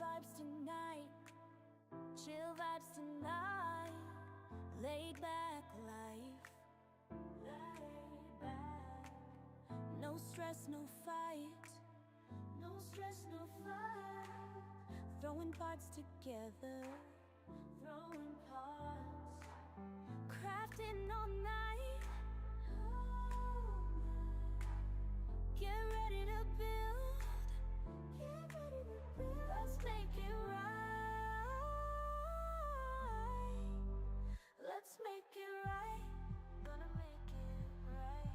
vibes tonight, chill vibes tonight. Laid back life, laid back. No stress, no fight, no stress, no fight. Throwing parts together, throwing parts. Crafting all night, get ready to build, get ready to build. Let's make it right, let's make it right. Gonna make it right.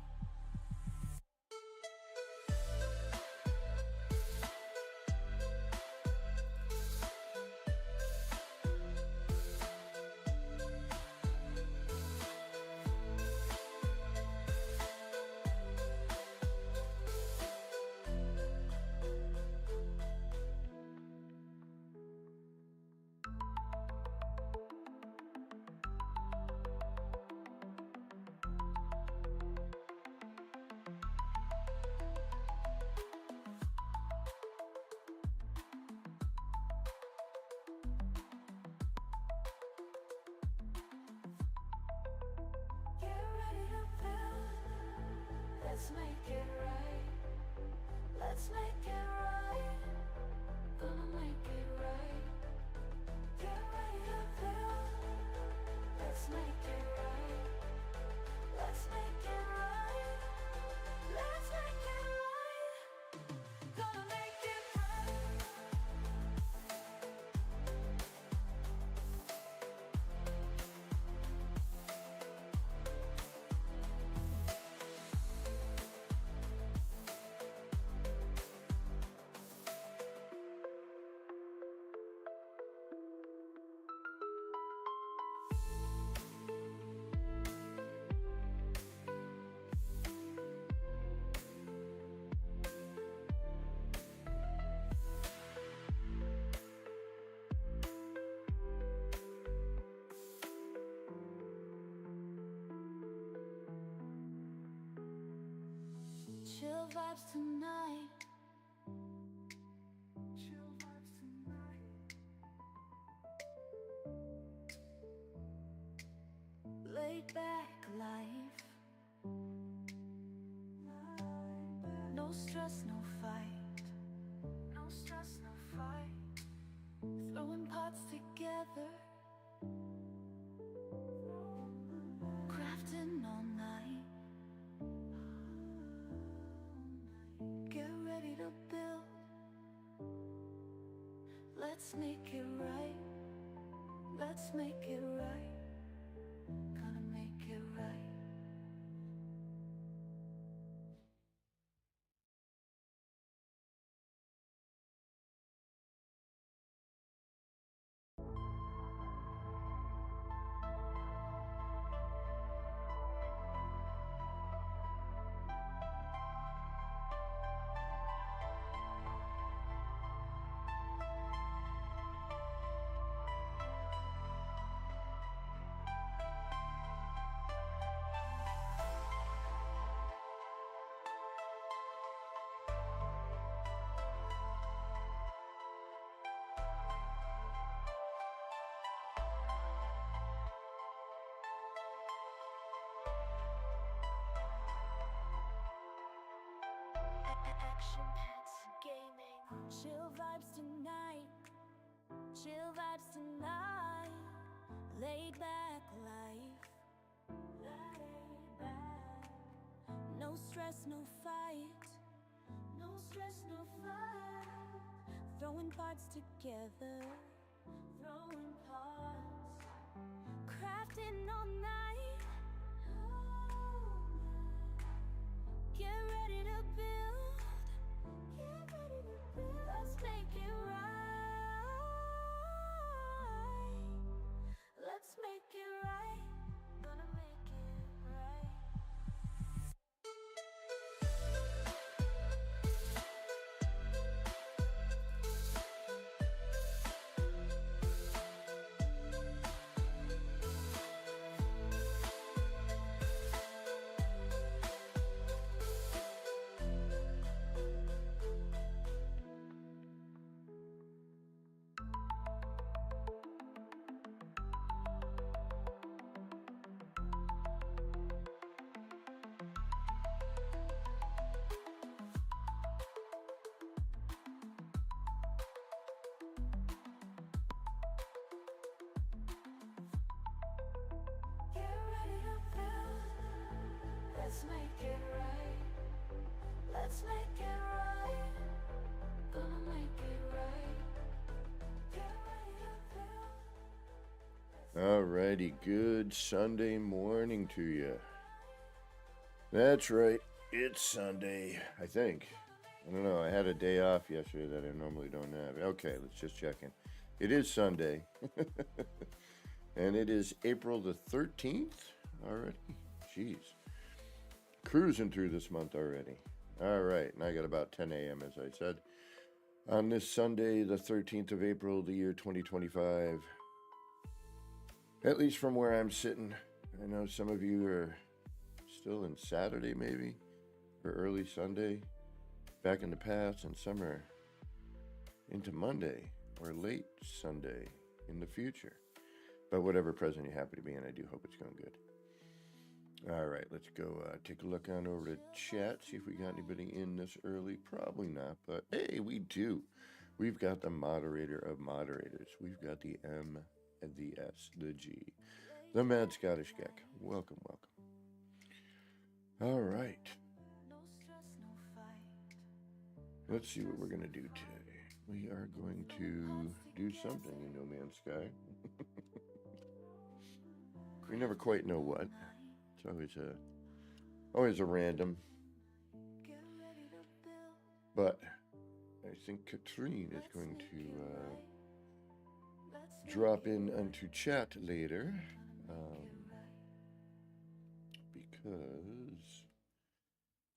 Let's make it right, let's make it right, gonna make it right. Get ready to build, let's make it right, let's make it right, let's make it right, gonna make it right. Chill vibes tonight, chill vibes tonight. Laid back life, no stress, no fight, no stress, no fight. Throwing parts together, crafting all night. Get ready to build, let's make it right, let's make it right, gonna make it right. Gaming. Chill vibes tonight, chill vibes tonight. Laid back life, laid back. No stress, no fight, no stress, no fight. Throwing parts together, throwing parts. Crafting all night, get ready to build, get ready to build. Let's make it right, let's make it right, gonna make it right. Let's make it right. Let's make it right. Gonna make it right. Get ready to build. Alrighty, good Sunday morning to you. That's right, it's Sunday, I think. I don't know, I had a day off yesterday that I normally don't have. Okay, let's just check in. It is Sunday, and it is April the 13th already. Jeez, cruising through this month already. Alright, and I got about 10 a.m. as I said. On this Sunday, the 13th of April, the year 2025. At least from where I'm sitting. I know some of you are still in Saturday maybe, or early Sunday, back in the past, and some are into Monday, or late Sunday in the future. But whatever present you're happy to be in, I do hope it's going good. Alright, let's go take a look on over to chat, see if we got anybody in this early. Probably not, but hey, we do. We've got the moderator of moderators. We've got the M, the S, the G, the Mad Scottish Geck. Welcome, welcome. Alright. No stress, no fight. Let's see what we're going to do today. We are going to do something in No Man's Sky. We never quite know what. It's always a random. Get ready to build. But I think Katrine is going to Let's drop in onto chat later, because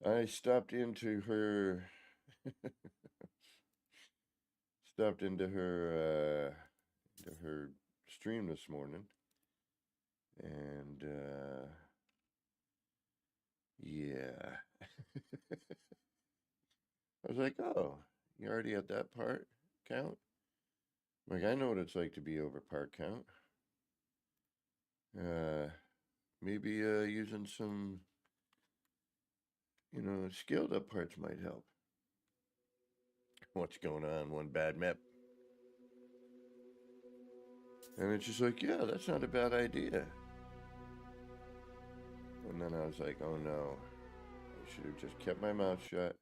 I stopped into her stream this morning, and yeah. I was like, oh, you already at that part count? Like, I know what it's like to be over part count. Maybe using some, scaled up parts might help. What's going on? One bad map. And it's just like, yeah, that's not a bad idea. And then I was like, oh no, I should have just kept my mouth shut.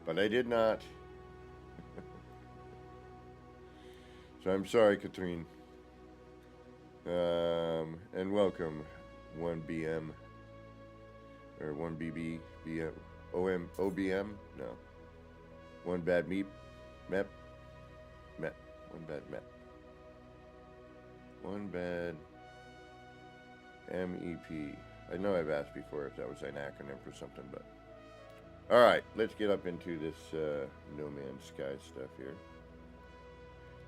But I did not. So I'm sorry, Katrine. And welcome, 1BM. Or 1BB, BM, OM, OBM? No. One bad meep. Mep. Mep. One bad mep. One bad MEP. I know I've asked before if that was an acronym for something, but... Alright, let's get up into this No Man's Sky stuff here.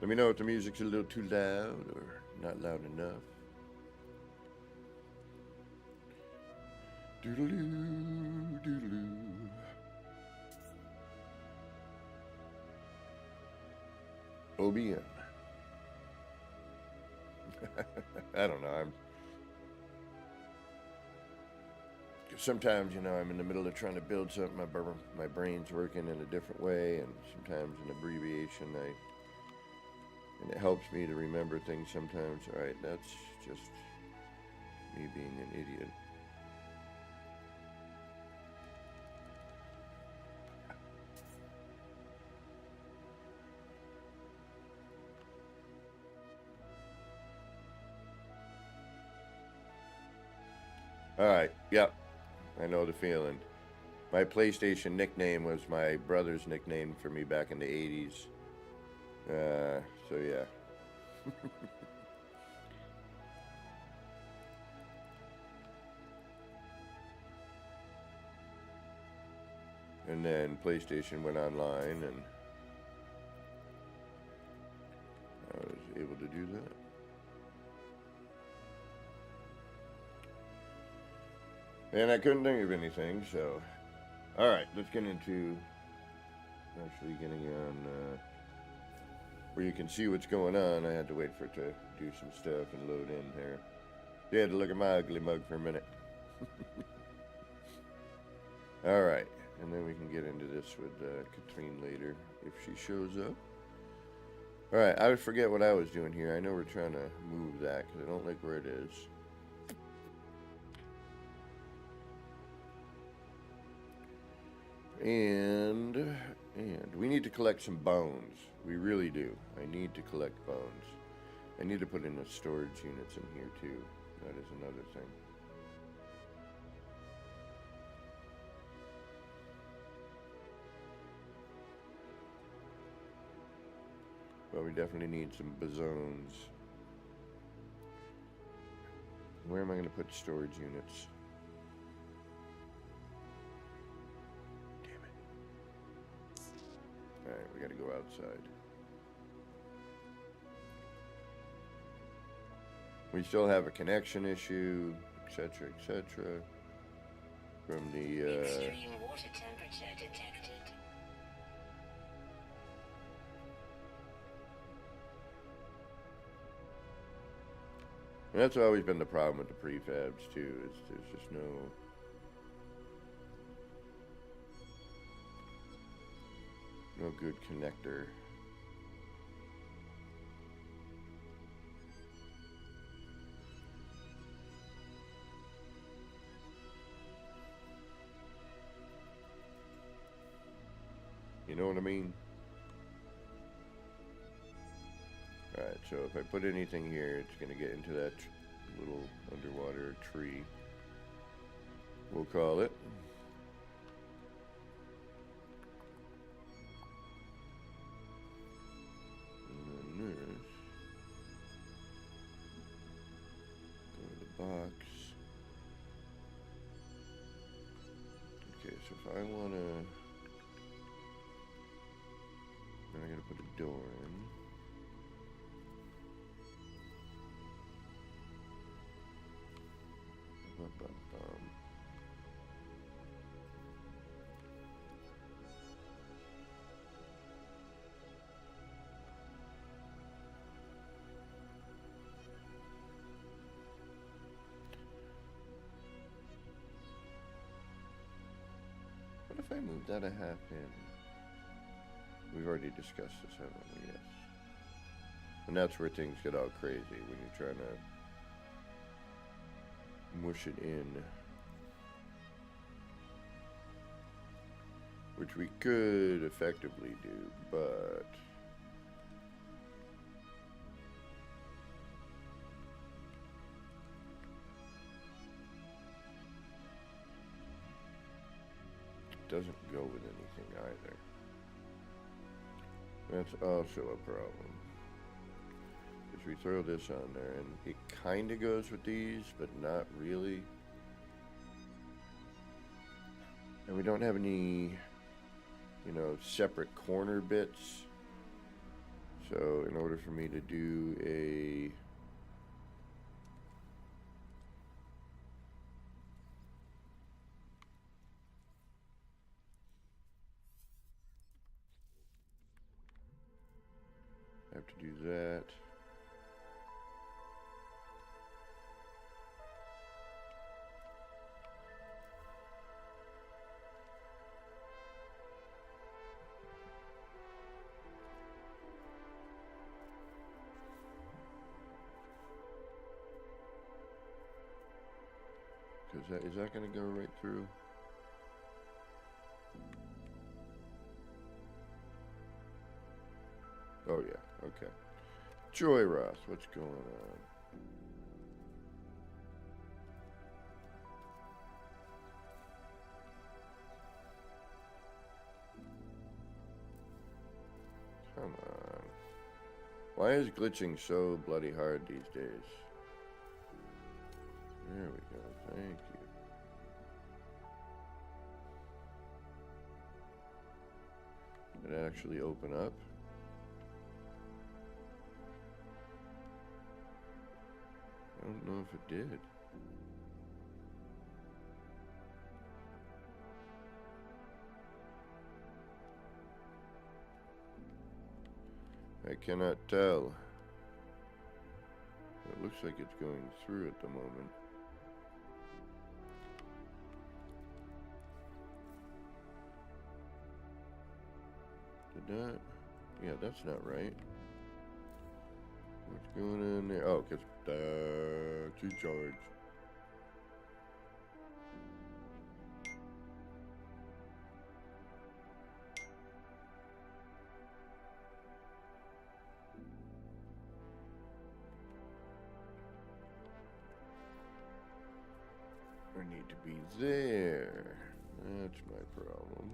Let me know if the music's a little too loud or not loud enough. Doodaloo, doodaloo. OBM. I don't know. Sometimes, I'm in the middle of trying to build something. My brain's working in a different way, and sometimes an abbreviation. And it helps me to remember things sometimes. All right, that's just me being an idiot. All right, yep, I know the feeling. My PlayStation nickname was my brother's nickname for me back in the 80s. So yeah. And then PlayStation went online, and I was able to do that. And I couldn't think of anything, so... Alright, let's get into actually getting on where you can see what's going on. I had to wait for it to do some stuff and load in here. You had to look at my ugly mug for a minute. Alright, and then we can get into this with Katrine later, if she shows up. Alright, I forget what I was doing here. I know we're trying to move that because I don't like where it is. And we need to collect some bones. We really do. I need to collect bones. I need to put in the storage units in here too. That is another thing. But we definitely need some bazones. Where am I going to put storage units? Damn it. Alright, we got to go outside. We still have a connection issue, etc., etc. From the, Extreme water temperature detected. And that's always been the problem with the prefabs too, is there's just no good connector. You know what I mean? Alright, so if I put anything here, it's going to get into that little underwater tree. We'll call it. And then this. Go to the box. Okay, so if I want to... then I got to put a door in. What if I move that a half in? We've already discussed this, haven't we? Yes. And that's where things get all crazy, when you're trying to mush it in. Which we could effectively do, but... it doesn't go with anything either. That's also a problem. Because we throw this on there, and it kind of goes with these, but not really. And we don't have any, you know, separate corner bits. So in order for me to do a... I have to do that. Because is that going to go right through? Oh yeah, okay. Joy Roth, what's going on? Come on. Why is glitching so bloody hard these days? There we go, thank you. Did it actually open up? I don't know if it did. I cannot tell. It looks like it's going through at the moment. Did that? Yeah, that's not right. Going in there. Oh, gets key charge. I need to be there. That's my problem.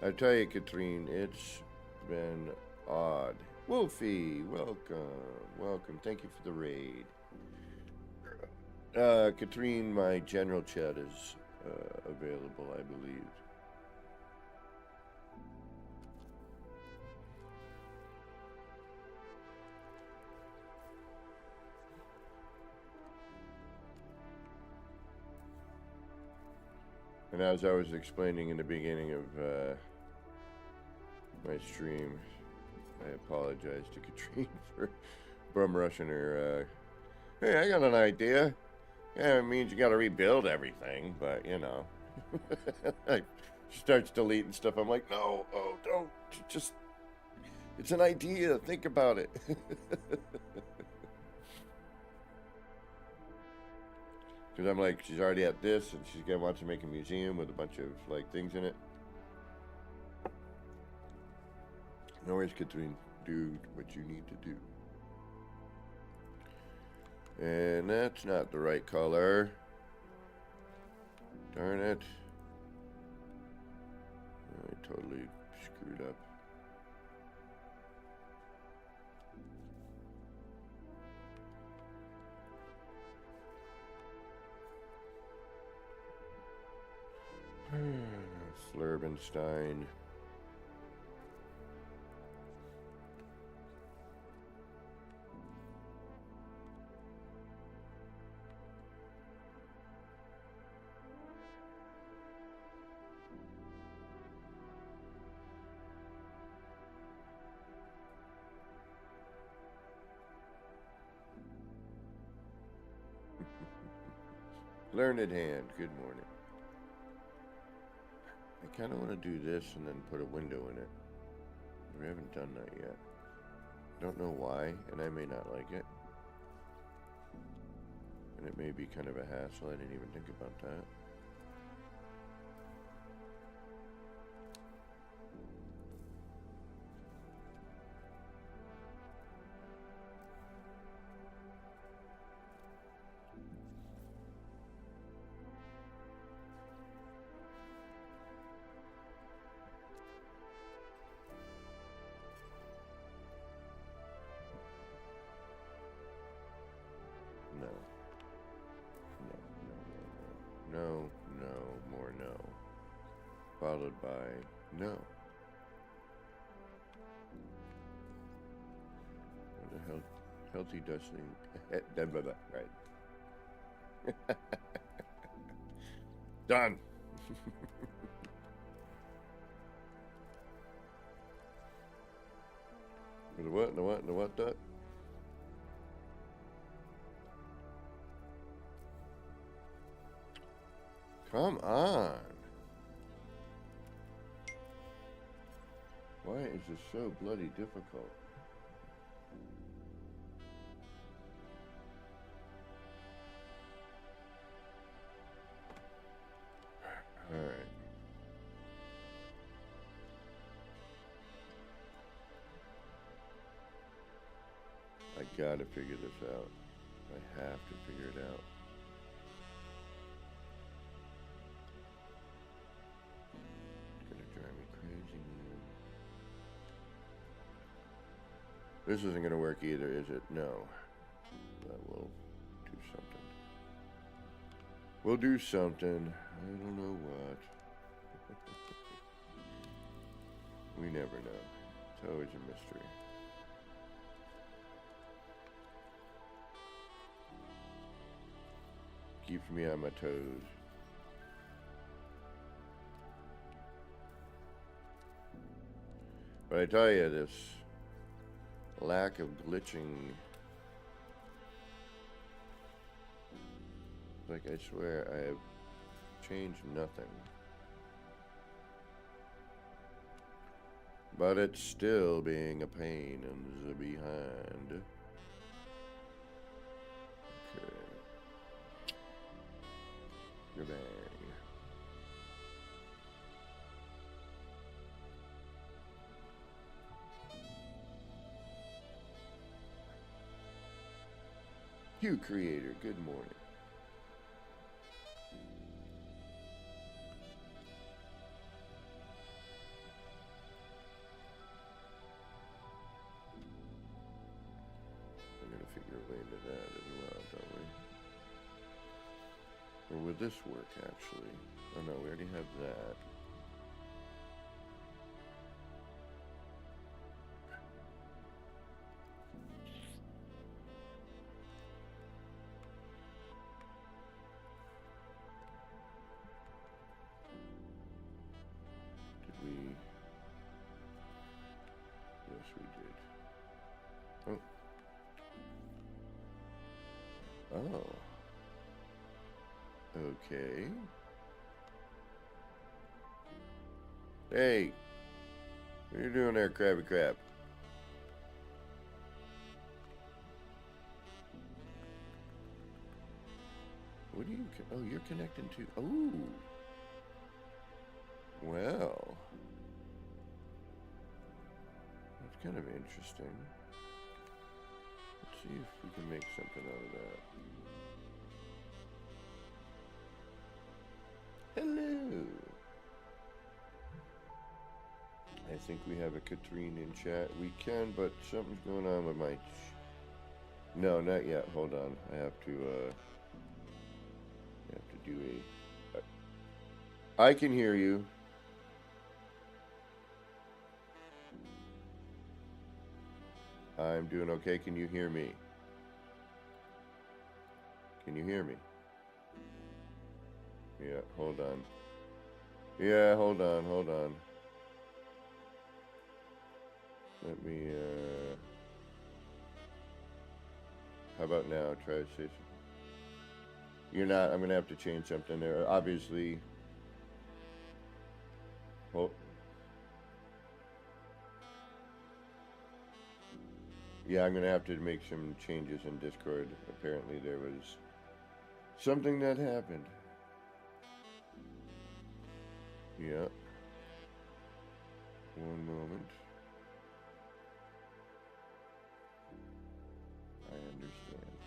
I tell you, Katrine, it's been odd. Wolfie, welcome. Thank you for the raid. Katrine, my general chat is available, I believe. And as I was explaining in the beginning of my stream, I apologize to Katrine for bum rushing her. Hey, I got an idea. Yeah, it means you got to rebuild everything, but you know. She starts deleting stuff. I'm like, no, oh, don't. Just, it's an idea. Think about it. Because I'm like, she's already at this, and she's gonna want to make a museum with a bunch of like things in it. No worries, Katrine. Do what you need to do. And that's not the right color. Darn it. I totally screwed up. Slurbenstein. Learned hand, good morning. I kind of want to do this and then put a window in it. We haven't done that yet. Don't know why, and I may not like it. And it may be kind of a hassle. I didn't even think about that. No, more no. Followed by no. What the hell? Healthy dusting. Right. Done. The what, Dot? Come on. Why is this so bloody difficult? All right. I gotta figure this out. I have to figure it out. This isn't going to work either, is it? No. But we'll do something. We'll do something. I don't know what. We never know. It's always a mystery. Keeps me on my toes. But I tell you, this lack of glitching, like I swear I have changed nothing. but it's still being a pain in the behind. Okay. Goodbye. Hugh Creator, good morning. I'm gonna figure a way into that as well, don't we? Or would this work actually? Oh no, we already have that. Did we? Yes, we did. Oh. Oh. Okay. Hey, what are you doing there, Krabby Crab? What are you? Oh, you're connecting to. Oh. Well. That's kind of interesting. Let's see if we can make something out of that. Hello. I think we have a Katrine in chat. We can, but something's going on with my... No, not yet. Hold on. I have to do a... I can hear you. I'm doing okay. Can you hear me? Can you hear me? Yeah, hold on. Yeah, hold on. Let me, how about now? Try to say something. You're not, I'm gonna have to change something there. Obviously. Oh. Yeah, I'm gonna have to make some changes in Discord. Apparently there was something that happened. Yeah. One moment. I understand.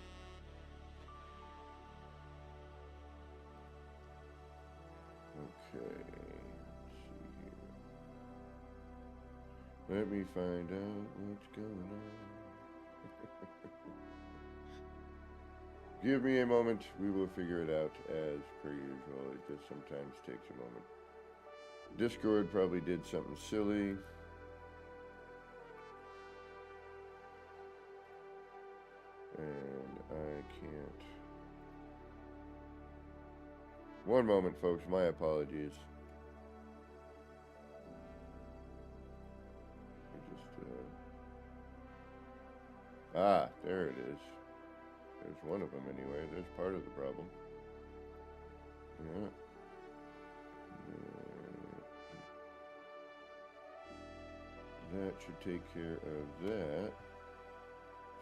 Okay. Let's see here. Let me find out what's going on. Give me a moment. We will figure it out as per usual. It just sometimes takes a moment. Discord probably did something silly. And I can't. One moment, folks. My apologies. Ah, there it is. There's one of them anyway. There's part of the problem. Yeah. That should take care of that.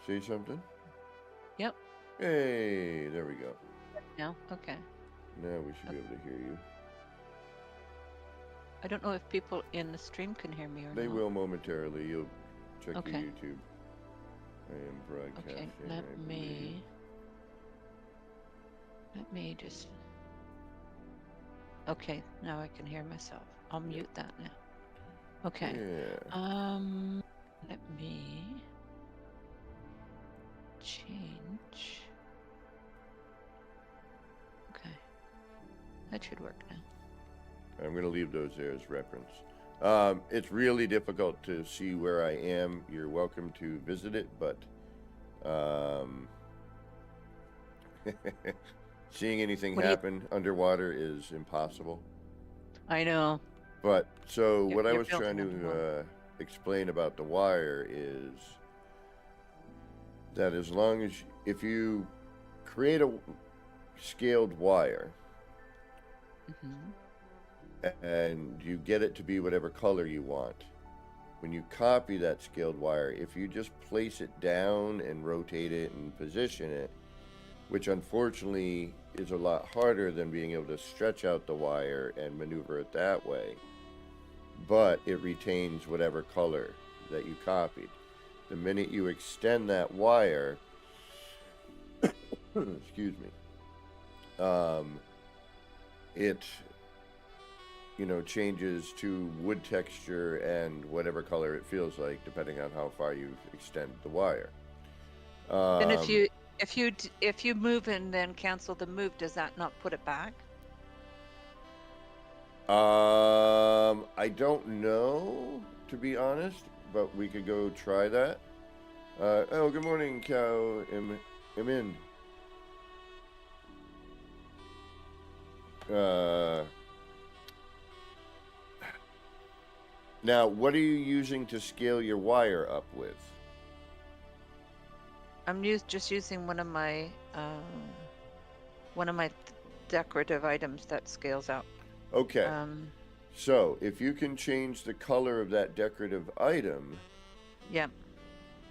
Say something? Yep. Hey, there we go. No? Okay. Now we should be able to hear you. I don't know if people in the stream can hear me or not. They will momentarily. You'll check Okay. your YouTube. I am broadcasting. Okay, let me just... Okay, now I can hear myself. I'll mute that now. Okay. Yeah. Let me change. Okay. That should work now. I'm going to leave those there as reference. It's really difficult to see where I am. You're welcome to visit it, but seeing anything happen underwater is impossible. I know. But so what I you're was trying to explain about the wire is that as long as if you create a scaled wire, Mm-hmm. and you get it to be whatever color you want, when you copy that scaled wire, if you just place it down and rotate it and position it, which unfortunately is a lot harder than being able to stretch out the wire and maneuver it that way, but it retains whatever color that you copied. The minute you extend that wire, excuse me, it, you know, changes to wood texture and whatever color it feels like, depending on how far you extend the wire. And if you move and then cancel the move, does that not put it back? I don't know, to be honest, but we could go try that. Oh, good morning, Cow. I'm in. Now, what are you using to scale your wire up with? I'm just using one of my decorative items that scales out. Okay. So, if you can change the color of that decorative item, yeah.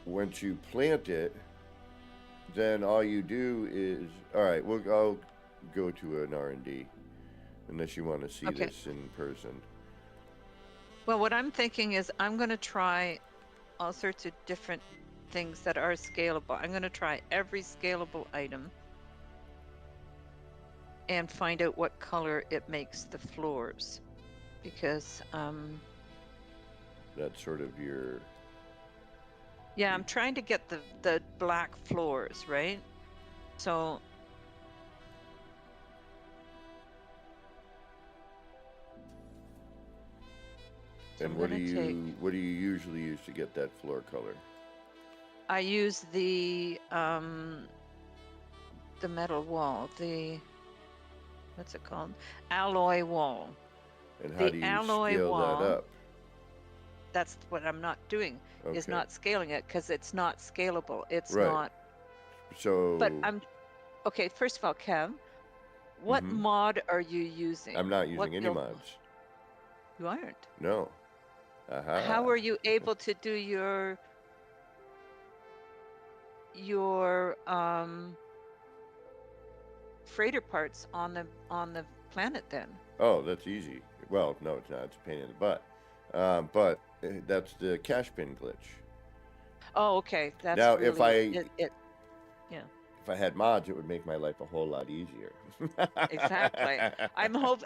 Once you plant it, then all you do is, all right, I'll go to an R&D, unless you want to see this in person. Well, what I'm thinking is I'm going to try all sorts of different things that are scalable. I'm going to try every scalable item and find out what color it makes the floors, because that's sort of your... Yeah, I'm trying to get the black floors, right? So and what do you usually use to get that floor color? I use the metal wall, what's it called? Alloy wall. And how do you scale that up? That's what I'm not doing, is not scaling it, because it's not scalable. It's right. not. So. But okay, first of all, Kev, what mod are you using? I'm not using any mods. You aren't? No. How are you able to do your freighter parts on the planet then? Oh, that's easy. Well, no, it's not. It's a pain in the butt. But that's the cash pin glitch. Oh, okay. That's now, really, if I had mods, it would make my life a whole lot easier. Exactly.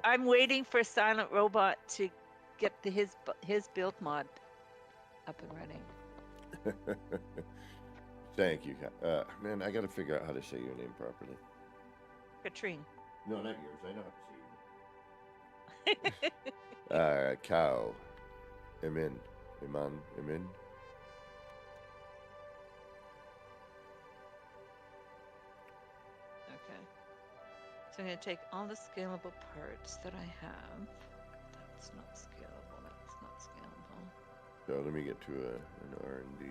I'm waiting for Silent Robot to get his build mod up and running. Thank you. Man, I got to figure out how to say your name properly. Katrine. No, not yours. I know how to say your name. Cow. Iman. Okay. So I'm going to take all the scalable parts that I have. That's not scalable. That's not scalable. So let me get to an R&D.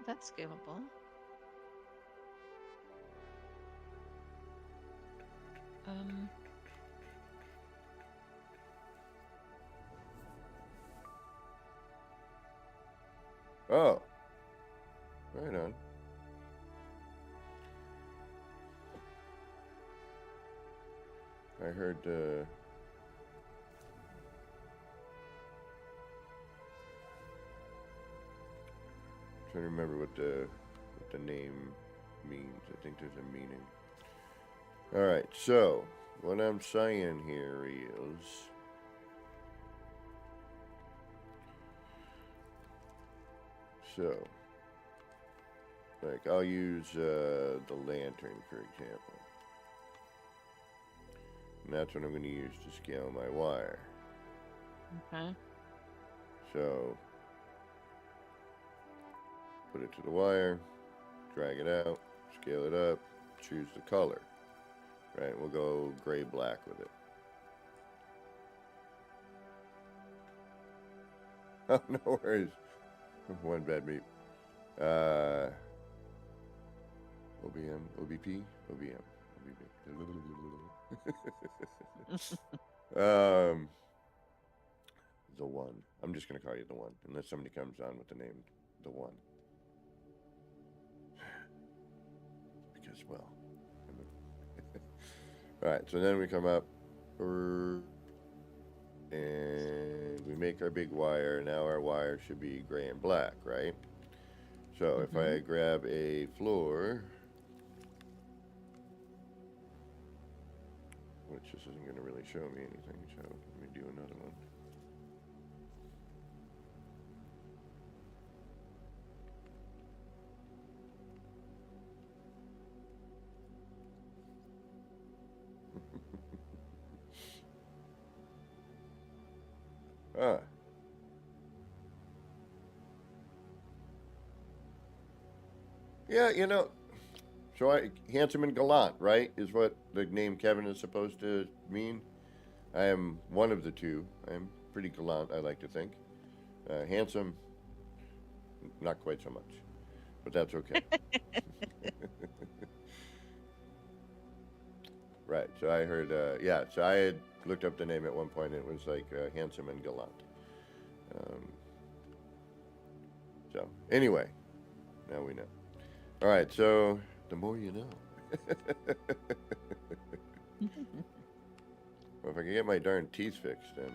That's scalable. Oh, right on. I heard trying to remember what the name means. I think there's a meaning. All right, so what I'm saying here is like I'll use the lantern for example. And that's what I'm going to use to scale my wire. Okay. So put it to the wire, drag it out, scale it up, choose the color. Right, we'll go gray-black with it. Oh, no worries. One bad meat. OBM, OBP, OBM, OBP. The One. I'm just going to call you The One, unless somebody comes on with the name The One. Because, well. Alright, so then we come up, and we make our big wire. Now our wire should be gray and black, right? So if I grab a floor, which this isn't going to really show me anything, so let me do another one. Ah. Yeah, you know, so handsome and gallant, right, is what the name Kevin is supposed to mean. I am one of the two. I'm pretty gallant, I like to think. Handsome, not quite so much, but that's okay. Right, so I heard, yeah, so I had looked up the name at one point, and it was like handsome and gallant. So, anyway, now we know. All right, so the more you know. Well, if I can get my darn teeth fixed, then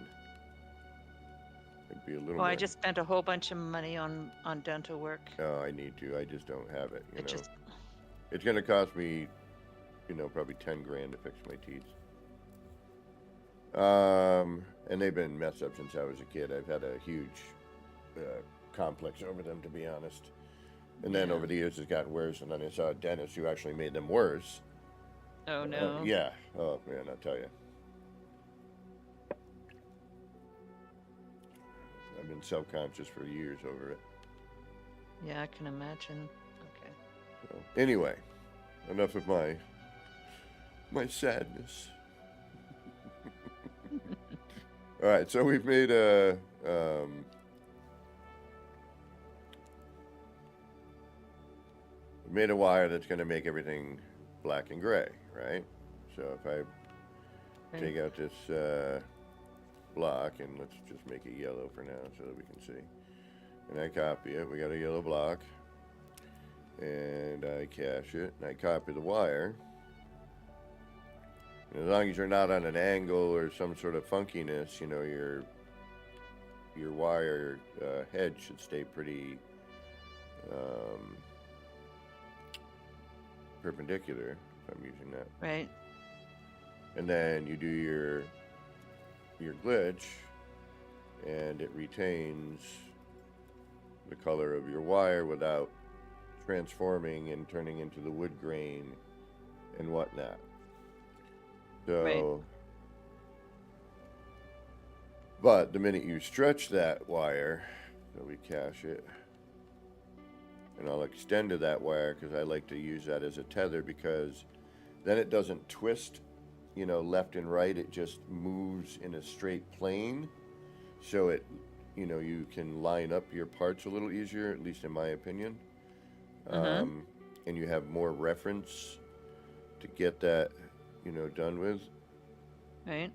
it'd be a little. Well, I just spent a whole bunch of money on dental work. Oh, I need to. I just don't have it. You know, Just it's going to cost me, you know, probably 10 grand to fix my teeth. And they've been messed up since I was a kid. I've had a huge complex over them, to be honest. And then over the years, it's gotten worse. And then I saw a dentist who actually made them worse. Oh no. Yeah. Oh man, I'll tell you. I've been self-conscious for years over it. Yeah, I can imagine. Okay. So, anyway, enough of my sadness. All right, so we've made a wire that's going to make everything black and gray, right? So if I take out this block, and let's just make it yellow for now so that we can see. And I copy it. We got a yellow block. And I cache it. And I copy the wire. And as long as you're not on an angle or some sort of funkiness, you know, your wire head should stay pretty perpendicular, if I'm using that. Right. And then you do your glitch, and it retains the color of your wire without transforming and turning into the wood grain and whatnot. So, Right. But the minute you stretch that wire, so we cache it, and I'll extend to that wire because I like to use that as a tether, because then it doesn't twist, you know, left and right. It just moves in a straight plane, so it, you know, you can line up your parts a little easier, at least in my opinion. And you have more reference to get that, you know, done with. Right.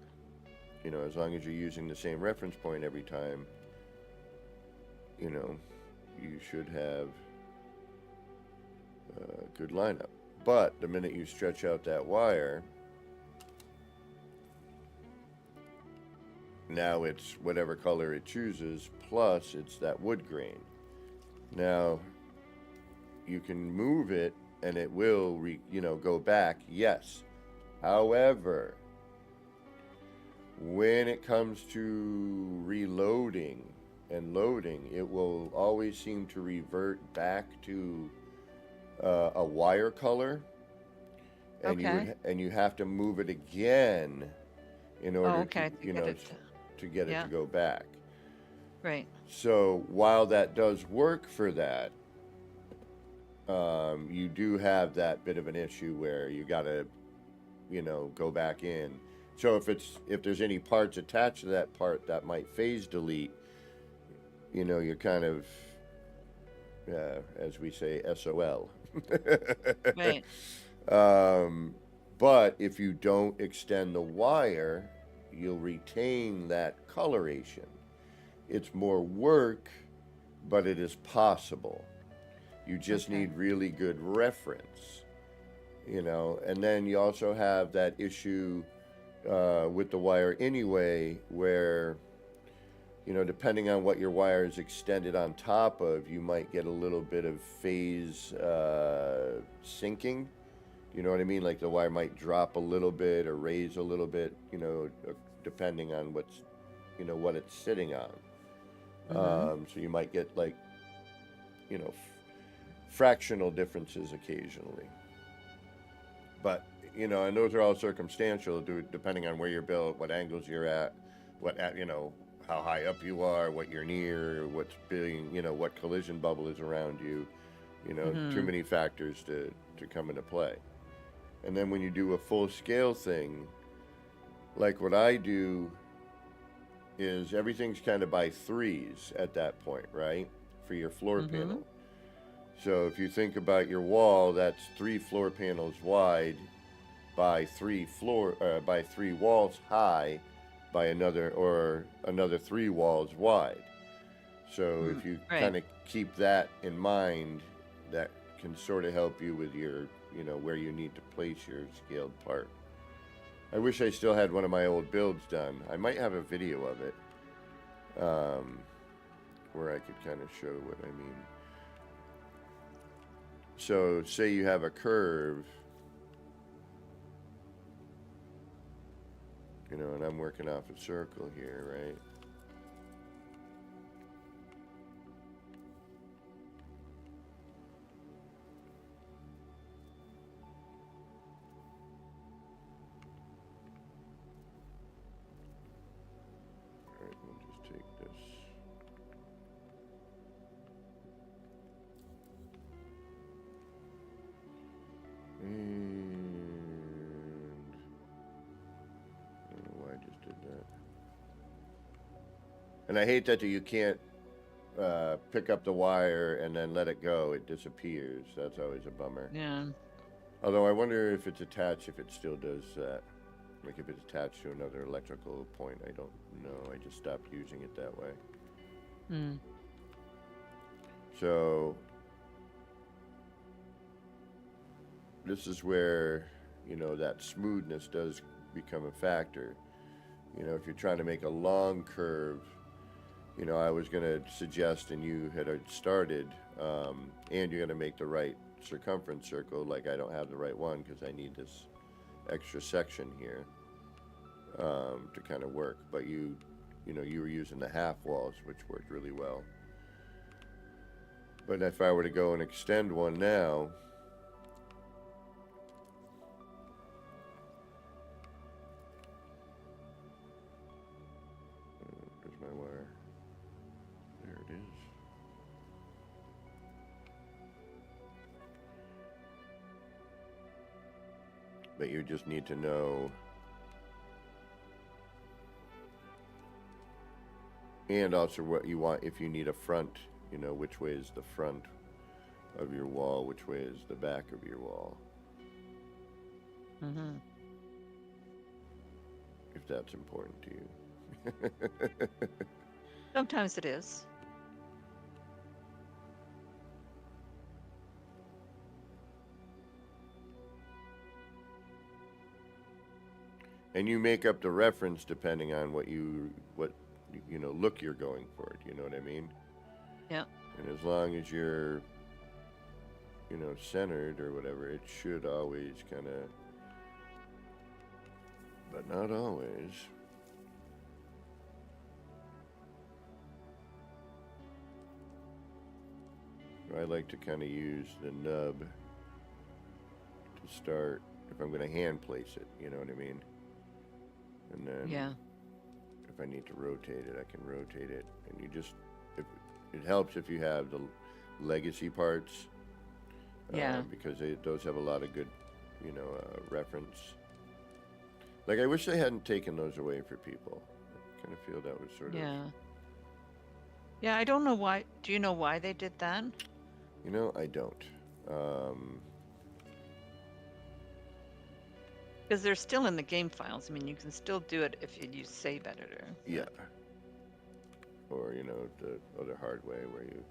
You know, as long as you're using the same reference point every time, you know, you should have a good lineup. But the minute you stretch out that wire, now it's whatever color it chooses, plus it's that wood grain. Now, you can move it and it will, you know, go back, yes. However, when it comes to reloading and loading, it will always seem to revert back to a wire color, and you have to move it again in order to, you know, to get it to go back. Right. So while that does work for that, you do have that bit of an issue where you gotta, you know, go back in. So if there's any parts attached to that part that might phase delete, you know, you're kind of as we say, SOL. Right. But if you don't extend the wire, you'll retain that coloration. It's more work, but it is possible. You just Okay. need really good reference, and then you also have that issue with the wire anyway, where, depending on what your wire is extended on top of, you might get a little bit of phase sinking. You know what I mean? Like the wire might drop a little bit or raise a little bit, depending on what it's sitting on. So you might get like, fractional differences occasionally. But, and those are all circumstantial, depending on where you're built, what angles you're at, how high up you are, what you're near, what's being, what collision bubble is around you. Too many factors to come into play. And then when you do a full scale thing, like what I do is everything's kind of by threes at that point, right? For your floor panel. So if you think about your wall, that's 3 floor panels wide by 3 walls high by another 3 walls wide. So if you Right. kind of keep that in mind, that can sort of help you with your, where you need to place your scaled part. I wish I still had one of my old builds done. I might have a video of it, where I could kind of show what I mean. So say you have a curve, and I'm working off a circle here, right? All right, we'll just take this. And I don't know why I just did that. And I hate that you can't pick up the wire and then let it go. It disappears. That's always a bummer. Yeah. Although I wonder if it's attached, if it still does that. Like if it's attached to another electrical point. I don't know. I just stopped using it that way. So this is where, that smoothness does become a factor. If you're trying to make a long curve, I was going to suggest, and you had started, and you're going to make the right circumference circle. Like I don't have the right one because I need this extra section here to kind of work. But you were using the half walls, which worked really well. But if I were to go and extend one now, where's my wire? There it is. But you just need to know, and also what you want, if you need a front, which way is the front of your wall, which way is the back of your wall. If that's important to you. Sometimes it is. And you make up the reference depending on what look you're going for. Do you know what I mean? Yeah. And as long as you're, centered or whatever, it should always kind of, but not always. I like to kind of use the nub to start if I'm going to hand place it, you know what I mean? And then if I need to rotate it, I can rotate it. And you just, it helps if you have the legacy parts. Because those have a lot of good, reference. Like, I wish they hadn't taken those away for people. I kind of feel that was sort of... Yeah, I don't know why. Do you know why they did that? You know, I don't. Because they're still in the game files. I mean, you can still do it if you use save editor. Yeah. Or, you know, the other hard way where you...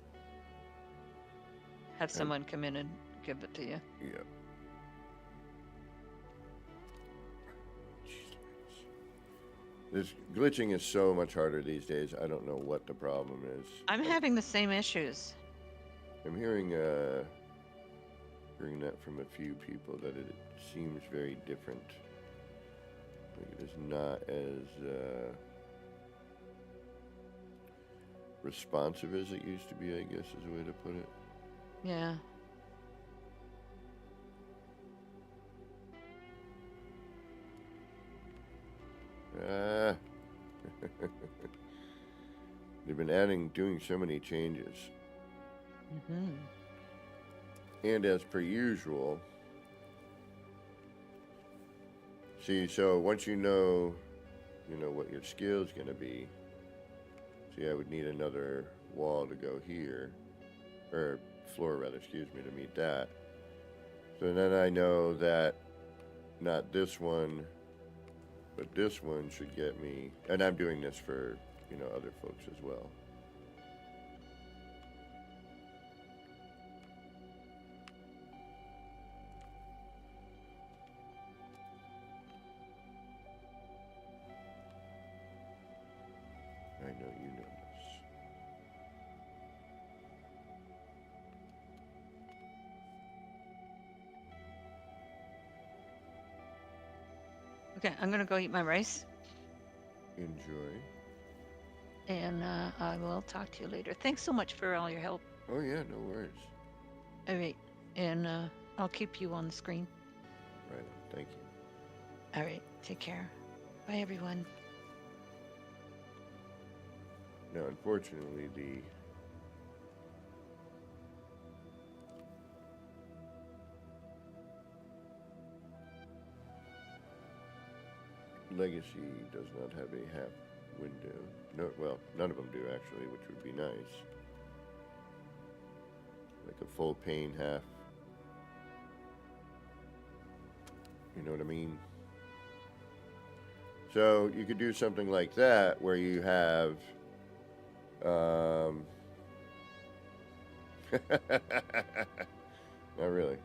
Have someone come in and give it to you. Yeah. This glitching is so much harder these days. I don't know what the problem is. I'm having the same issues. I'm hearing that from a few people, that it seems very different. Like it is not as responsive as it used to be, I guess is a way to put it. Yeah. They've been doing so many changes. Mm-hmm. And as per usual, see, so once you know what your skill is going to be, see, I would need another wall to go here, or floor rather, excuse me, to meet that. So then I know that not this one, but this one should get me, and I'm doing this for, other folks as well. I know you know this. Okay, I'm gonna go eat my rice, Enjoy. and I will talk to you later. Thanks so much for all your help. Oh yeah, no worries. All right, and I'll keep you on the screen. Right, thank you. All right, take care. Bye, everyone. Now, unfortunately, the Legacy does not have a half window. No, well, none of them do actually, which would be nice. Like a full pane half. You know what I mean? So you could do something like that where you have not really.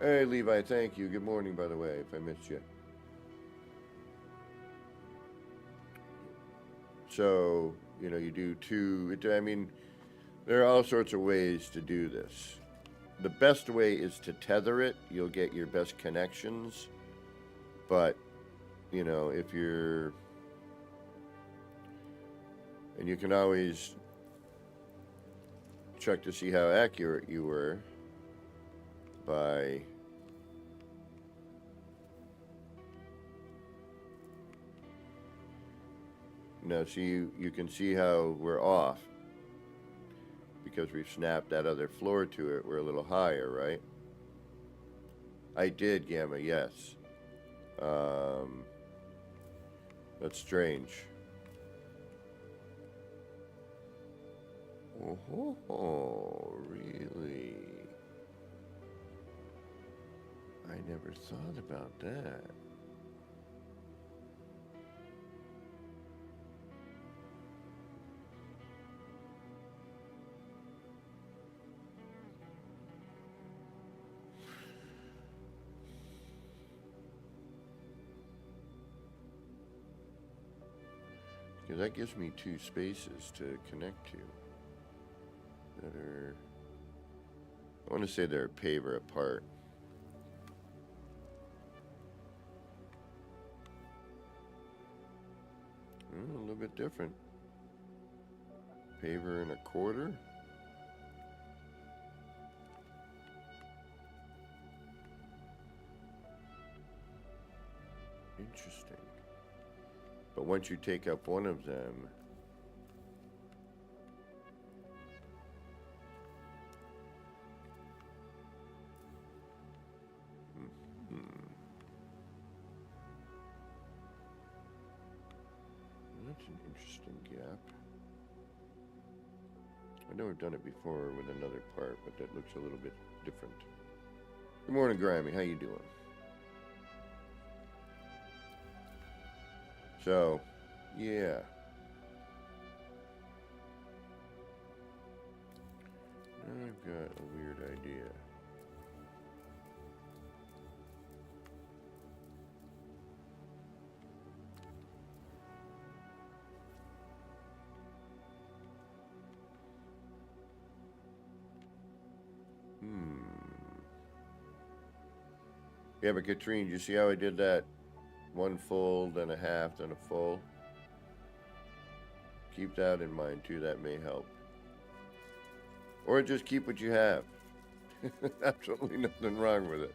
Hey Levi, thank you. Good morning, by the way, if I missed you. So, you do two. I mean, there are all sorts of ways to do this. The best way is to tether it. You'll get your best connections. But, if you're... And you can always check to see how accurate you were by... Now, see, you can see how we're off because we've snapped that other floor to it. We're a little higher, right? I did, Gamma, yes. That's strange. Oh, really? I never thought about that. Because that gives me two spaces to connect to that are, I want to say they're a paver apart. A little bit different. Paver and a quarter. Interesting. But once you take up one of them, that's an interesting gap. I know we've done it before with another part, but that looks a little bit different. Good morning, Grammy. How you doing? So, yeah. Now I've got a weird idea. Yeah, but Katrine, you see how I did that? One full, then a half, then a full. Keep that in mind too, that may help. Or just keep what you have. Absolutely nothing wrong with it.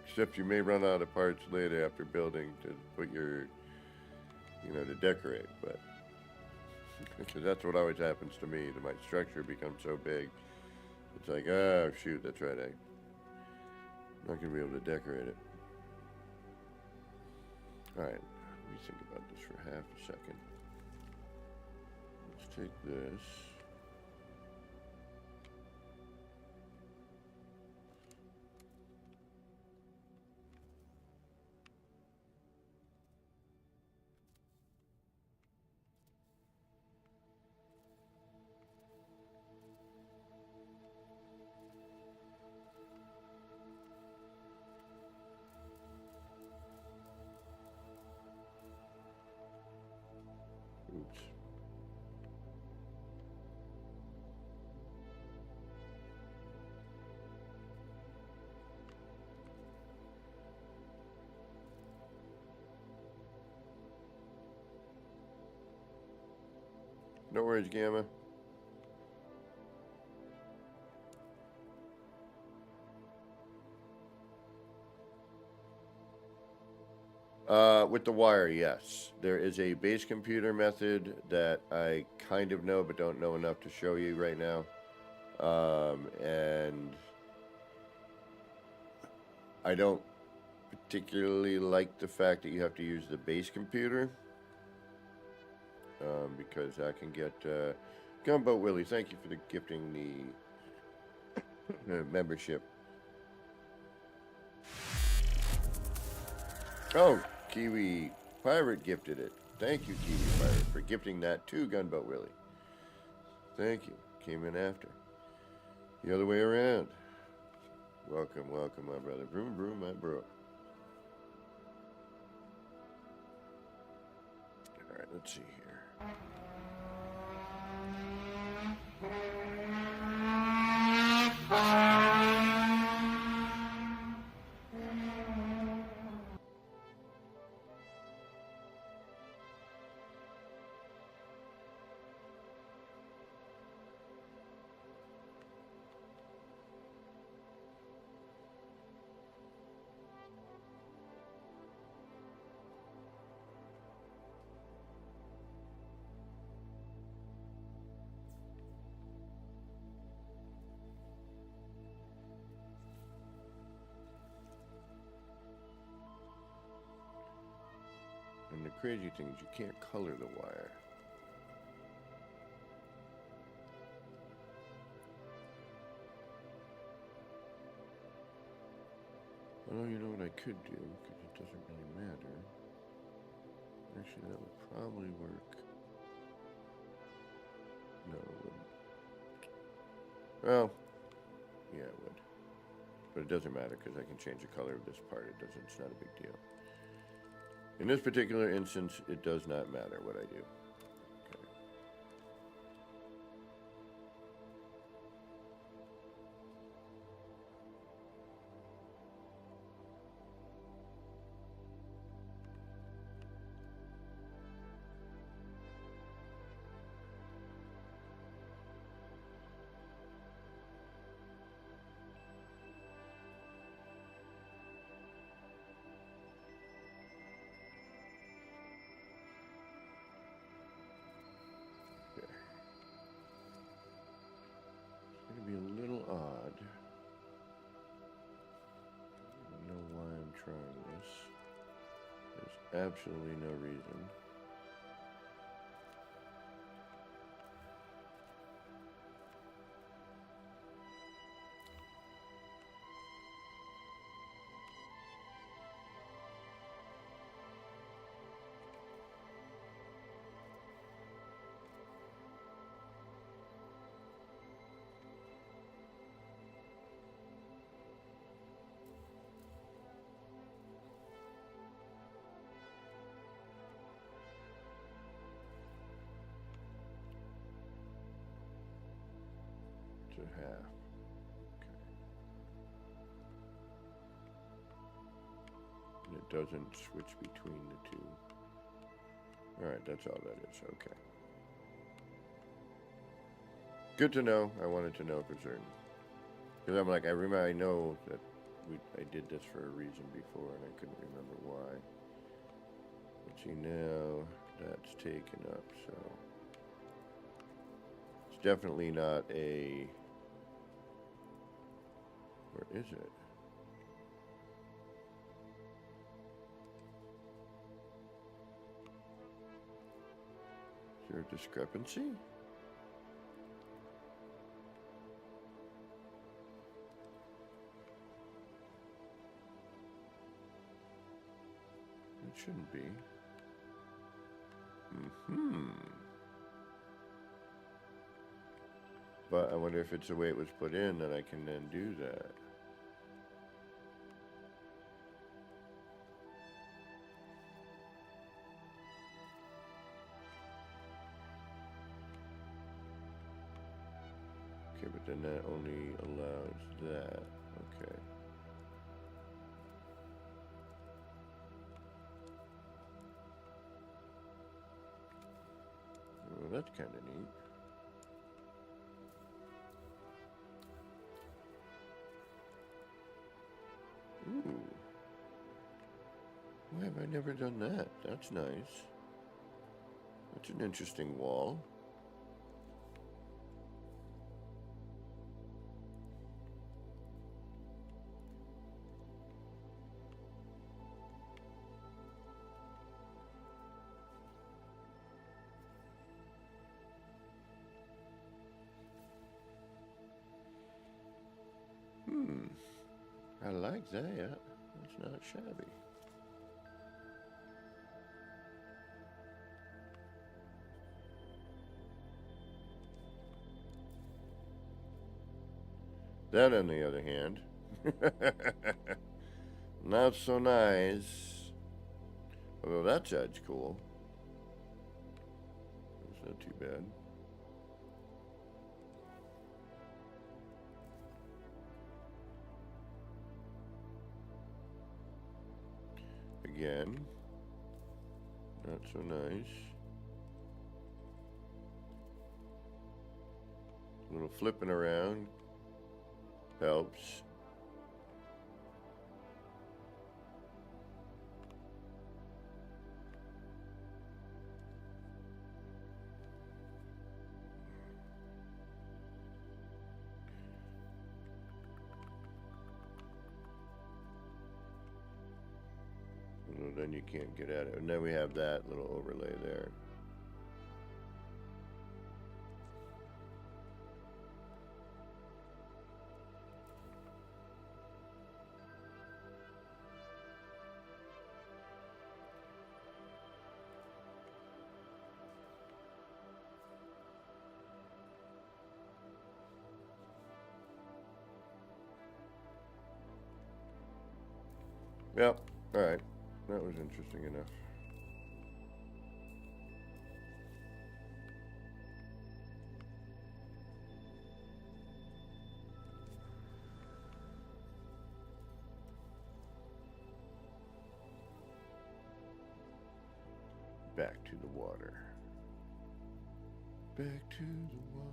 Except you may run out of parts later after building to put your, to decorate, but because that's what always happens to me. That my structure becomes so big. It's like, oh shoot, that's right, I'm not gonna be able to decorate it. Alright, let me think about this for half a second. Let's take this. Oops. No worries, Gamma. With the wire, yes. There is a base computer method that I kind of know, but don't know enough to show you right now. And I don't particularly like the fact that you have to use the base computer. Because I can get, Gumbo Willie, thank you for the gifting the membership. Oh, Kiwi Pirate gifted it. Thank you, Kiwi Pirate, for gifting that to Gunboat Willie. Thank you. Came in after. The other way around. Welcome, welcome, my brother. Broom, broom, my bro. Alright, let's see here. And the crazy thing is you can't color the wire. Well, you know what I could do, because it doesn't really matter. Actually, that would probably work. No, it wouldn't. Well, yeah, it would. But it doesn't matter, because I can change the color of this part. It's not a big deal. In this particular instance, it does not matter what I do. Okay. Be a little odd. I don't know why I'm trying this. There's absolutely no reason. half. Okay. And it doesn't switch between the two. Alright, that's all that is. Okay. Good to know. I wanted to know for certain. Because I'm like, I know that I did this for a reason before, and I couldn't remember why. But see, now that's taken up, so... It's definitely not a... Where is it? Is there a discrepancy? It shouldn't be. But I wonder if it's the way it was put in that I can then do that. Okay, but then that only allows that. Okay. Well, that's kind of neat. Ooh. Why have I never done that? That's nice. That's an interesting wall. I like that. That's not shabby. That, on the other hand, not so nice. Although that side's cool. It's not too bad. Again, not so nice. A little flipping around helps. Well, then you can't get at it. And then we have that little overlay there. Yep. All right. That was interesting enough. Back to the water. Back to the water.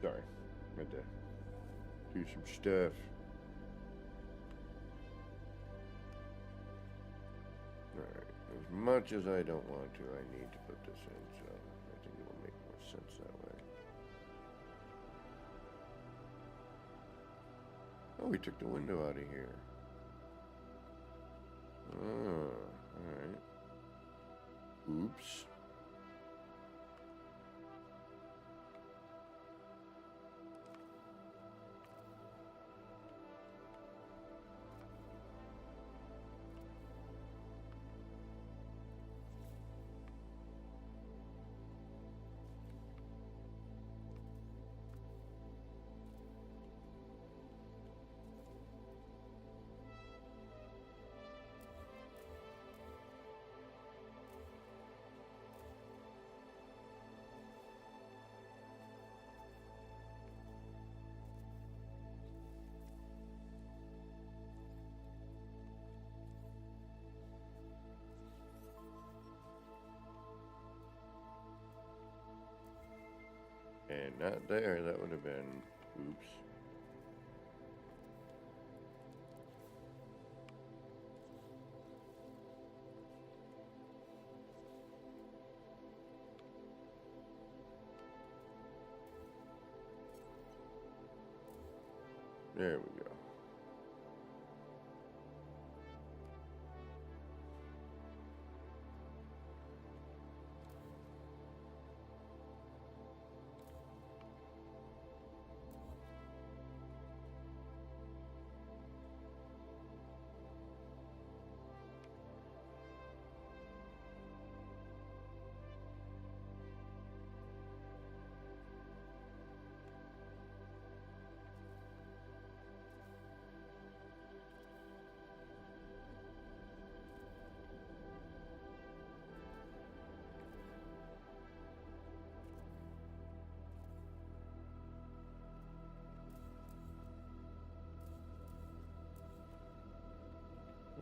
Sorry, had to do some stuff. much as I don't want to, I need to put this in, so I think it will make more sense that way. Oh, we took the window out of here. Oh, alright. Oops. And not there, that would have been, oops. There we go.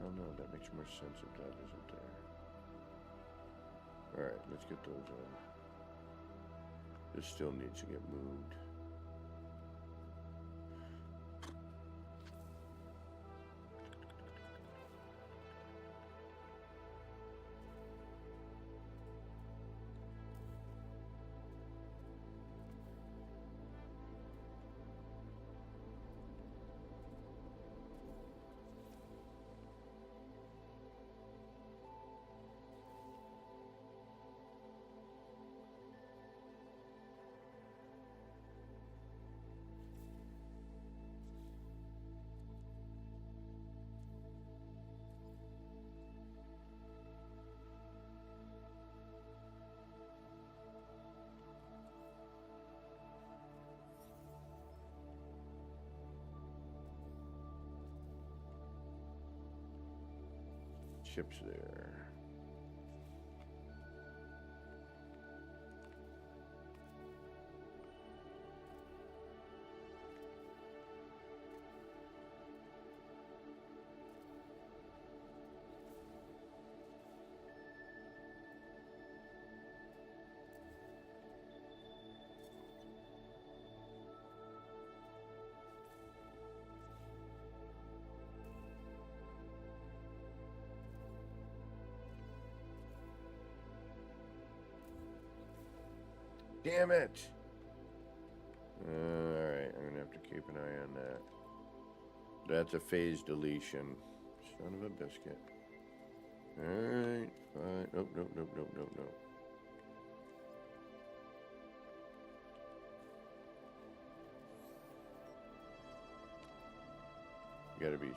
Oh no, that makes more sense if that isn't there. Alright, let's get those in. This still needs to get moved. Chips there. Damn it! Alright, I'm gonna have to keep an eye on that. That's a phase deletion. Son of a biscuit. Alright, fine. Nope, nope, nope, nope, nope, nope. You gotta be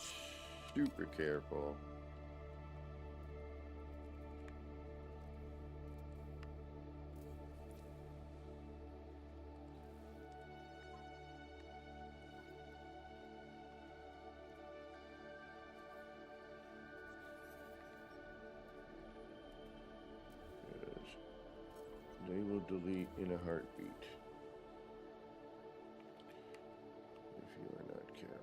super careful. They will delete in a heartbeat if you are not careful.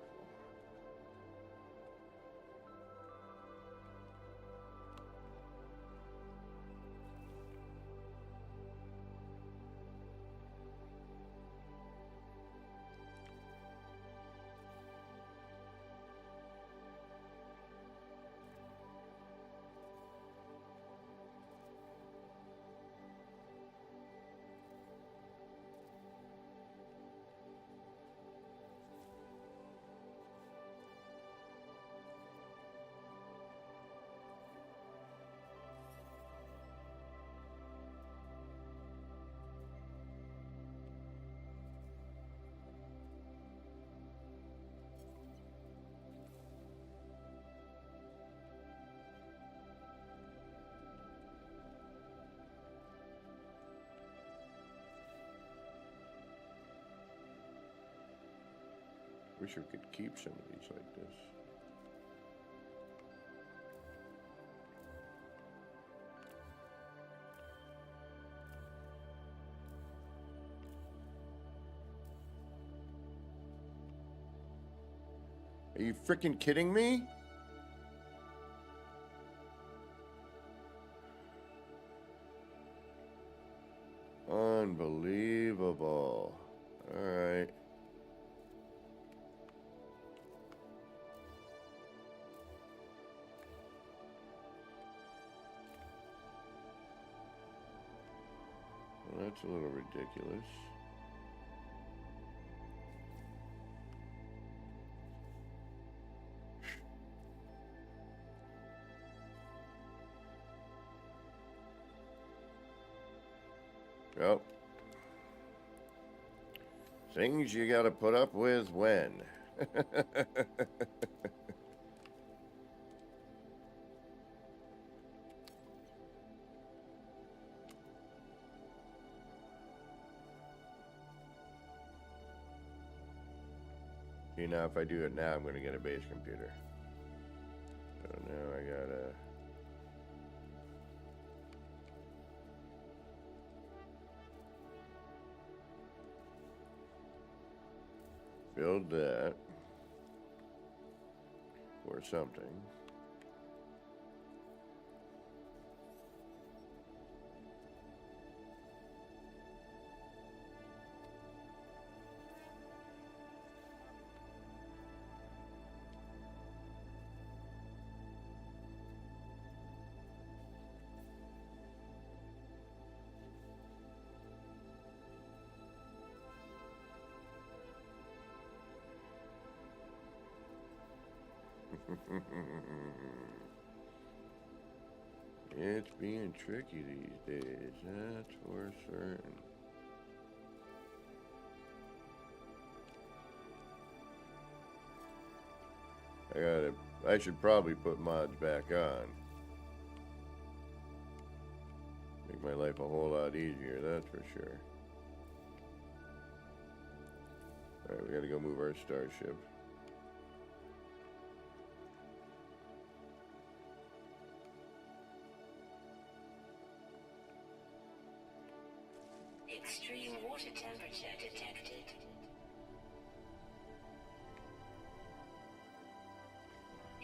Wish we could keep some of these like this. Are you freaking kidding me? Unbelievable. All right. Well, that's a little ridiculous. Well, things you gotta put up with when. You know, if I do it now, I'm gonna get a base computer. So now I gotta... build that or something. It's being tricky these days, that's for certain. I should probably put mods back on. Make my life a whole lot easier, that's for sure. Alright, we gotta go move our starship. Extreme water temperature detected.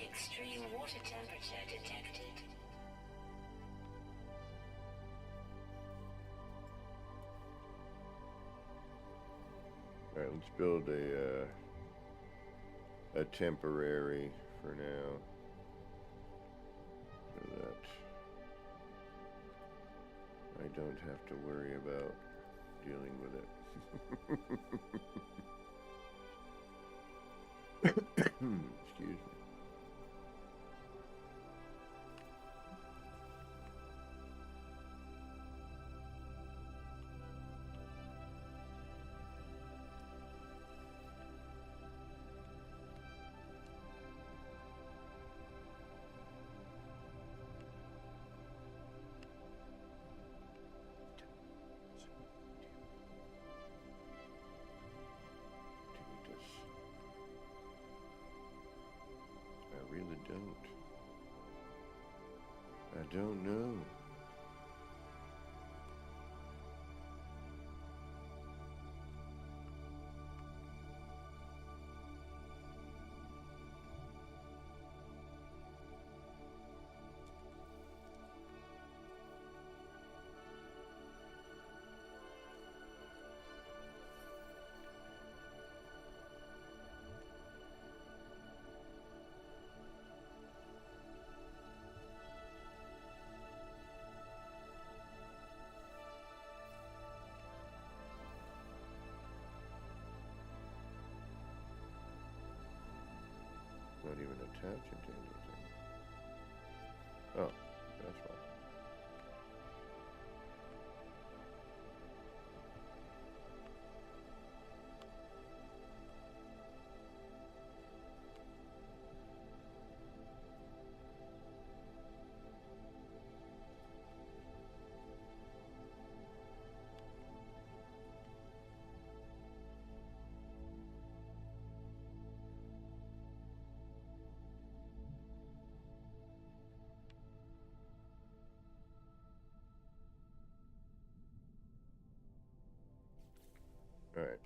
Extreme water temperature detected. Alright, let's build a temporary for now. So that I don't have to worry about dealing with it. Excuse me. I really don't. I don't know. Not even attaching to anything. Oh, that's why.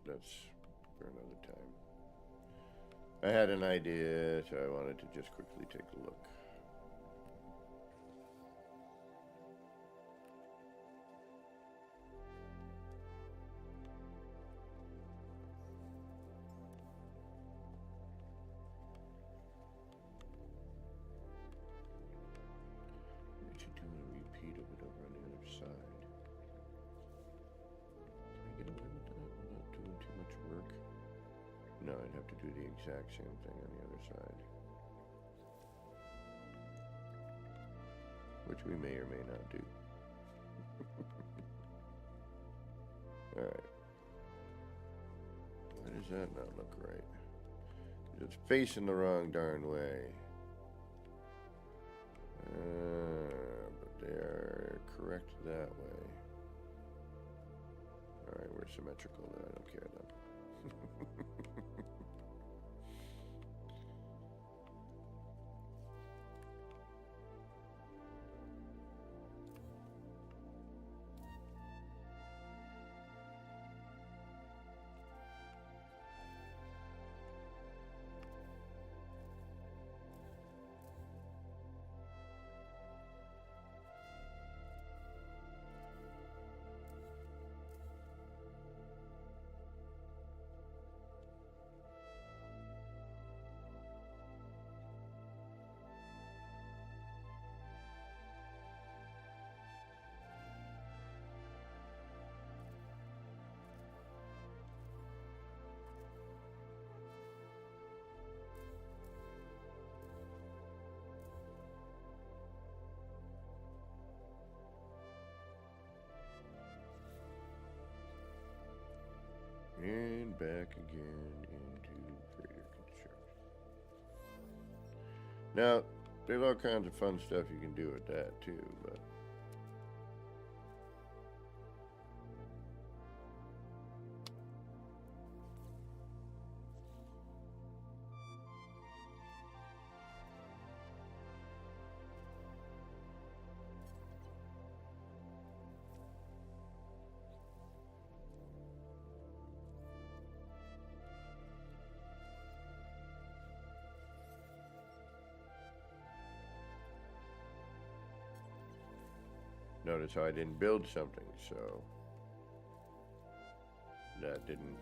that's for another time. I had an idea, so I wanted to just quickly take a look. We should do a repeat of it over on the other side. Can I get away with that without doing too much work? No, I'd have to do the exact same thing on the other side. Which we may or may not do. Alright. Why does that not look right? 'Cause it's facing the wrong darn way. But they are correct that way. Alright, we're symmetrical, then I don't care then. And back again into freighter construction. Now, there's all kinds of fun stuff you can do with that too, but notice how I didn't build something, so that didn't,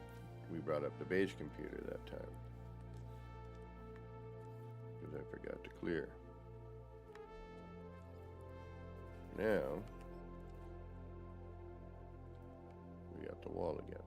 we brought up the base computer that time. Because I forgot to clear. Now, we got the wall again.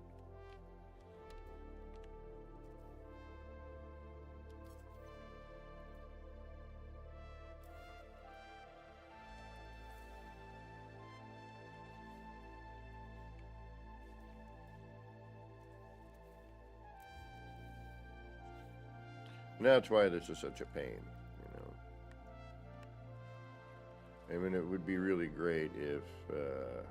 And that's why this is such a pain, you know. I mean, it would be really great if I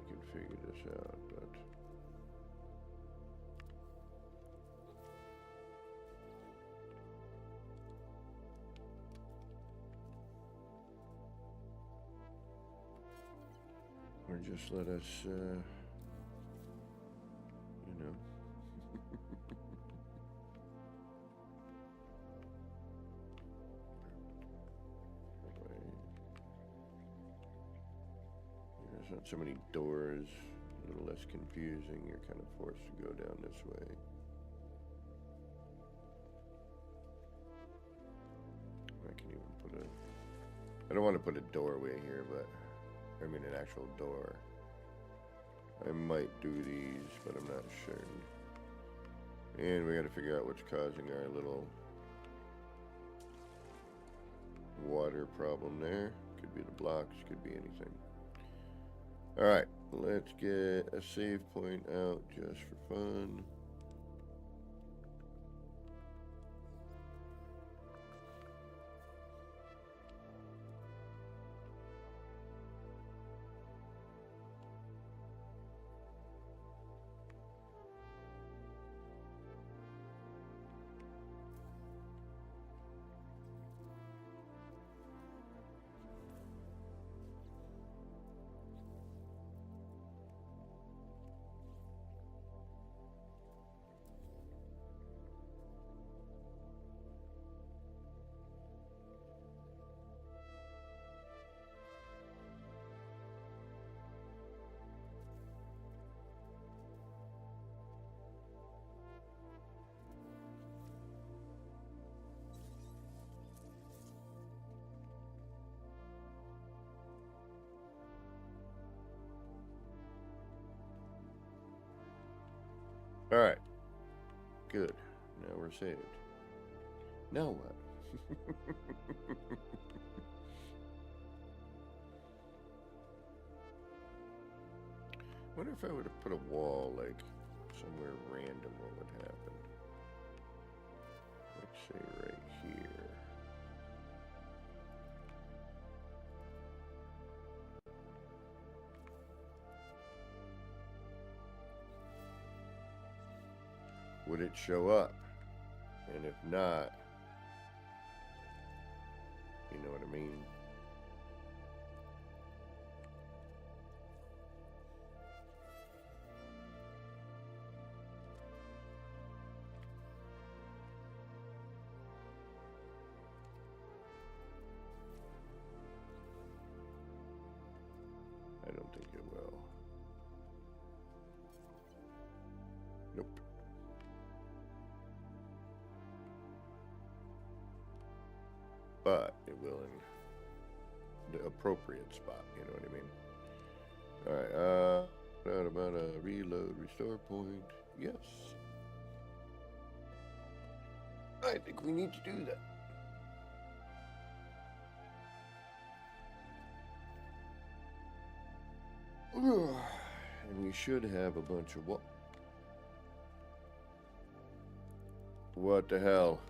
could figure this out, but or just let us, you know. There's not so many doors, a little less confusing. You're kind of forced to go down this way. I can even put a, I don't want to put a doorway here, but I mean an actual door. I might do these, but I'm not certain. And we got to figure out what's causing our little water problem there. Could be the blocks, could be anything. Alright, let's get a save point out just for fun. Alright. Good. Now we're saved. Now what? Wonder if I would have put a wall, like, somewhere random, what would happen? Let's say right here. Would it show up? And if not, you know what I mean? I don't think it will. Nope. But it will in the appropriate spot, you know what I mean? Alright, what about a reload, restore point? Yes. I think we need to do that. And we should have a bunch of what the hell?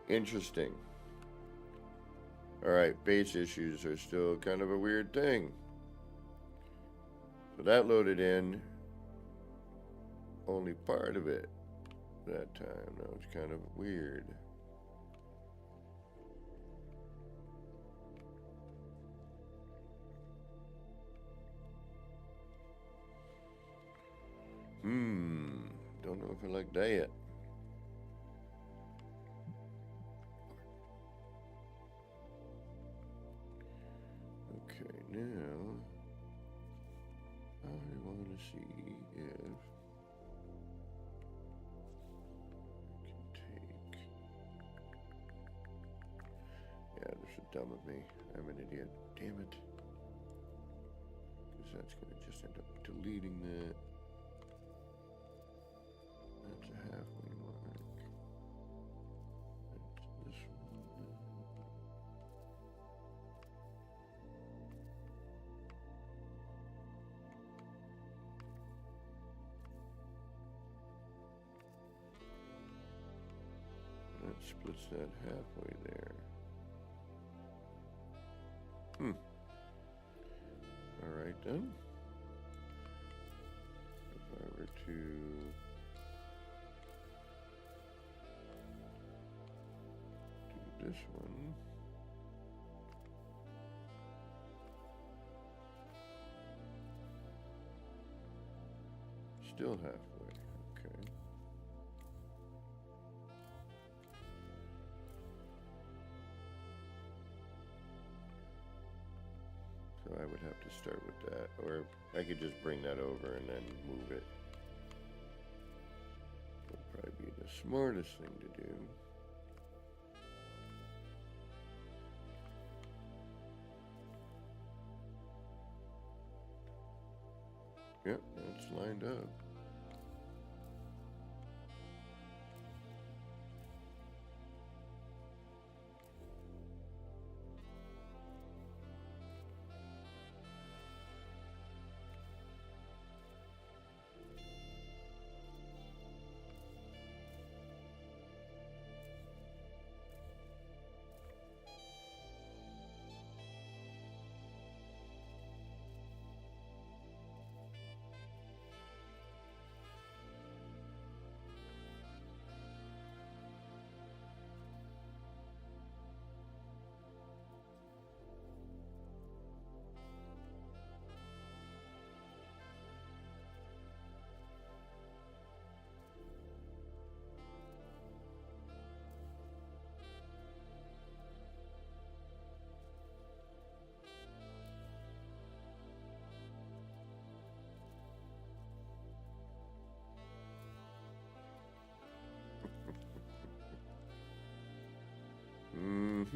Interesting. Alright, base issues are still kind of a weird thing. So that loaded in only part of it that time. That was kind of weird. Don't know if I like that yet. Okay, now I want to see if I can take. Yeah, this is dumb of me. I'm an idiot. Damn it. Because that's going to just end up deleting that. That's a halfway mark. That's this one. That splits that halfway there. Alright then. If I were to do this one. Still halfway, okay. So I would have to start with that, or I could just bring that over and then move it. Would probably be the smartest thing to do. Yep, that's lined up.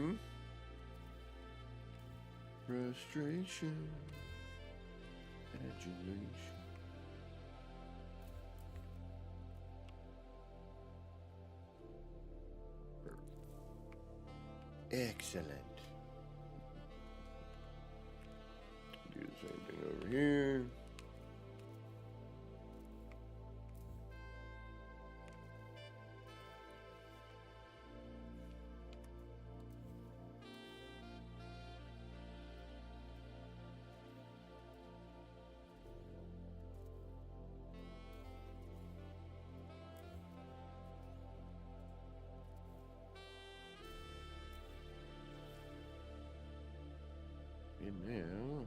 Mm-hmm. Frustration. Adulation. Excellent. Do the same thing over here. And now,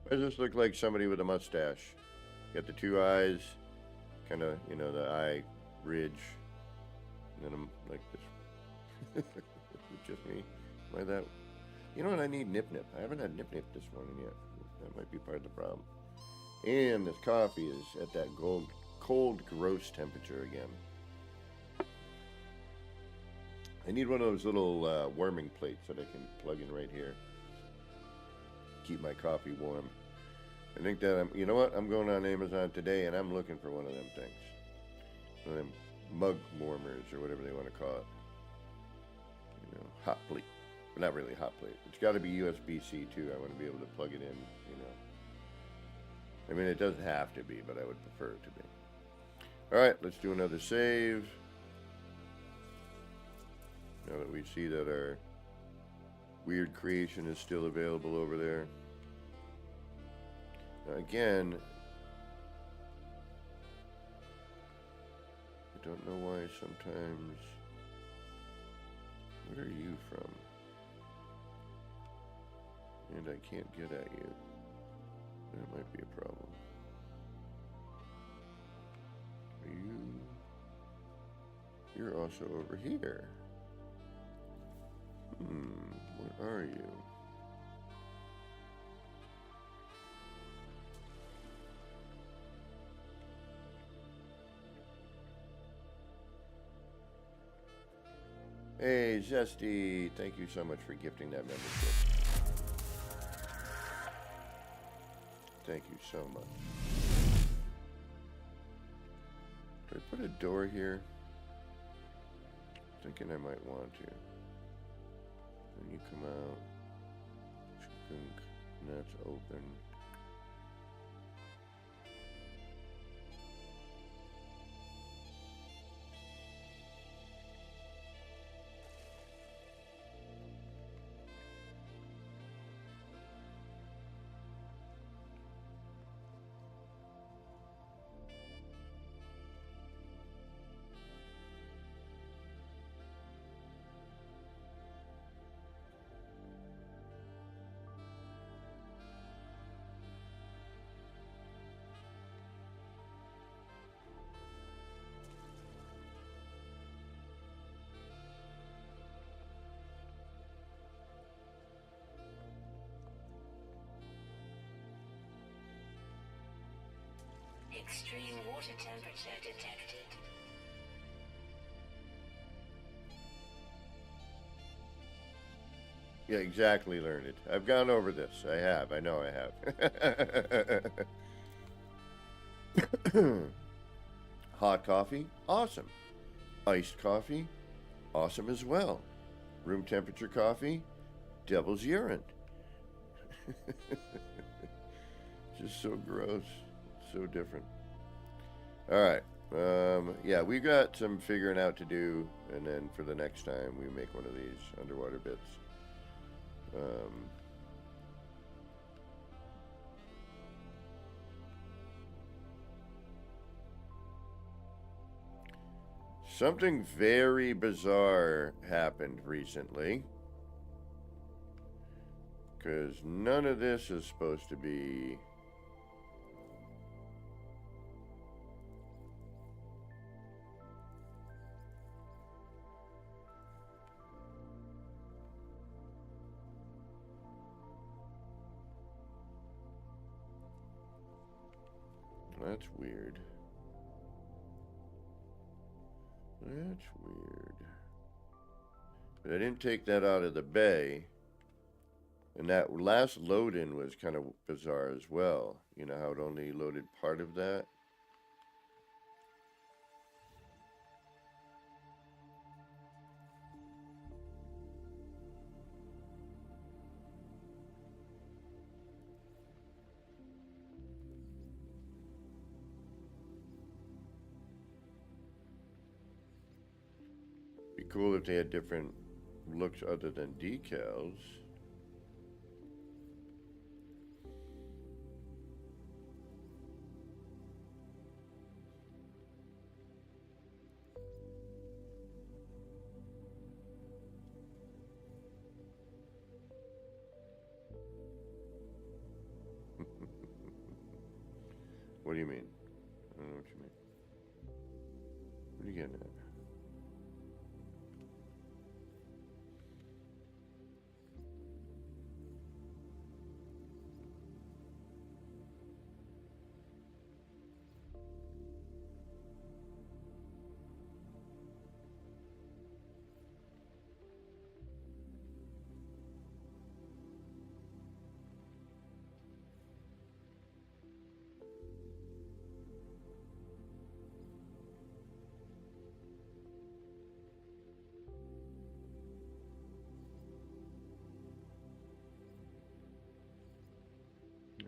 why does this look like somebody with a mustache? Got the two eyes, kind of, you know, the eye ridge, and then I'm like this. It's just me. Am I that? You know what? I need Nip Nip. I haven't had Nip Nip this morning yet. That might be part of the problem. And this coffee is at that cold, gross temperature again. I need one of those little warming plates that I can plug in right here. Keep my coffee warm. I think that you know what? I'm going on Amazon today and I'm looking for one of them things. One of them mug warmers or whatever they want to call it. You know, hot plate. But not really hot plate. It's got to be USB-C too. I want to be able to plug it in, you know. I mean, it doesn't have to be, but I would prefer it to be. All right, let's do another save. Now that we see that our weird creation is still available over there. Now again, I don't know why sometimes. Where are you from? And I can't get at you. That might be a problem. Are you? You're also over here. Where are you? Hey, Zesty, thank you so much for gifting that membership. Thank you so much. Could I put a door here? Thinking I might want to. Then you come out. And that's open. Extreme water temperature detected. Yeah, exactly, Learned. I've gone over this. I have. I know I have. Hot coffee? Awesome. Iced coffee? Awesome as well. Room temperature coffee? Devil's urine. Just so gross. So different. All right. Yeah, we got some figuring out to do, and then for the next time we make one of these underwater bits. Something very bizarre happened recently, because none of this is supposed to be That's weird. That's weird. But I didn't take that out of the bay. And that last load-in was kind of bizarre as well. You know how it only loaded part of that? Be cool if they had different looks other than decals. What do you mean? I don't know what you mean. What are you getting at?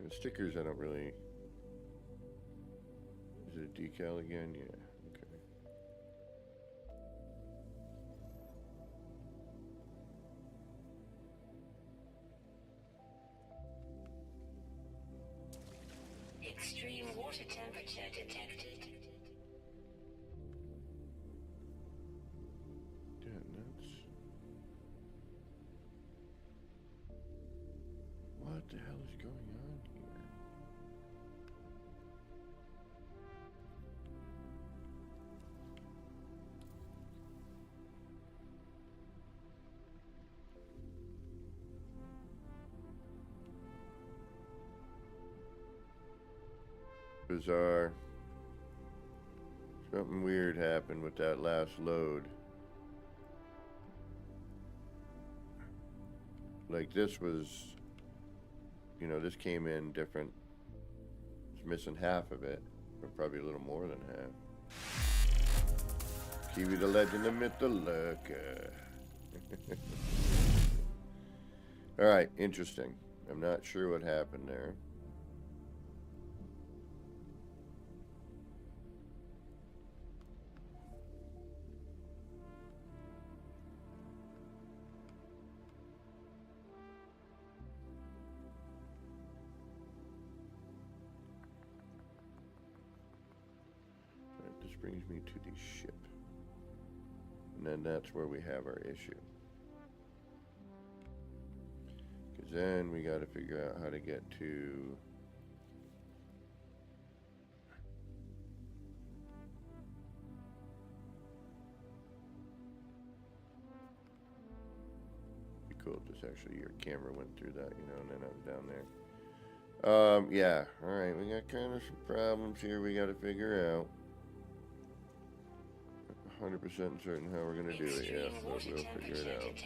The stickers, I don't really... Is it a decal again? Yeah, okay. Extreme water temperature detected. Yeah, nuts. What the hell is going on here? Bizarre. Something weird happened with that last load. Like this was, you know, this came in different. It's missing half of it, or probably a little more than half. Kiwi the legend, the myth, the lurker. Alright, interesting. I'm not sure what happened there. This brings me to the ship. And then that's where we have our issue. Because then we got to figure out how to get to... Be cool if this actually, your camera went through that, you know, and then I was down there. Yeah. Alright, we got kind of some problems here we got to figure out. 100% certain how we're going to do it, yeah, but we'll figure it out.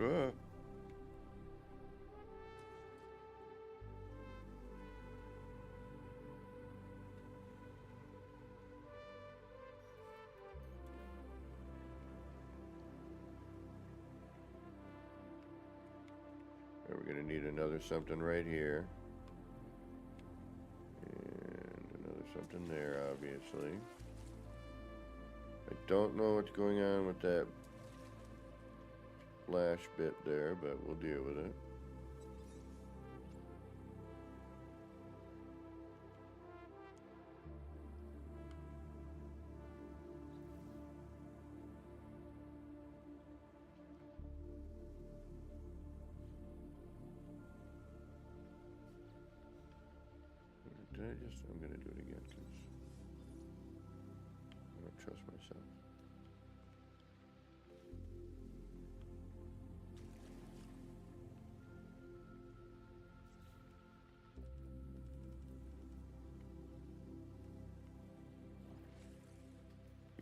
Ah. We're going to need another something right here. And another something there, obviously. I don't know what's going on with that flash bit there, but we'll deal with it. I'm going to do it again because I don't trust myself.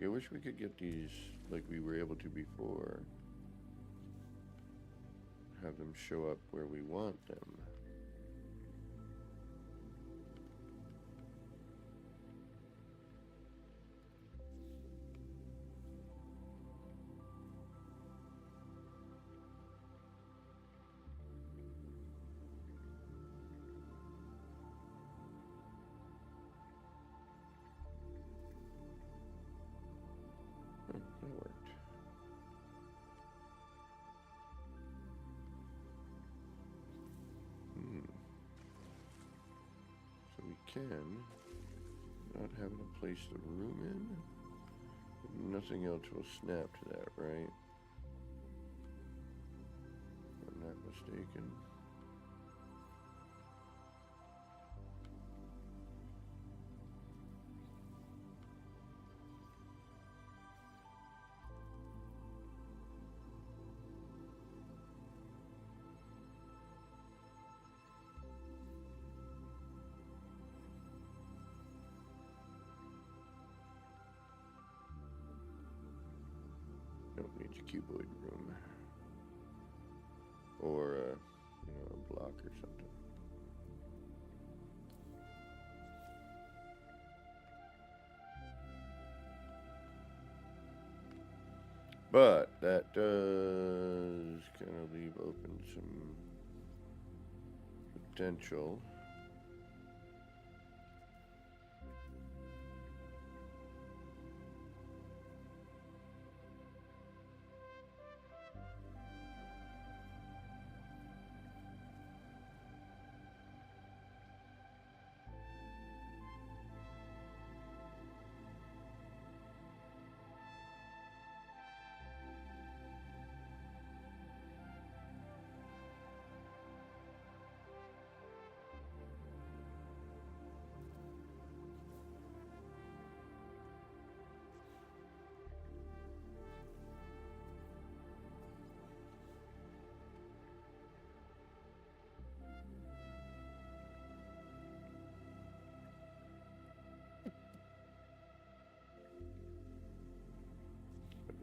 I wish we could get these like we were able to before. Have them show up where we want them. That worked. So we can, not having to place the room in, nothing else will snap to that, right? If I'm not mistaken. Don't need a cuboid room. Or, a block or something. But that does kind of leave open some potential.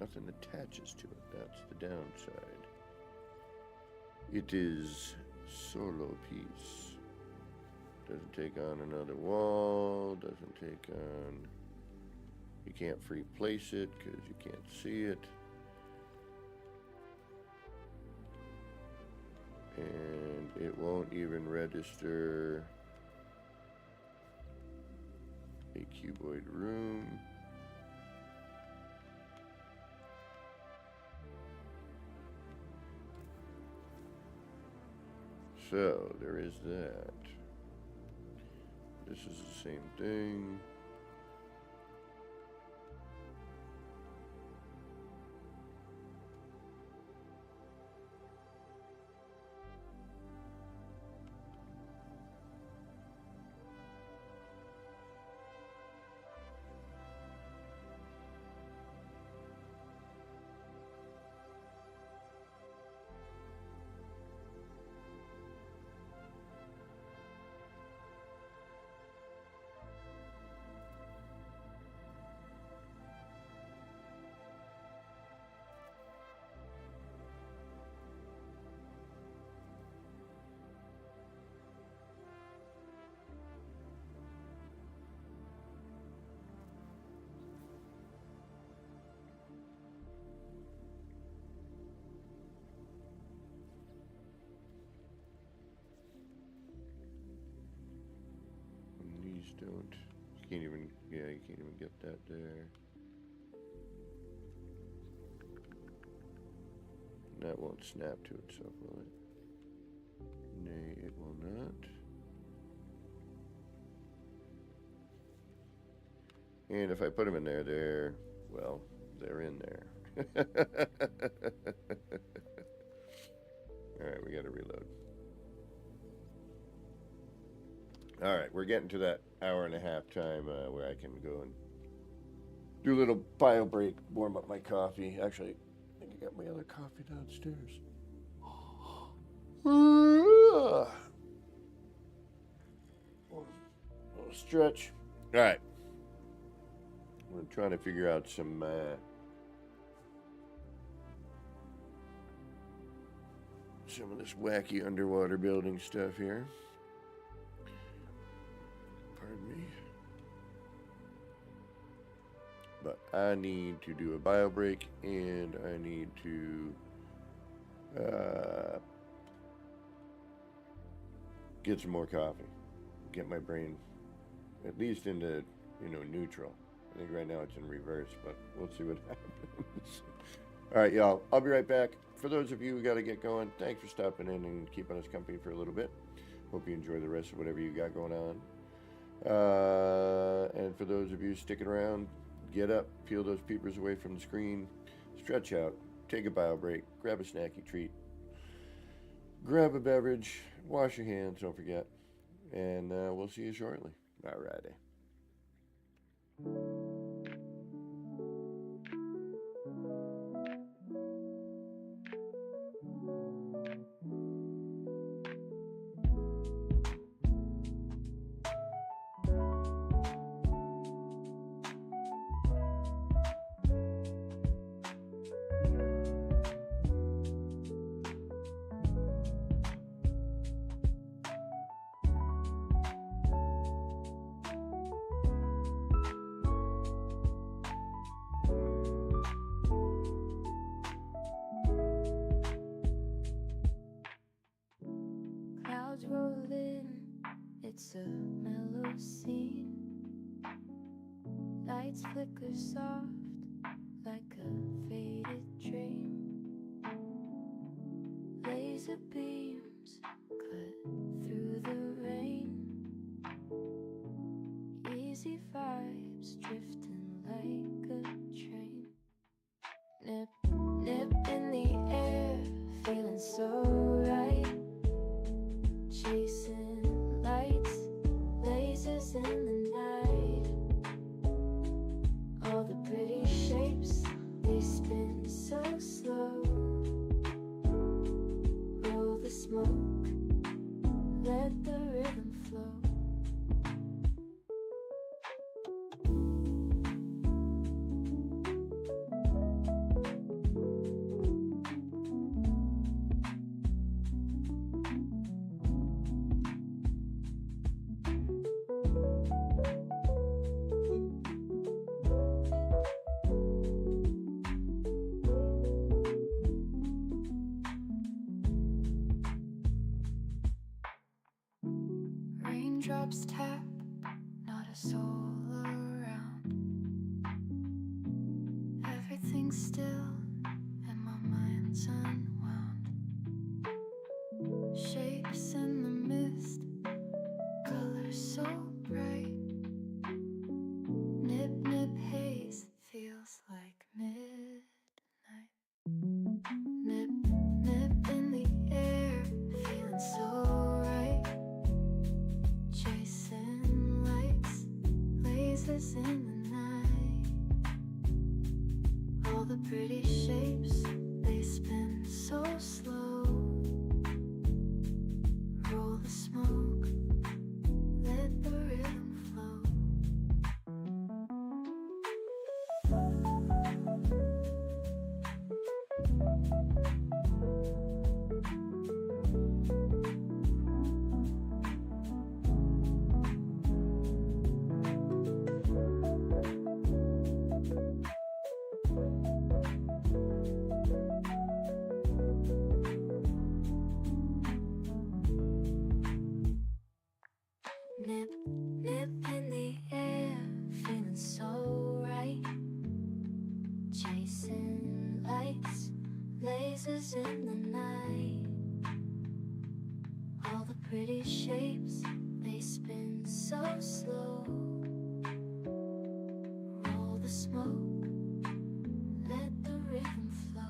Nothing attaches to it. That's the downside. It is solo piece. Doesn't take on another wall. Doesn't take on... You can't free place it because you can't see it. And it won't even register a cuboid room. So, there is that. This is the same thing. Don't. You can't even, you can't even get that there. That won't snap to itself, will it? Nay, it will not. And if I put them in there, well, they're in there. Alright, we gotta reload. Alright, we're getting to that hour and a half time where I can go and do a little bio break, warm up my coffee. Actually, I think I got my other coffee downstairs. Little stretch. Alright. I'm trying to figure out some of this wacky underwater building stuff here. Pardon me. But I need to do a bio break, and I need to get some more coffee. Get my brain at least into, neutral. I think right now it's in reverse, but we'll see what happens. All right, y'all. I'll be right back. For those of you who got to get going, thanks for stopping in and keeping us company for a little bit. Hope you enjoy the rest of whatever you got going on. And for those of you sticking around, get up, peel those peepers away from the screen, stretch out, take a bio break, grab a snacky treat, grab a beverage, wash your hands, don't forget, and we'll see you shortly. All righty. Clouds roll in, it's a mellow scene. Lights flicker soft like a faded dream. Laser beams cut through the rain. Easy vibes drifting like a train. Nip, nip in the air, feeling so right. Chasing lights, lasers in the night. All the pretty shapes, they spin so slow. Roll the smoke, let the rhythm flow. Raindrops tap, not a soul around. Everything's still and my mind's unwound. Shapes in the mist, colors so bright. Nip, nip haze, feels like midnight. Nip, nip in the air, feeling so right. Chasing lights, lasers in the night. All the pretty shapes, they spin so slow. Roll the smoke, let the rhythm flow. Nip, nip in the air, feeling so right. Chasing lights, lasers in the night. All the pretty shapes, they spin so slow. Roll the smoke, let the rhythm flow.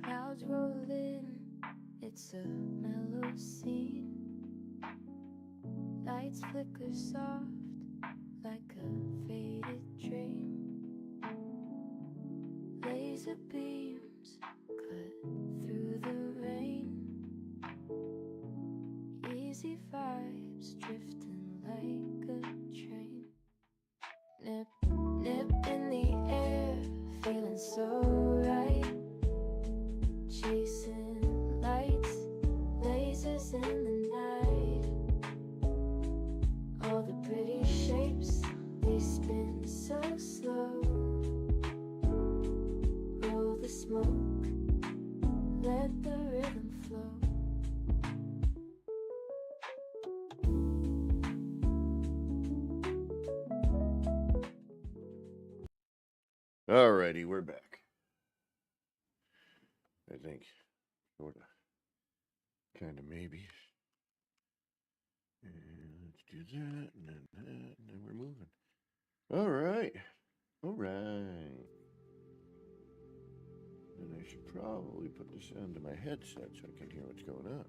Clouds roll in, it's a mellow scene. Lights flicker soft like a faded dream. Laser beams cut through the rain. Easy vibes drifting like a train. Nip, nip in the air, feeling so right. Chasing lights, lasers in the night. All the pretty shapes, they spin so slow. Roll the smoke, let the rhythm flow. Alrighty, we're back. I think. Sorta. Kinda, maybe. And let's do that, and then that, and then we're moving. Alright. Alright. And I should probably put the sound to my headset so I can hear what's going on.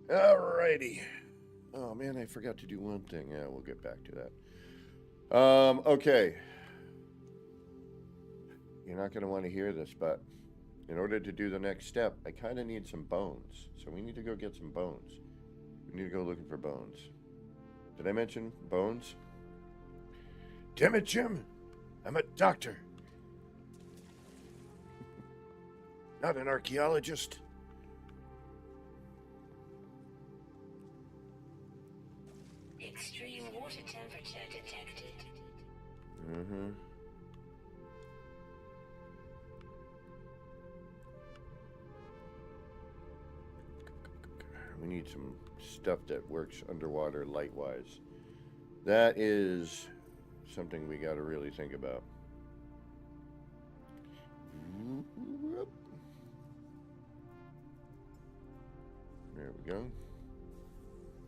Alrighty. Oh man, I forgot to do one thing. Yeah, we'll get back to that. Okay. You're not going to want to hear this, but in order to do the next step, I kind of need some bones. So we need to go get some bones. We need to go looking for bones. Did I mention bones? Damn it, Jim! I'm a doctor. Not an archaeologist. Extreme water temperature detected. Mm-hmm. We need some stuff that works underwater light-wise. That is something we got to really think about. There we go.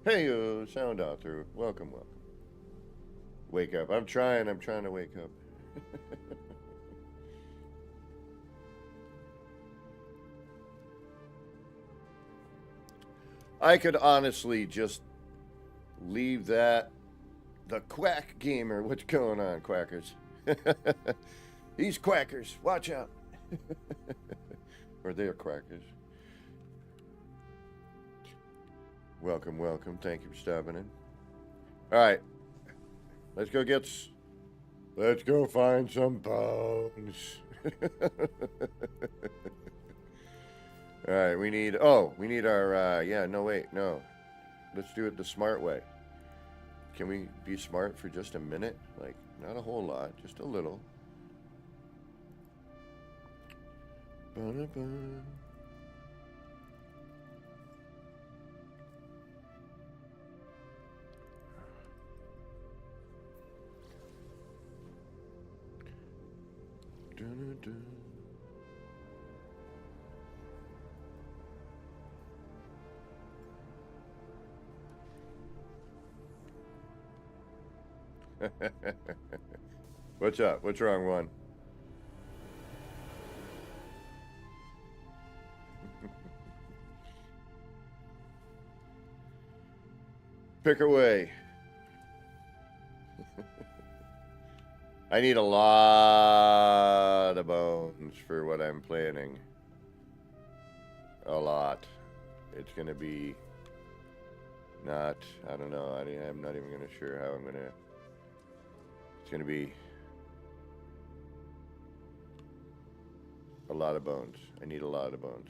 Hey, sound out through. Welcome, welcome. Wake up. I'm trying to wake up. I could honestly just leave that. The Quack Gamer. What's going on, Quackers? These Quackers. Watch out. Or they're Quackers. Welcome, welcome. Thank you for stopping in. All right. Let's go find some bones. All right, we need our, no. Let's do it the smart way. Can we be smart for just a minute? Like, not a whole lot, just a little. Ba-da-ba. Dun-dun-dun. What's up? What's wrong, one? Pick away. I need a lot of bones for what I'm planning. A lot. It's gonna be not, I don't know, I'm not even gonna sure how I'm gonna, it's gonna be a lot of bones. I need a lot of bones.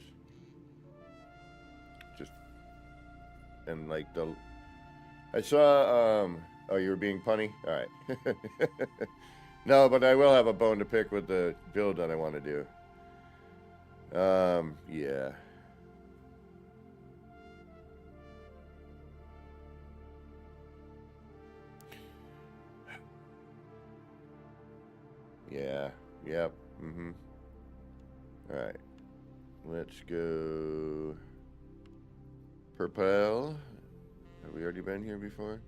Just and like I saw oh, you were being punny? All right. No, but I will have a bone to pick with the build that I want to do. Yeah. Yeah. Yep. Mm-hmm. All right. Let's go. Purple. Have we already been here before?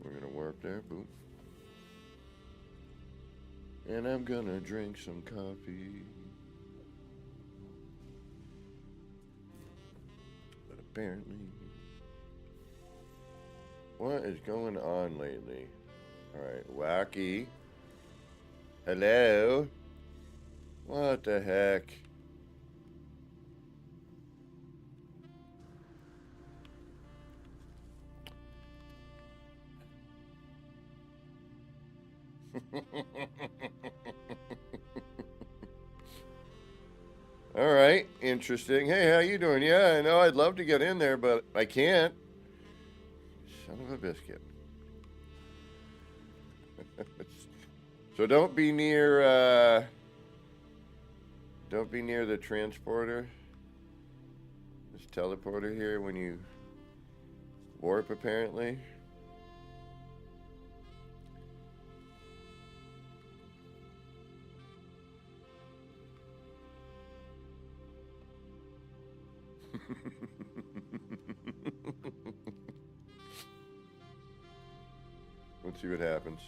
We're gonna warp there. Boom. And I'm gonna drink some coffee. But apparently, what is going on lately? Alright, wacky. Hello? What the heck? Alright, interesting. Hey, how you doing? Yeah, I know I'd love to get in there, but I can't. Son of a biscuit. So don't be near the transporter. This teleporter here when you warp apparently. Let's see what happens.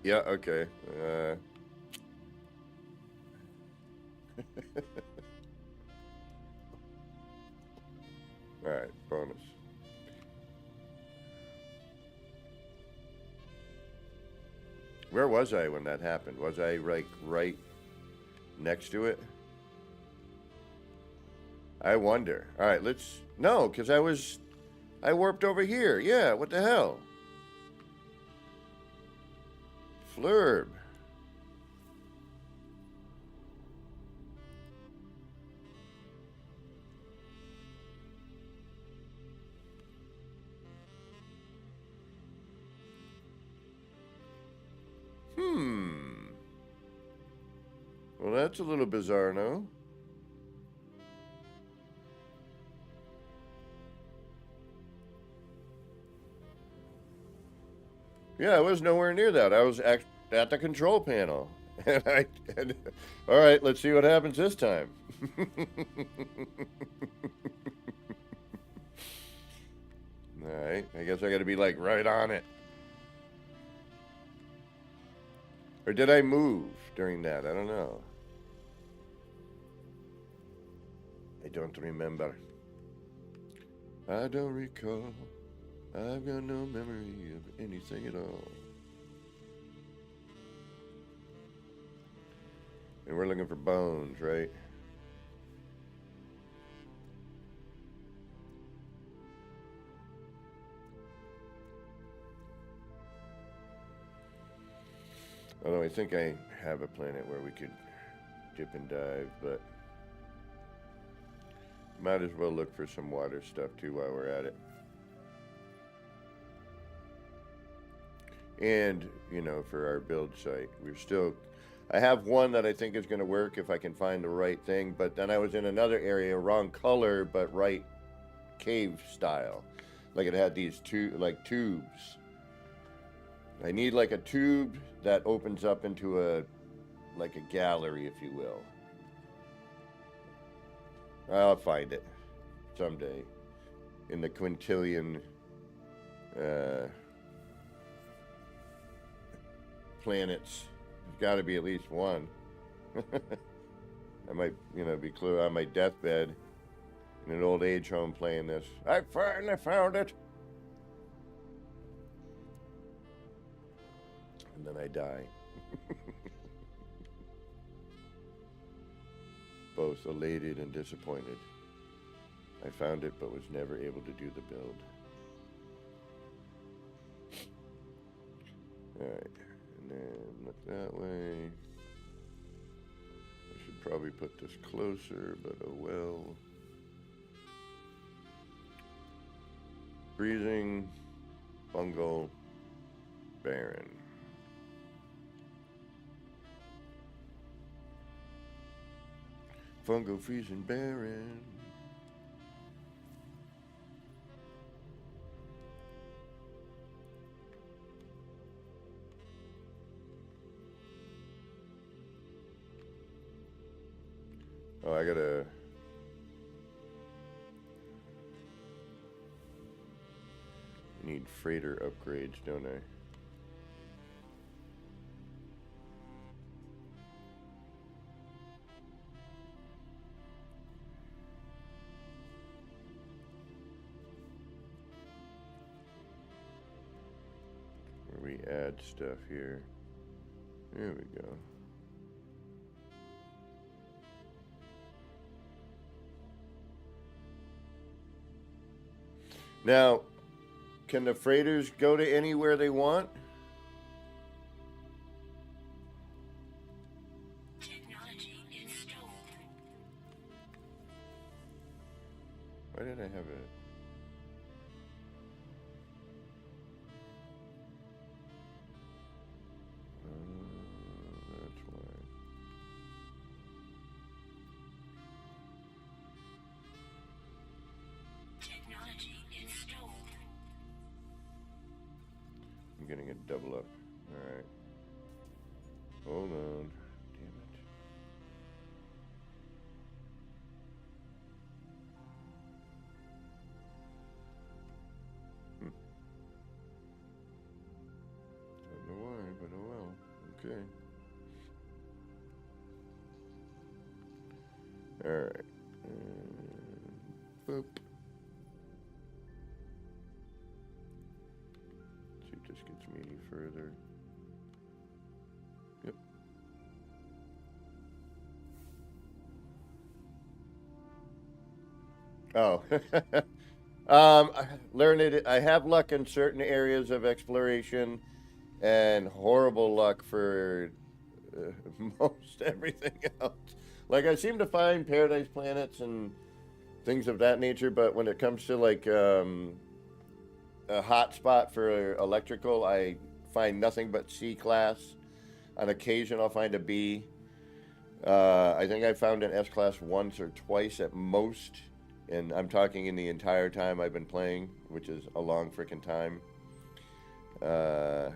Yeah, okay. Alright, bonus. Where was I when that happened? Was I like right next to it? I wonder. Alright, let's... No, because I warped over here. Yeah, what the hell? Flurb. Well, that's a little bizarre, no? Yeah, I was nowhere near that. I was at the control panel. And all right, let's see what happens this time. All right, I guess I got to be like right on it. Or did I move during that? I don't know. I don't remember. I don't recall. I've got no memory of anything at all. And we're looking for bones, right? Although I think I have a planet where we could dip and dive, but might as well look for some water stuff too while we're at it. And, you know, for our build site, I have one that I think is going to work if I can find the right thing, but then I was in another area, wrong color, but right cave style. Like it had these tubes. I need like a tube that opens up into a gallery, if you will. I'll find it someday in the quintillion planets. There's got to be at least one. I might, be clear on my deathbed in an old age home playing this. I finally found it. And then I die. Both elated and disappointed. I found it, but was never able to do the build. it that way. I should probably put this closer, but oh well. Freezing, fungal, barren. Fungal, freezing, barren. Oh, I gotta... need freighter upgrades, don't I? Where we add stuff here. There we go. Now, can the freighters go to anywhere they want? Technology installed. Why did I have it? That's why. Technology installed. I'm getting a double up. Alright. Hold on. Damn it. Don't know why, but oh well. Okay. Alright. Boop. See if this gets me any further. Yep. Oh. I learned it. I have luck in certain areas of exploration and horrible luck for most everything else. Like, I seem to find paradise planets and things of that nature, but when it comes to, like, a hot spot for electrical, I find nothing but C class. On occasion, I'll find a B. I think I found an S class once or twice at most, and I'm talking in the entire time I've been playing, which is a long freaking time. All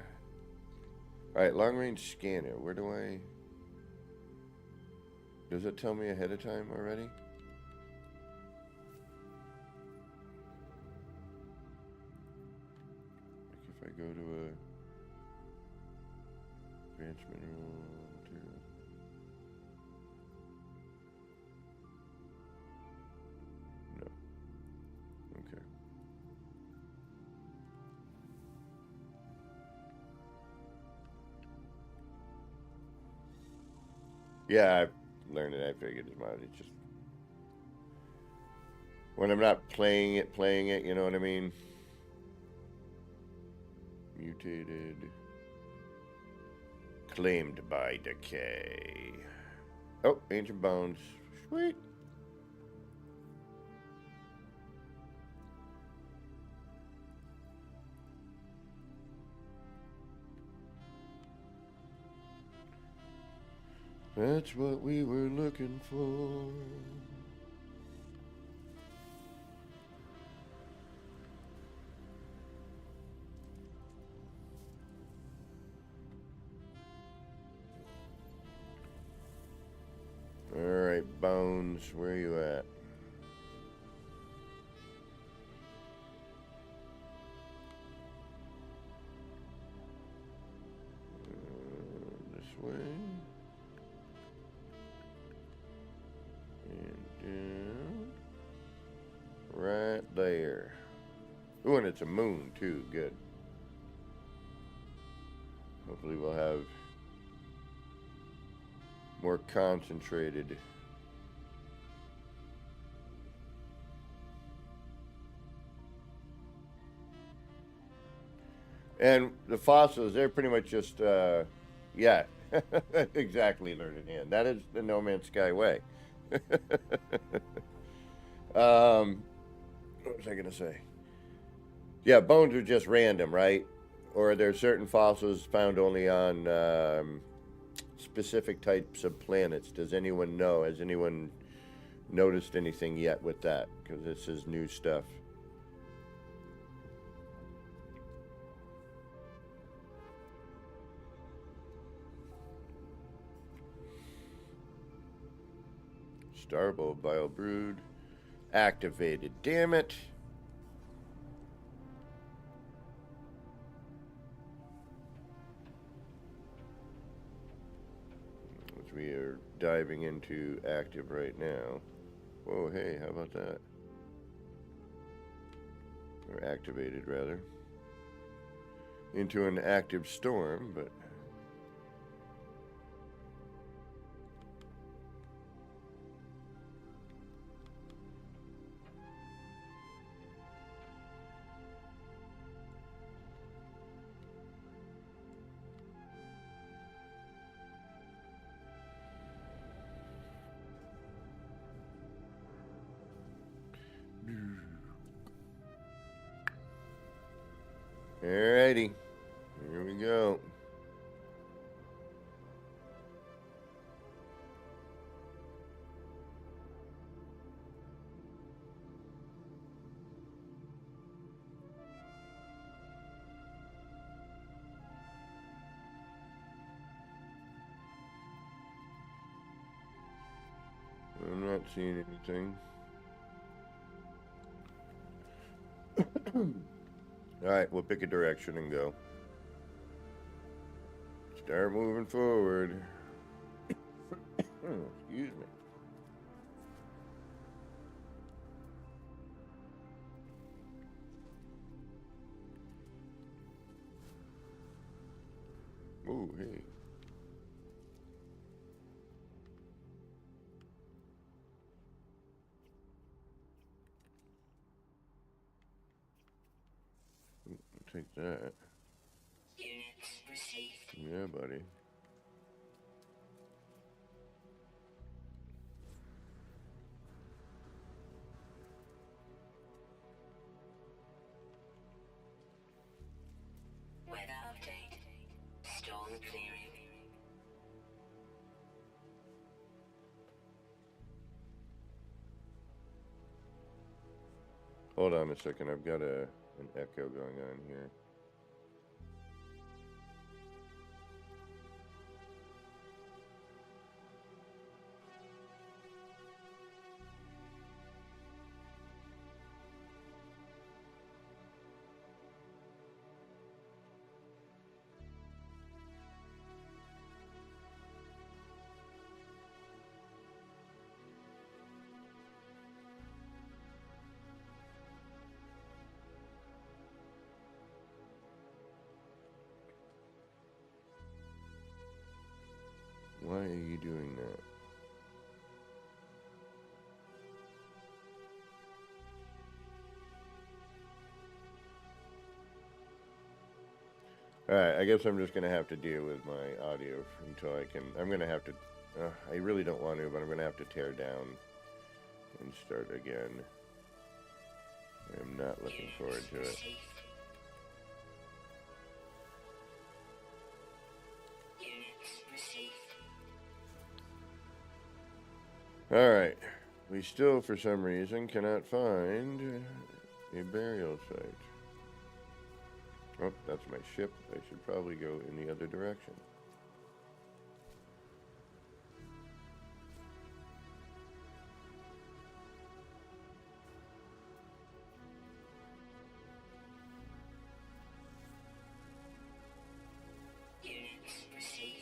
right, long range scanner. Where do I? Does it tell me ahead of time already? Like if I go to a advanced mineral material. No. Okay. Yeah, I've learned it. I figured as much. It's just when I'm not playing it, you know what I mean? Mutated. Claimed by decay. Oh, ancient bones. Sweet. That's what we were looking for. All right, Bones, where are you at? This way. And down. Right there. Ooh, and it's a moon, too. Good. Hopefully we'll have more concentrated. And the fossils, they're pretty much just Yeah, exactly, Learned Hand. That is the No Man's Sky way. What was I gonna say? Yeah, bones are just random, right? Or are there certain fossils found only on specific types of planets? Does anyone know? Has anyone noticed anything yet with that? Because this is new stuff. Starbolt Biobrood activated. Damn it. Which we are diving into active right now. Whoa, hey, how about that? Or activated, rather. Into an active storm, but... Alrighty, here we go. I'm not seeing anything. Alright, we'll pick a direction and go. Start moving forward. Excuse me. Oh, hey. Take that. Units received. Yeah, buddy. Weather update. Storm clearing. Hold on a second. I've got an echo going on here. Why are you doing that? Alright, I guess I'm just going to have to deal with my audio until I can... I'm going to have to... I really don't want to, but I'm going to have to tear down and start again. I'm not looking forward to it. Alright, we still, for some reason, cannot find a burial site. Oh, that's my ship. I should probably go in the other direction. Units received.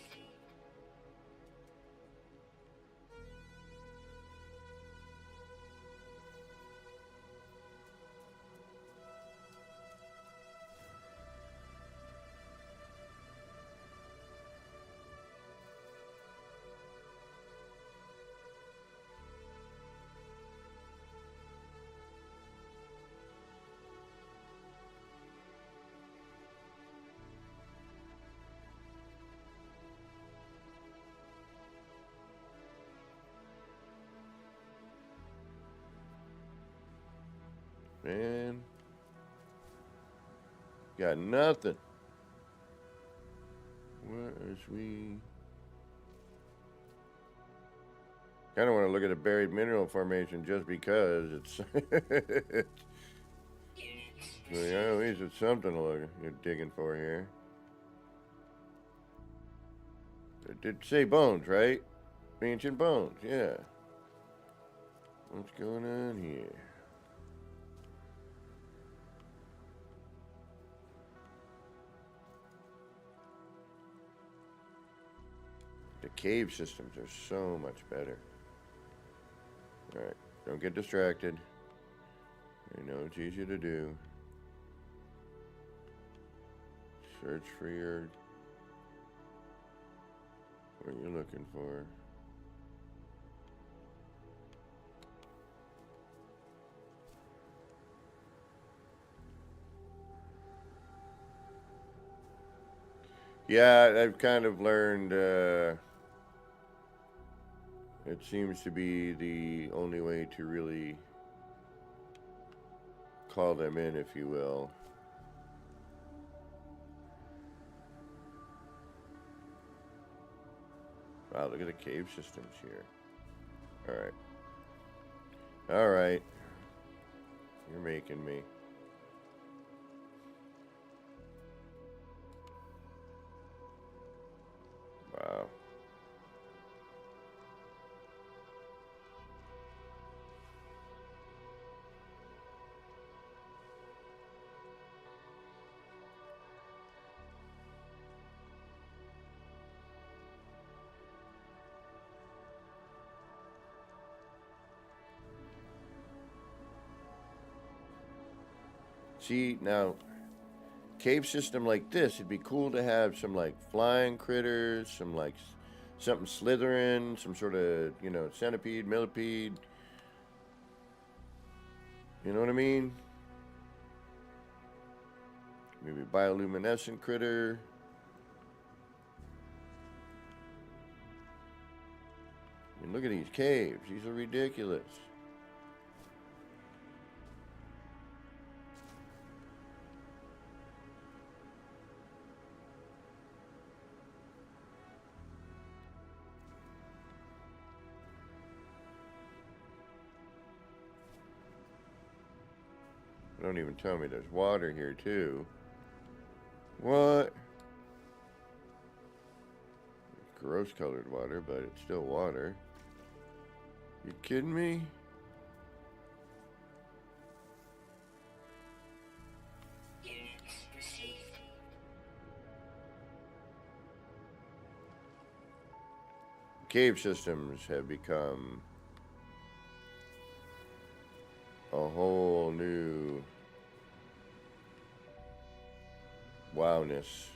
man. Got nothing. Where is we? Kind of want to look at a buried mineral formation just because it's. Well, yeah, at least it's something to look you're digging for here. It did say bones, right? Ancient bones, yeah. What's going on here? The cave systems are so much better. Alright, don't get distracted. I know it's easy to do. Search for what you're looking for. Yeah, I've kind of learned it seems to be the only way to really call them in, if you will. Wow, look at the cave systems here. Alright. Alright. You're making me. Wow. See, now, cave system like this, it'd be cool to have some, like, flying critters, some, like, something slithering, some sort of, you know, centipede, millipede. You know what I mean? Maybe bioluminescent critter. I mean, look at these caves. These are ridiculous. Don't even tell me there's water here too. What? Gross colored water, but it's still water. You kidding me? Units received. Cave systems have become a whole new wowness.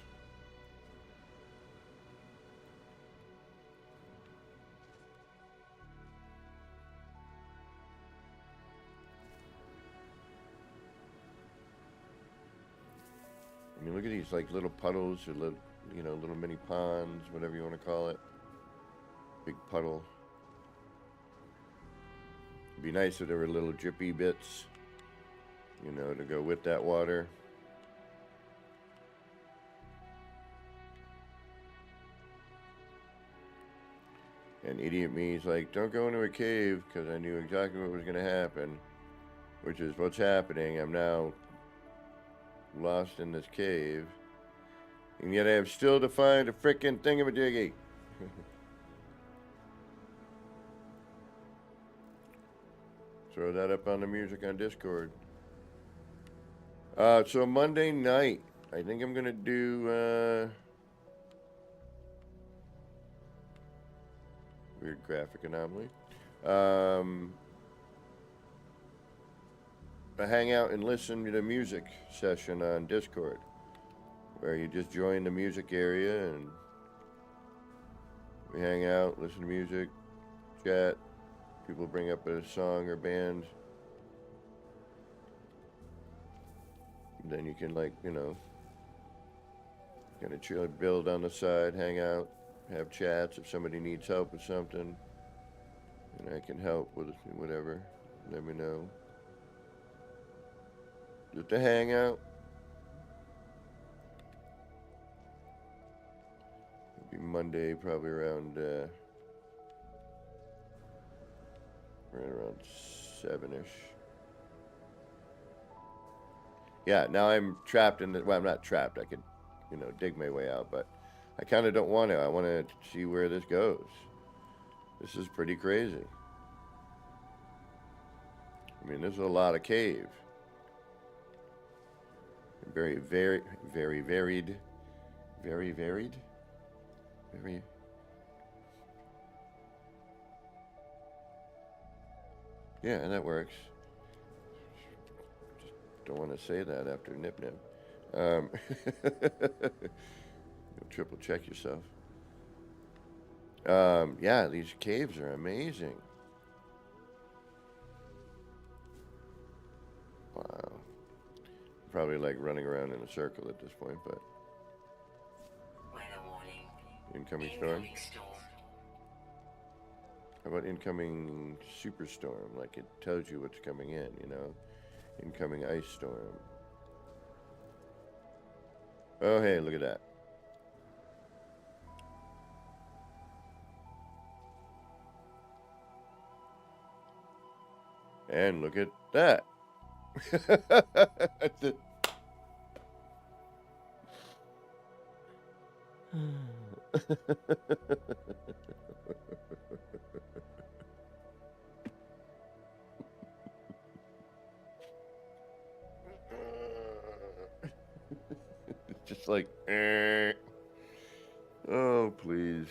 I mean, look at these like little puddles or little, you know, little mini ponds, whatever you want to call it. Big puddle. It'd be nice if there were little drippy bits, you know, to go with that water. And idiot me's like, don't go into a cave, because I knew exactly what was going to happen, which is what's happening. I'm now lost in this cave, and yet I have still to find a frickin' thingamajiggy. Throw that up on the music on Discord. So Monday night, I think I'm gonna do weird graphic anomaly. A hang out and listen to the music session on Discord, where you just join the music area and we hang out, listen to music, chat. People bring up a song or band. Then you can, like, you know, kind of chill, build on the side, hang out, have chats if somebody needs help with something. And I can help with whatever. Let me know. Just a hangout. It'll be Monday, probably around right around 7-ish. Yeah, now I'm trapped in the. Well, I'm not trapped. I could, dig my way out, but I kind of don't want to. I want to see where this goes. This is pretty crazy. I mean, this is a lot of cave. Very, very, very varied. Very varied. Very. Yeah, that works. Just don't want to say that after Nip Nip. You'll triple check yourself. Yeah, these caves are amazing. Wow. Probably like running around in a circle at this point, but. Weather warning. Incoming storm? How about incoming superstorm? Like it tells you what's coming in, Incoming ice storm. Oh, hey, look at that. And look at that. Just like, oh, please.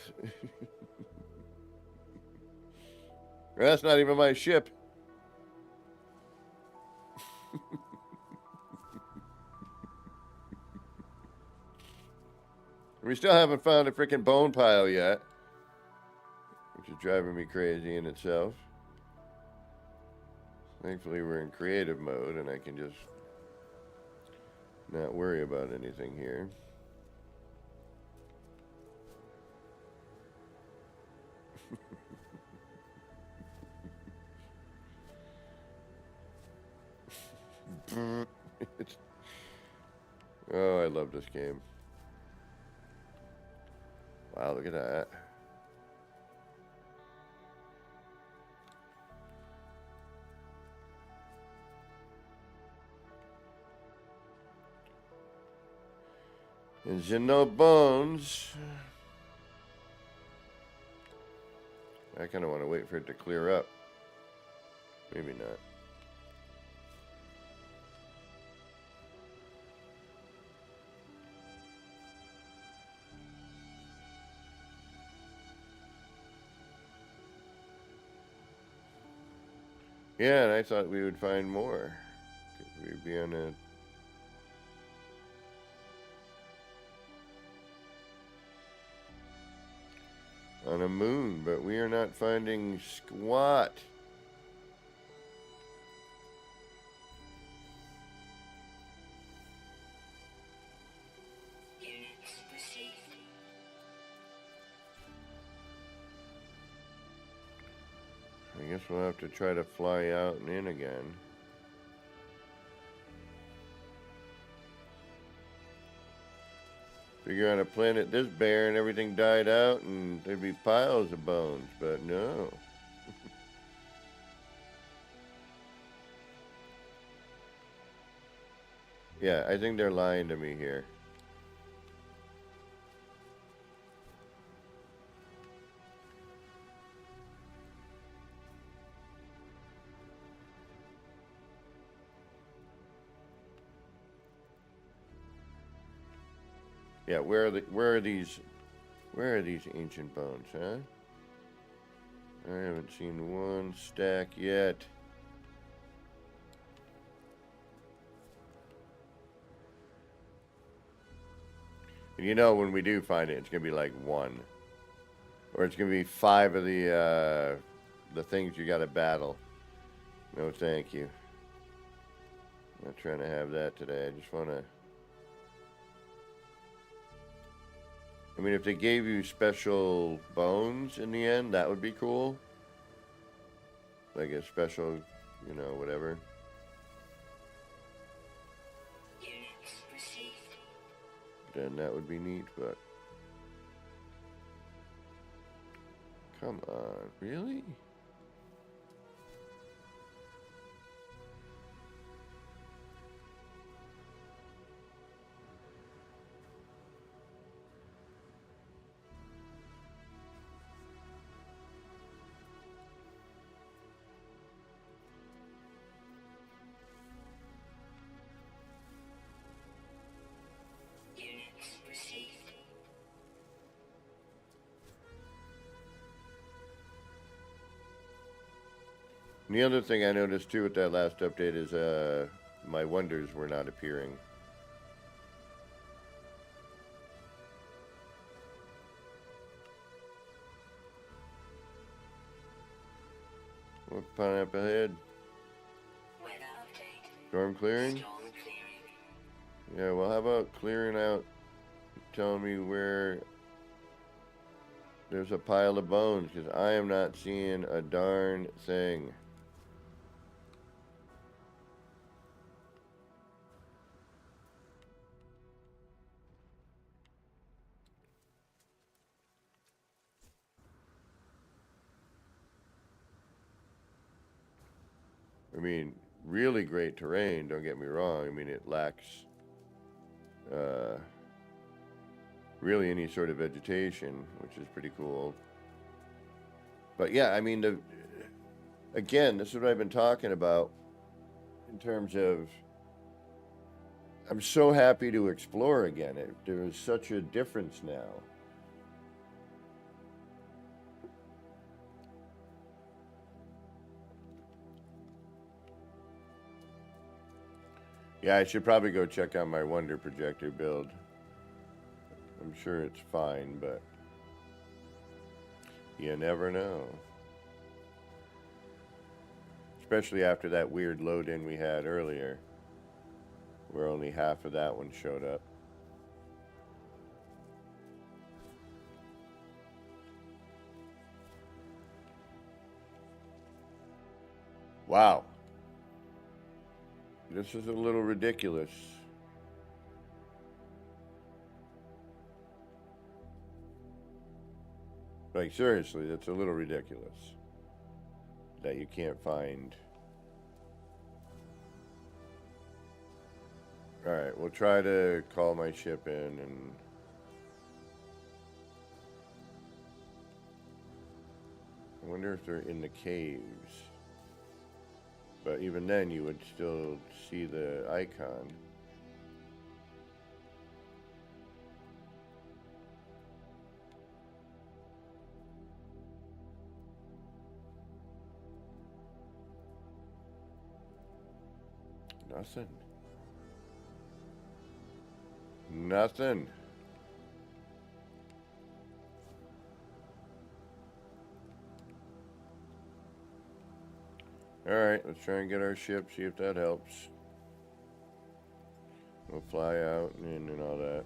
That's not even my ship. We still haven't found a freaking bone pile yet, which is driving me crazy in itself. Thankfully, we're in creative mode, and I can just not worry about anything here. Oh, I love this game. Wow, look at that. There's no bones. I kind of want to wait for it to clear up. Maybe not. Yeah, and I thought we would find more. We'd be on a moon, but we are not finding squat. Units received. I guess we'll have to try to fly out and in again. Figure on a planet this barren, everything died out and there'd be piles of bones, but no. Yeah, I think they're lying to me here. Yeah, where are these ancient bones, huh? I haven't seen one stack yet. And when we do find it, it's gonna be like one, or it's gonna be 5 of the things you gotta battle. No, thank you. I'm not trying to have that today. I just wanna. I mean, if they gave you special bones in the end, that would be cool. Like a special, whatever. then that would be neat, but come on, really? Units received. And the other thing I noticed too with that last update is my wonders were not appearing. What pun up ahead? Weather update. Storm clearing? Storm clearing. Yeah, well, how about clearing out, telling me where there's a pile of bones, because I am not seeing a darn thing. I mean, really great terrain, don't get me wrong. I mean, it lacks really any sort of vegetation, which is pretty cool. But yeah, I mean, again, this is what I've been talking about in terms of I'm so happy to explore again. There is such a difference now. Yeah, I should probably go check out my Wonder Projector build. I'm sure it's fine, but you never know. Especially after that weird load-in we had earlier, where only half of that one showed up. Wow. This is a little ridiculous. Like, seriously, that's a little ridiculous. That you can't find. Alright, we'll try to call my ship in and... I wonder if they're in the caves. But even then, you would still see the icon. Nothing. Nothing. Alright, let's try and get our ship, see if that helps. We'll fly out and in and all that.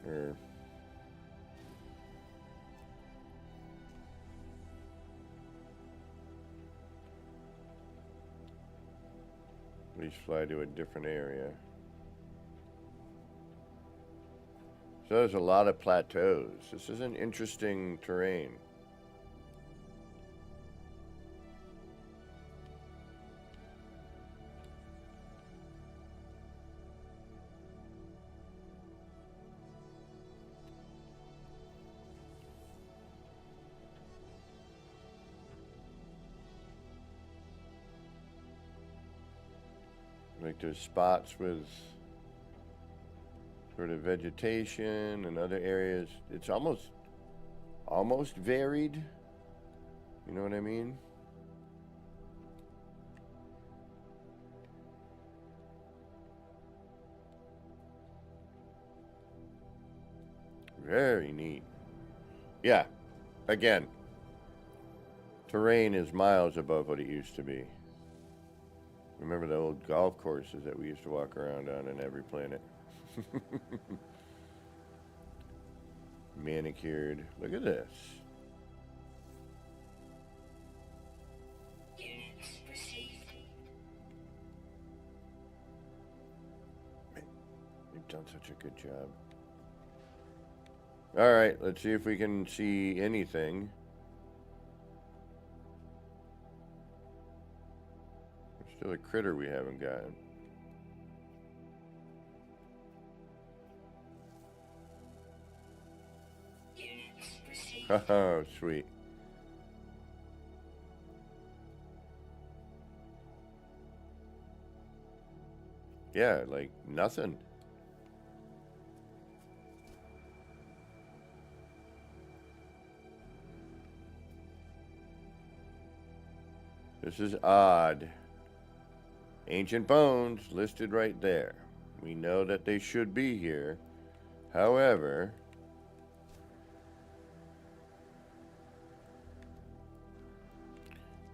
Or at least fly to a different area. So there's a lot of plateaus. This is an interesting terrain. Like there's spots with sort of vegetation and other areas. It's almost varied. You know what I mean? Very neat. Yeah, again, terrain is miles above what it used to be. Remember the old golf courses that we used to walk around on in every planet? Manicured. Look at this. Alright, let's see if we can see anything. There's still a critter we haven't gotten. Units received. Oh, sweet. Yeah, like nothing. This is odd. Ancient bones listed right there. We know that they should be here. However,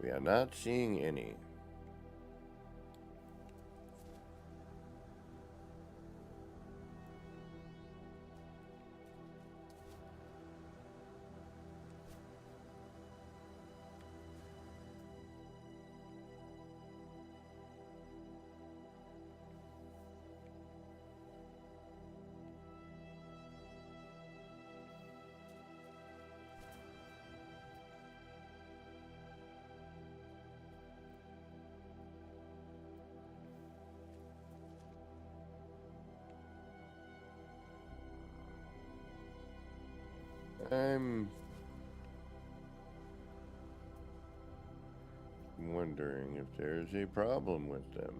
we are not seeing any. I'm wondering if there's a problem with them.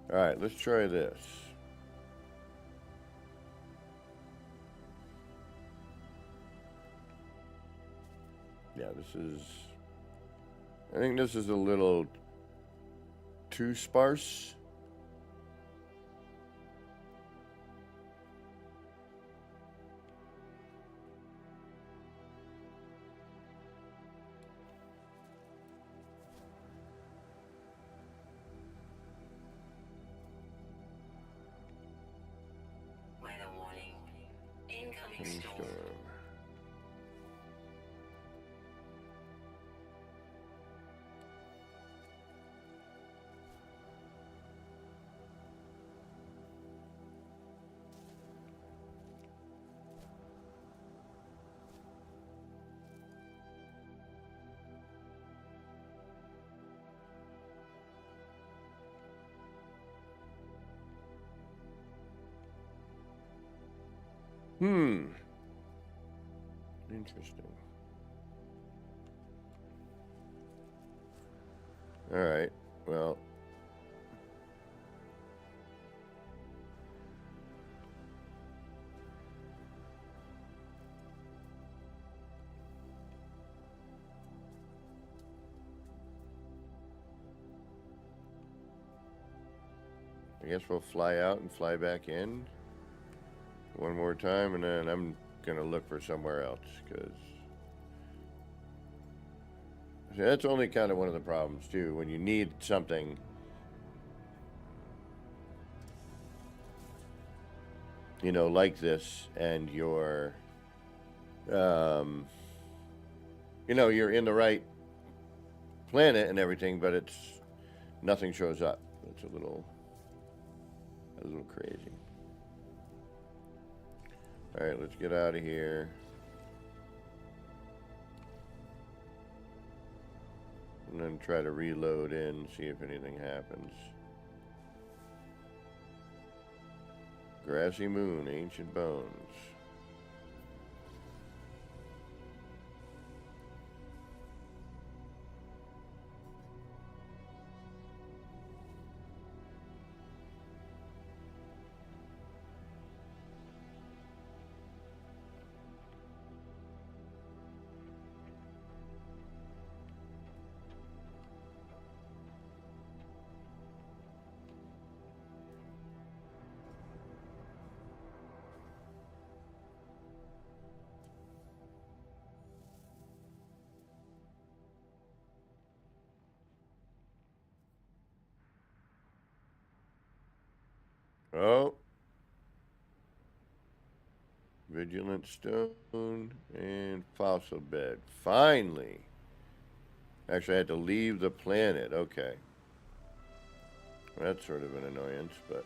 Alright, let's try this. Yeah, this is... I think this is a little too sparse. Weather warning. Incoming storm. Storm. Interesting. Alright, well. I guess we'll fly out and fly back in one more time, and then I'm gonna look for somewhere else, because that's only kind of one of the problems too, when you need something, you know, like this, and you're you know, you're in the right planet and everything, but it's nothing shows up. It's a little crazy. All right, let's get out of here. And then try to reload in, see if anything happens. Grassy Moon, Ancient Bones. Oh. Vigilant Stone and Fossil Bed. Finally. Actually, I had to leave the planet. Okay. That's sort of an annoyance, but...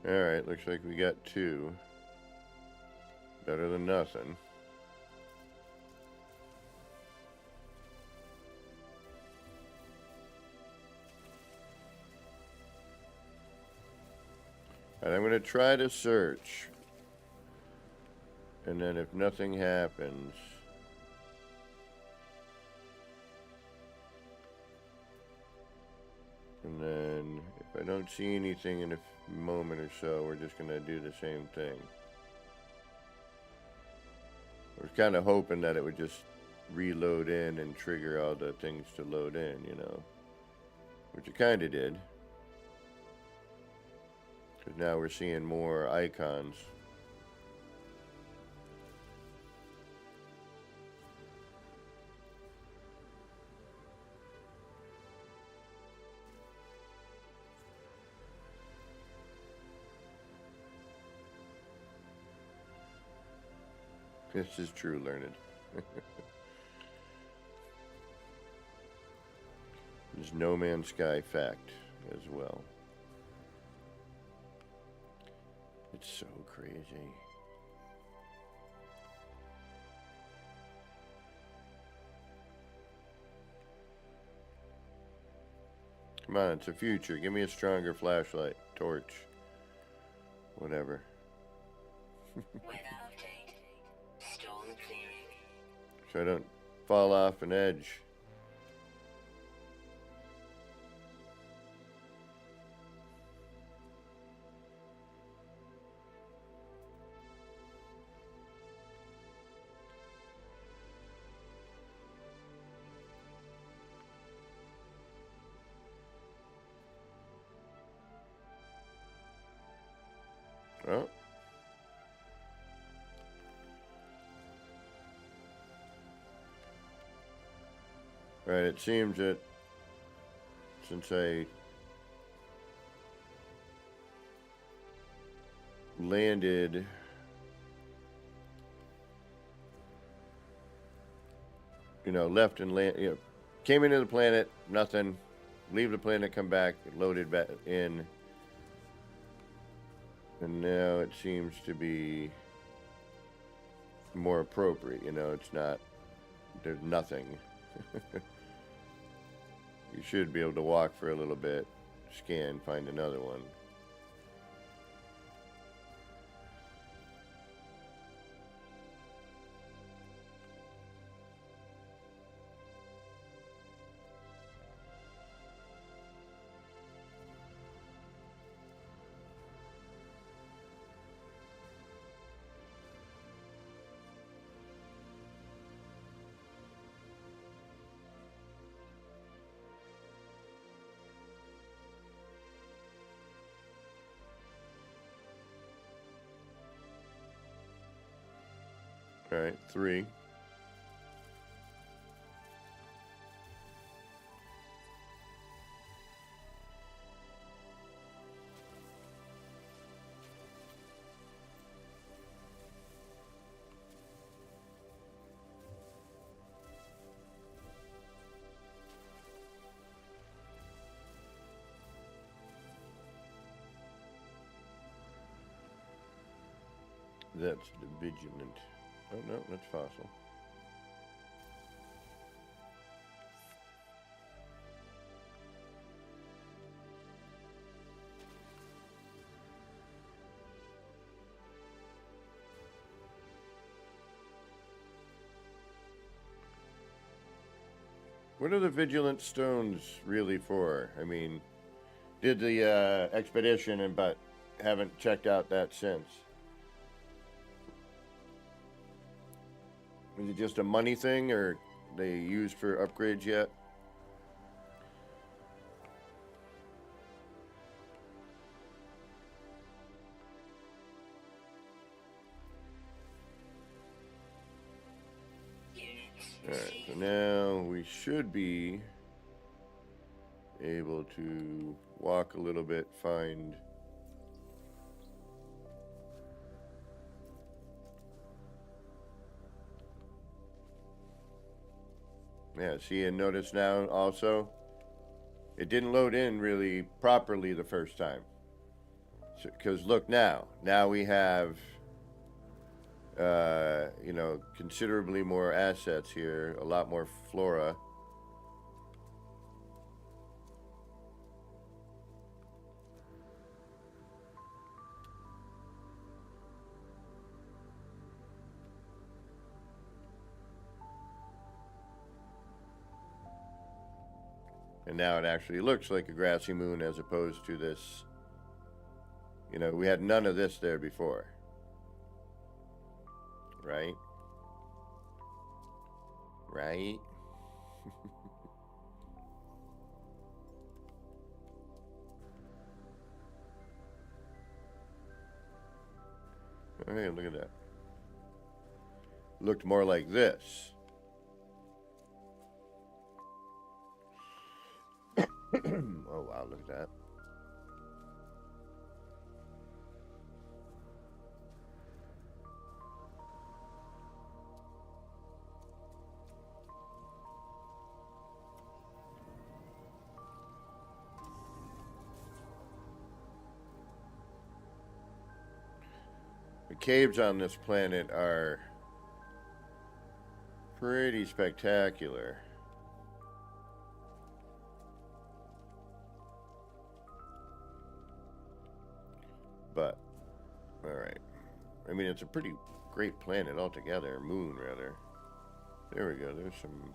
Alright, looks like we got 2. Better than nothing. And I'm going to try to search. And then if nothing happens... And then if I don't see anything in a moment or so, we're just going to do the same thing. I was kind of hoping that it would just reload in and trigger all the things to load in, you know. Which it kind of did. Because now we're seeing more icons. This is true, learned. There's No Man's Sky fact as well. It's so crazy. Come on, it's the future. Give me a stronger flashlight, torch, whatever. Weather update. Storm clearing. So I don't fall off an edge. Oh. Right, it seems that since I landed left and came into the planet, nothing, leave the planet, come back, loaded back in, and now it seems to be more appropriate, it's not, there's nothing. You should be able to walk for a little bit, scan, find another one. All right, 3. That's the Vigilant. Oh, no, that's Fossil. What are the Vigilant Stones really for? I mean, did the expedition, but haven't checked out that since. Is it just a money thing, or they used for upgrades yet? Alright, so now we should be able to walk a little bit, find... Yeah, see, and notice now also, it didn't load in really properly the first time. Because look now we have, you know, considerably more assets here, a lot more flora. And now it actually looks like a grassy moon as opposed to this, you know, we had none of this there before. Right? Right? Oh, hey, look at that. Looked more like this. Oh, wow, look at that. The caves on this planet are pretty spectacular. But, alright. I mean, it's a pretty great planet altogether. Moon, rather. There we go. There's some...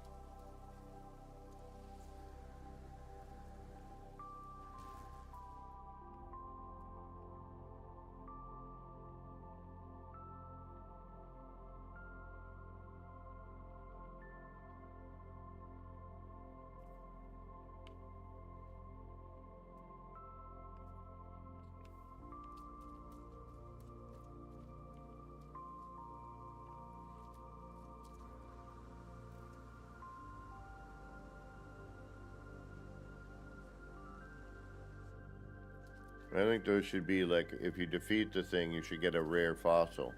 I think those should be like, if you defeat the thing, you should get a rare fossil.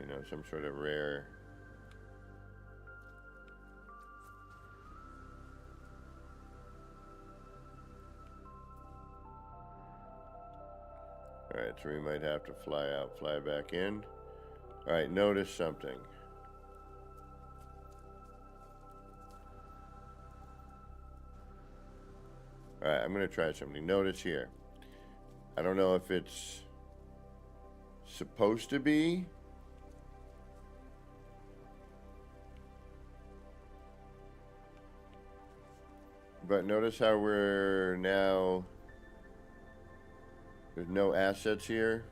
You know, some sort of rare... Alright, so we might have to fly out, fly back in. Alright, notice something. Alright, I'm going to try something. Notice here. I don't know if it's supposed to be. But notice how we're now... There's no assets here.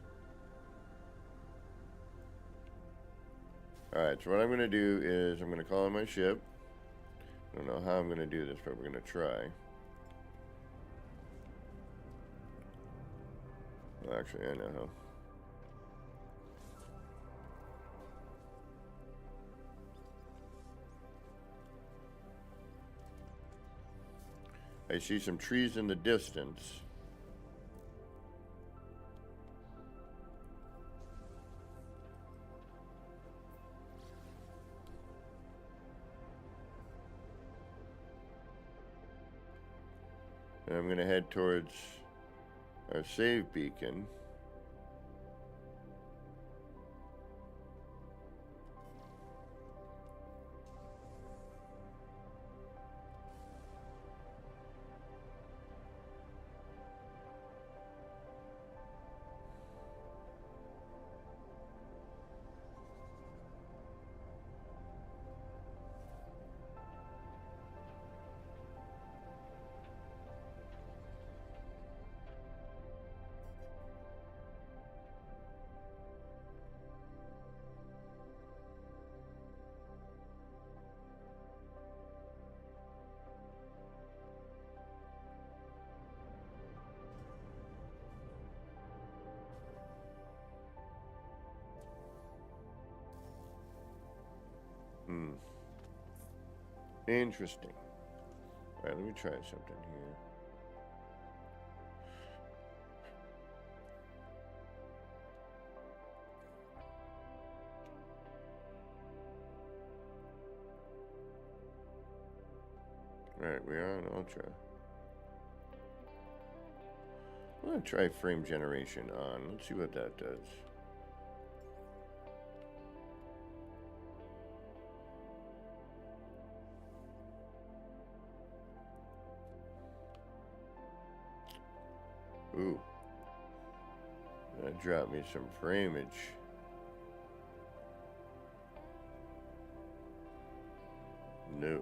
Alright, so what I'm going to do is I'm going to call in my ship. I don't know how I'm going to do this, but we're going to try. Well, actually, I know how. I see some trees in the distance. And I'm going to head towards our save beacon. Interesting. Alright, let me try something here. Alright, we are on Ultra. I'm gonna try frame generation on. Let's see what that does. Ooh. That dropped me some frameage. No.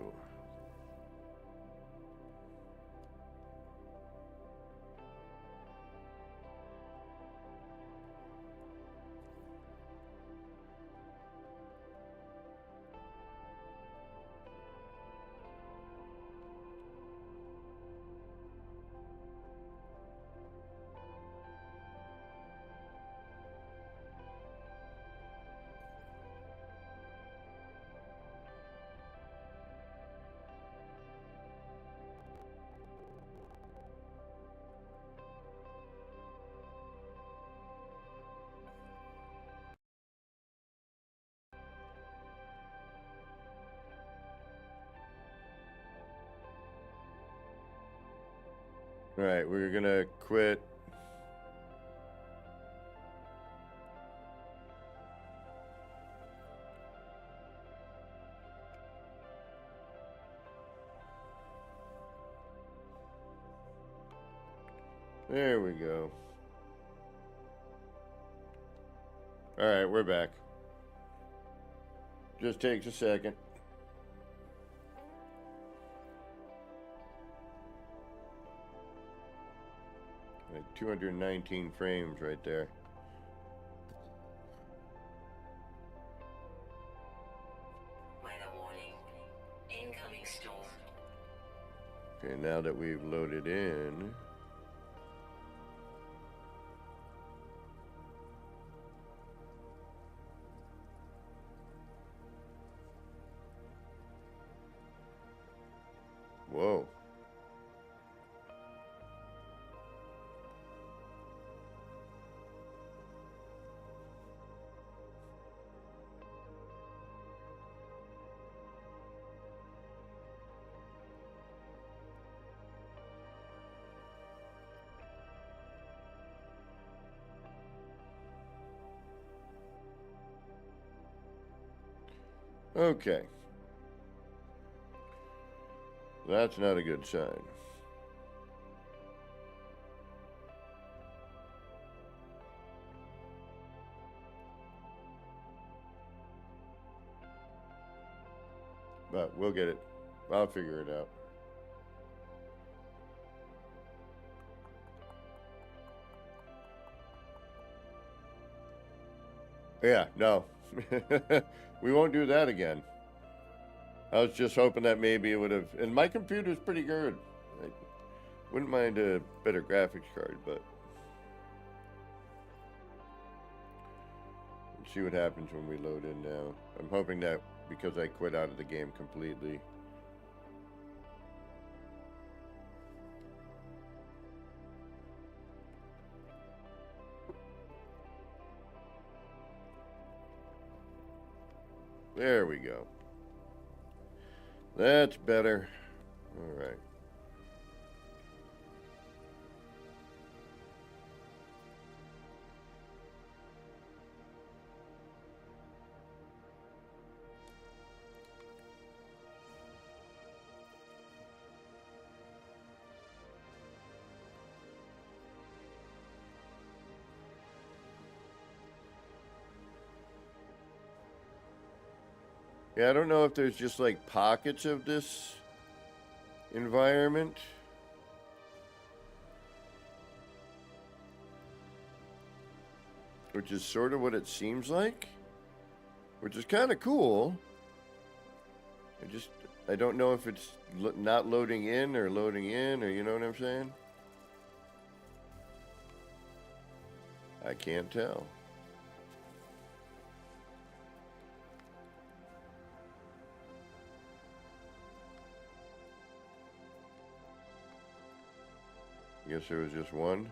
All right, we're gonna quit. There we go. All right, we're back. Just takes a second. Like 219 frames right there. Weather warning. Incoming storm. Okay, now that we've loaded in. Whoa. Okay. That's not a good sign. But we'll get it. I'll figure it out. Yeah, no. We won't do that again. I was just hoping that maybe it would have... And my computer's pretty good. I wouldn't mind a better graphics card, but... Let's see what happens when we load in now. I'm hoping that because I quit out of the game completely. There we go. That's better. All right. Yeah, I don't know if there's just like pockets of this environment. Which is sort of what it seems like. Which is kind of cool. I don't know if it's not loading in or loading in, or you know what I'm saying? I can't tell. Guess there was just one.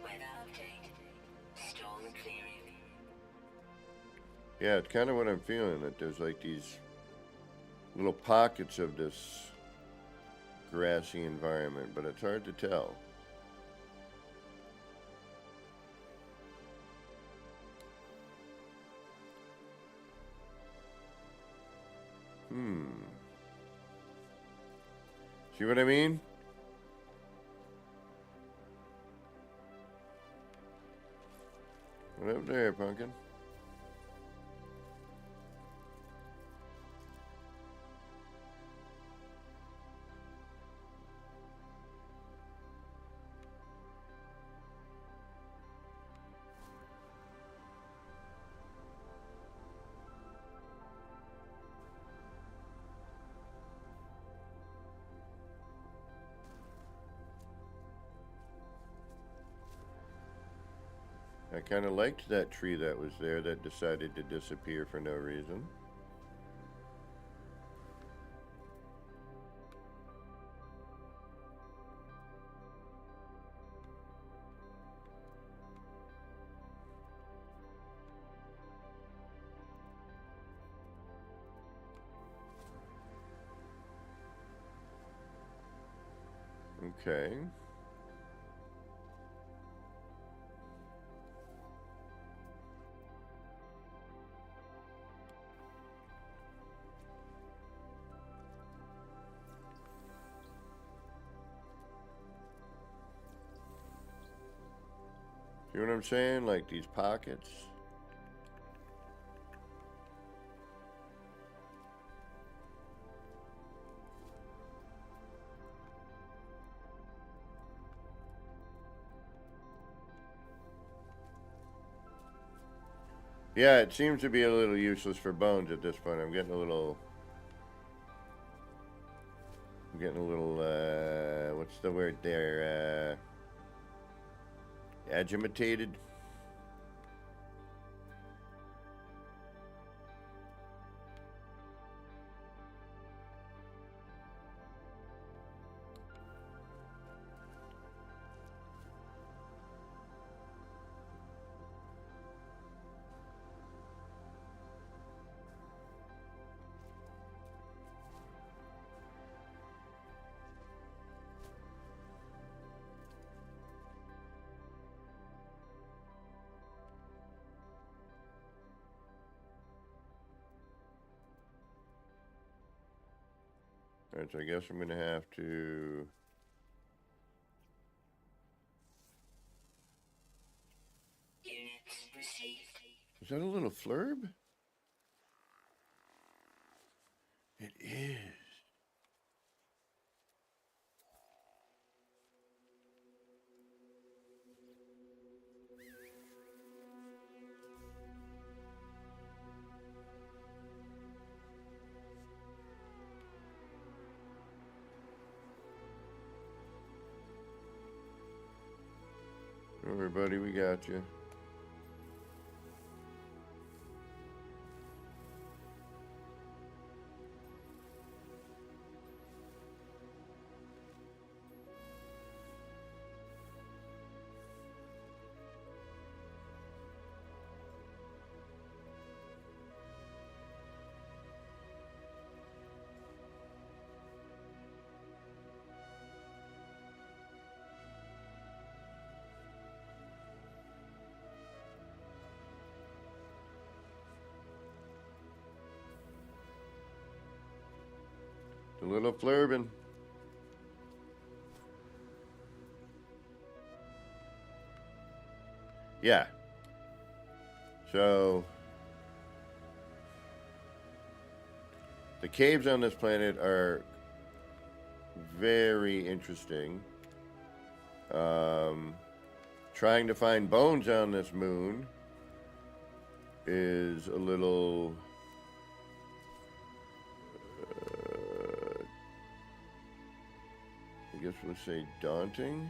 Weather update. Storm clearing. Yeah, it's kind of what I'm feeling, that there's like these little pockets of this grassy environment, but it's hard to tell. See what I mean? What up there, pumpkin? I kind of liked that tree that was there that decided to disappear for no reason. Okay. See what I'm saying? Like these pockets. Yeah, it seems to be a little useless for bones at this point. I'm getting a little, what's the word there? Agitated. Alright, so I guess I'm gonna have to. Units received. Is that a little flurb? It is. Don't worry, buddy, we got you. A little flurbin. Yeah. So the caves on this planet are very interesting. Trying to find bones on this moon is a little I guess we'll say daunting.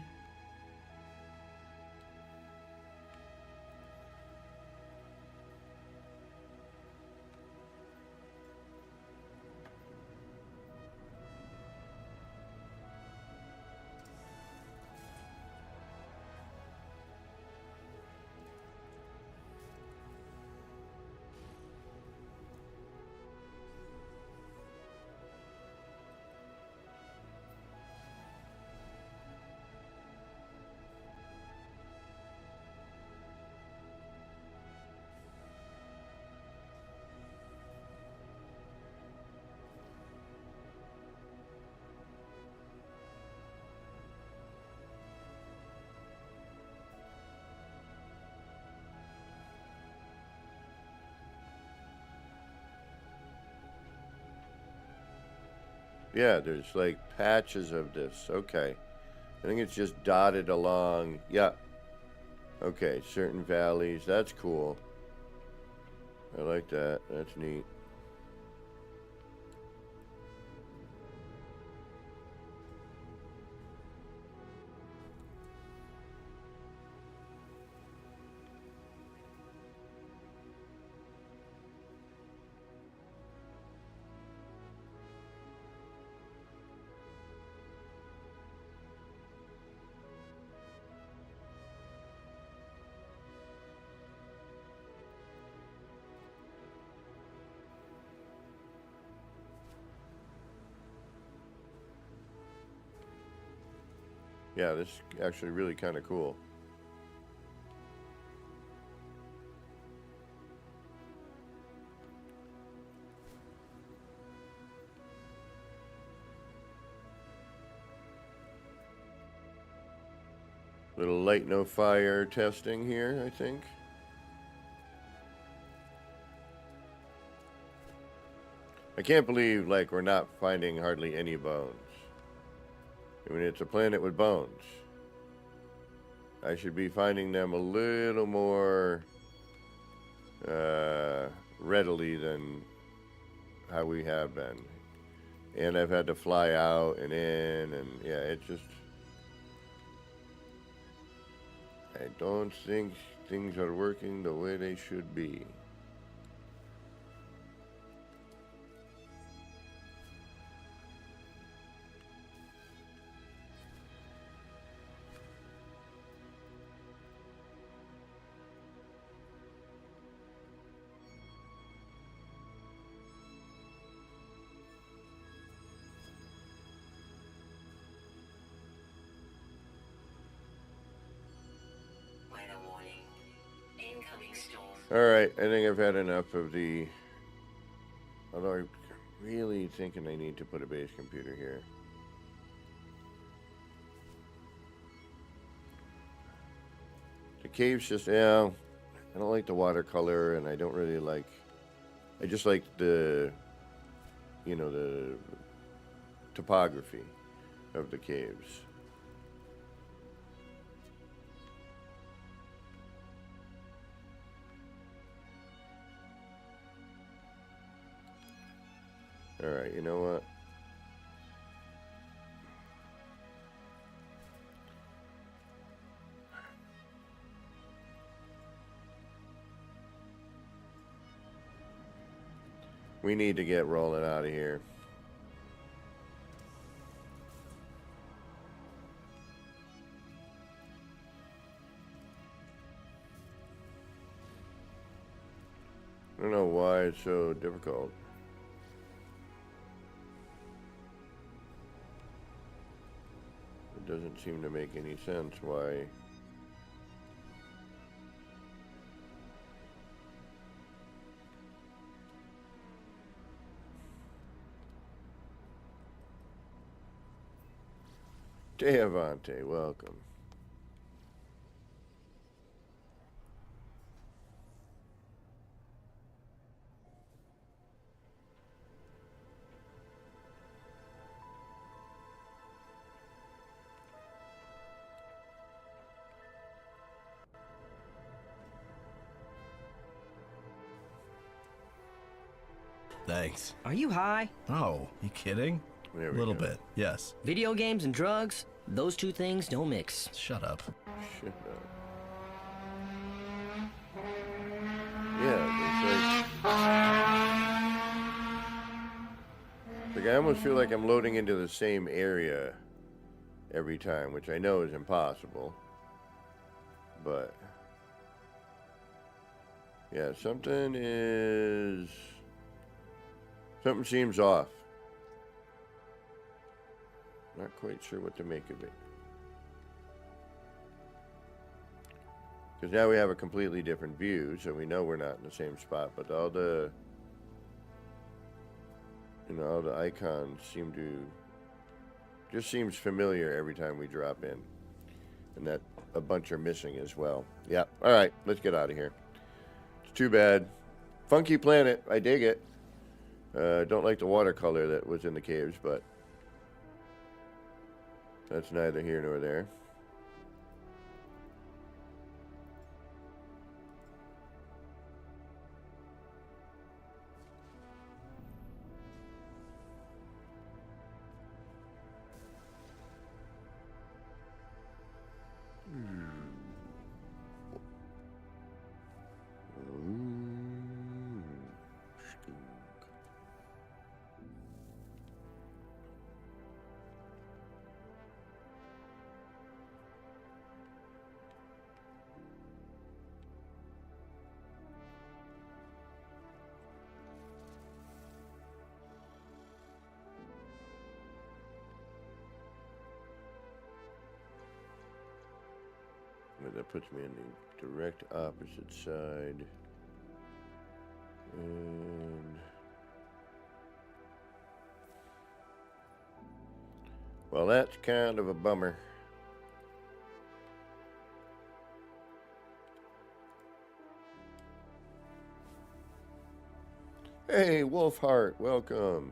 Yeah, there's like patches of this. Okay. I think it's just dotted along. Yeah. Okay, certain valleys. That's cool. I like that. That's neat. Yeah, this is actually really kind of cool. Little light no fire testing here, I think. I can't believe like we're not finding hardly any bones. I mean, it's a planet with bones. I should be finding them a little more readily than how we have been. And I've had to fly out and in, and yeah, it just... I don't think things are working the way they should be. Weather warning. Incoming storm. Alright, I think I've had enough of the... Although I'm really thinking I need to put a base computer here. The cave's just, yeah, I don't like the watercolor, and I don't really like... I just like the, you know, the topography of the caves. Alright, you know what? We need to get rolling out of here. I don't know why it's so difficult. It doesn't seem to make any sense why. Deavante, welcome. Thanks. Are you high? Oh, you kidding? There A we little go. bit, yes. Video games and drugs? Those two things don't mix. Shut up. Shit, yeah, it's like I almost feel like I'm loading into the same area every time, which I know is impossible. But yeah, something seems off. Not quite sure what to make of it. Because now we have a completely different view, so we know we're not in the same spot, but all the, you know, all the icons just seems familiar every time we drop in. And that a bunch are missing as well. Yeah, alright, let's get out of here. It's too bad. Funky planet, I dig it. Don't like the watercolor that was in the caves, but That's neither here nor there. That puts me on the direct opposite side. And well, that's kind of a bummer. Hey, Wolfheart, welcome.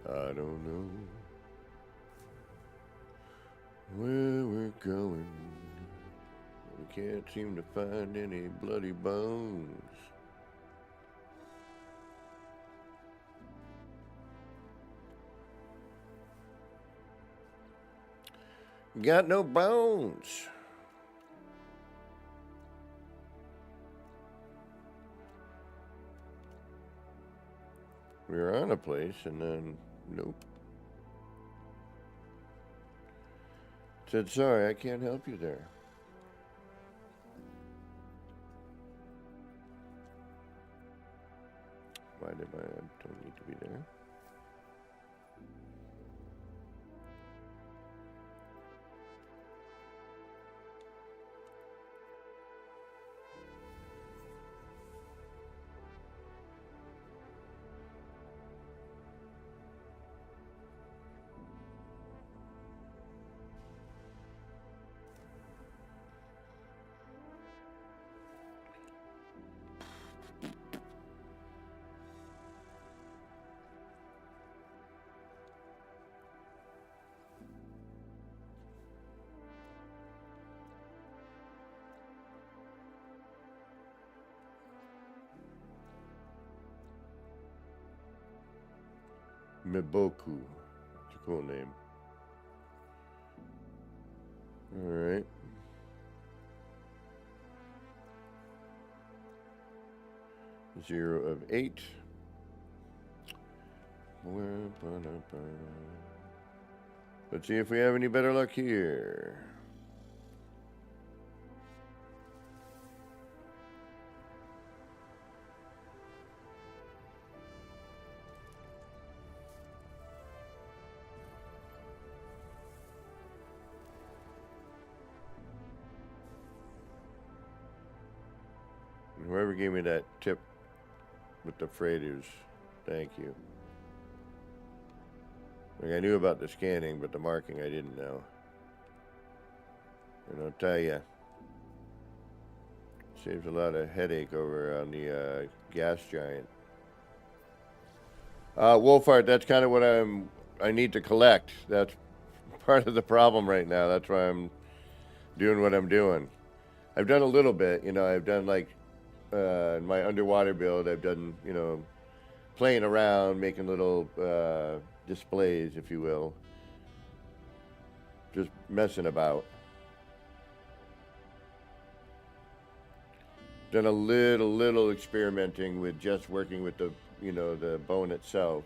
I don't know where we're going. We can't seem to find any bloody bones. Got no bones. We were on a place and then nope. Said, sorry, I can't help you there. Why did I don't need to be there? Miboku. It's a cool name. Alright. Zero of 8. Let's see if we have any better luck here. Whoever gave me that tip with the freighters, thank you. Like I knew about the scanning, but the marking I didn't know. And I'll tell you, saves a lot of headache over on the gas giant. Wolfheart, that's kind of what I need to collect. That's part of the problem right now. That's why I'm doing what I'm doing. I've done a little bit, you know, I've done like in my underwater build, I've done, you know, playing around, making little displays, if you will. Just messing about. Done a little experimenting with just working with the, you know, the bone itself.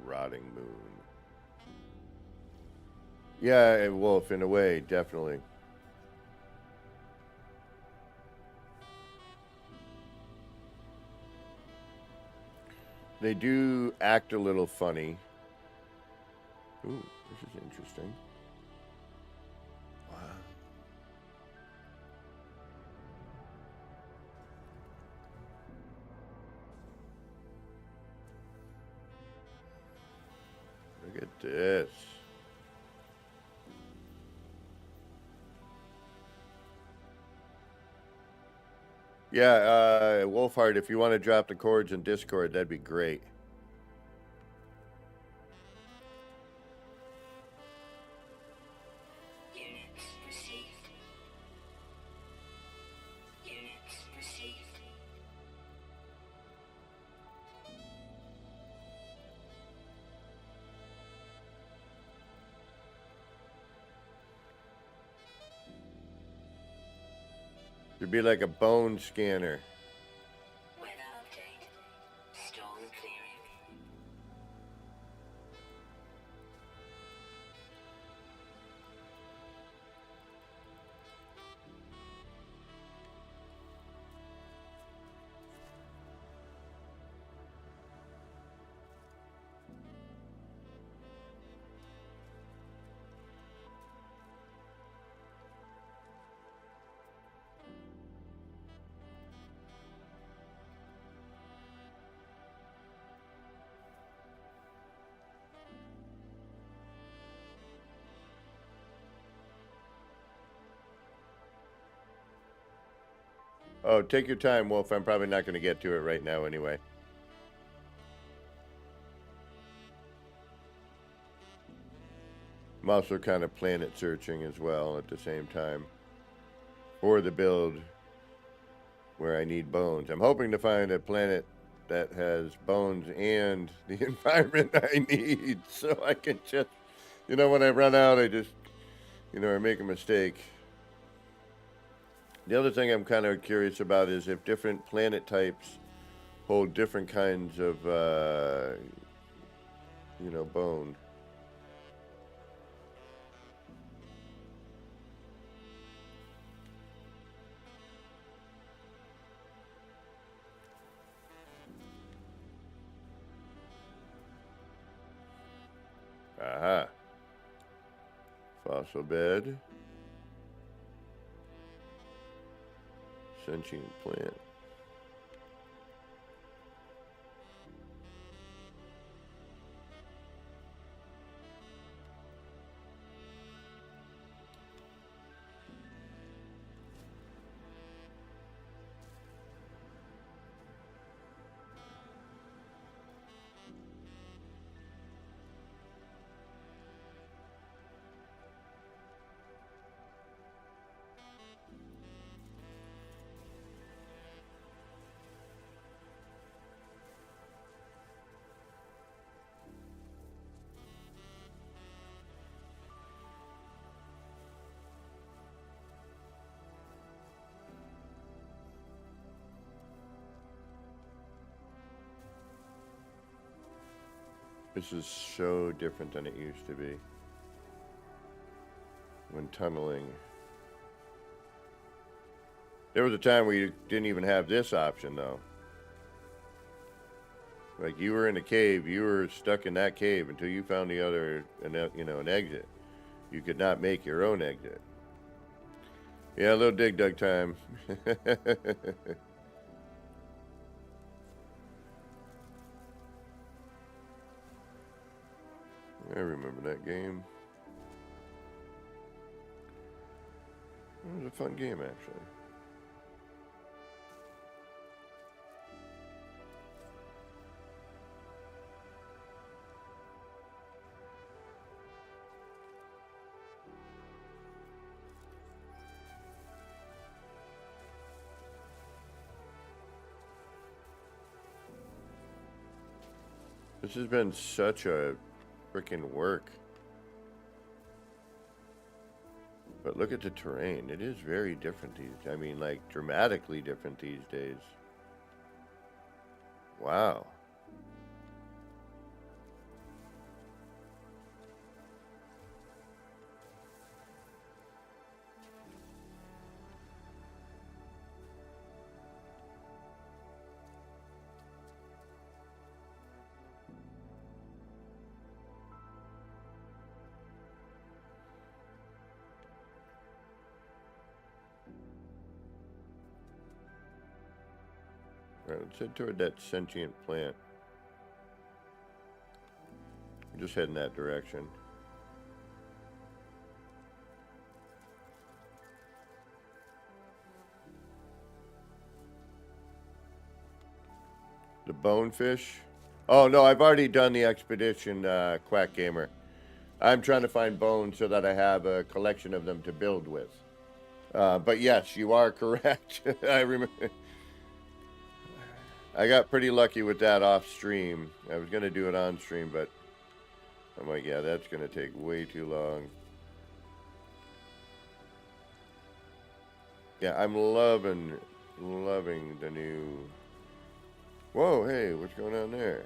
Rotting moon. Yeah, wolf, in a way, definitely. They do act a little funny. Ooh, this is interesting. Wow. at this. Yeah, Wolfhard, if you want to drop the chords in Discord, that'd be great. Units received. Units received. It'd be like a bone scanner. Weather update. Storm clearing. Oh, take your time, Wolf. I'm probably not going to get to it right now anyway. I'm also kind of planet searching as well at the same time for the build where I need bones. I'm hoping to find a planet that has bones and the environment I need so I can just, you know, when I run out, I just, you know, I make a mistake. The other thing I'm kind of curious about is if different planet types hold different kinds of, you know, bone. Aha. Fossil bed. Sentient plant. This is so different than it used to be when tunneling. There was a time where you didn't even have this option, though. Like, you were in a cave, you were stuck in that cave until you found the other, you know, an exit. You could not make your own exit. Yeah, a little dig dug time. I remember that game. It was a fun game, actually. This has been such a freaking work. But look at the terrain. It is very different these, I mean, like, dramatically different these days. Wow. All right, let's head toward that sentient plant. Just heading that direction. The bonefish? Oh, no, I've already done the expedition, Quack Gamer. I'm trying to find bones so that I have a collection of them to build with. But yes, you are correct. I remember. I got pretty lucky with that off stream. I was going to do it on stream, but I'm like, yeah, that's going to take way too long. Yeah, I'm loving the new... Whoa, hey, what's going on there?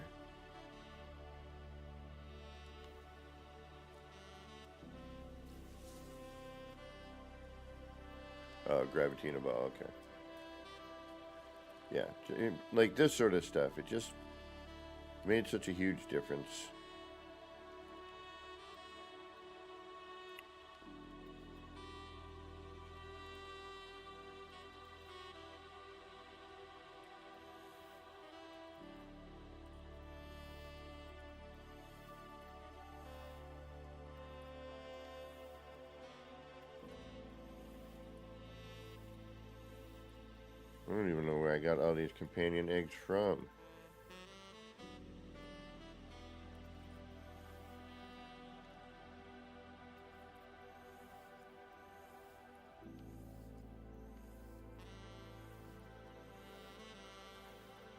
Oh, Gravitina Ball, okay. Yeah, like this sort of stuff, it just made such a huge difference. I don't even know where I got all these companion eggs from.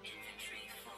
Inventory full.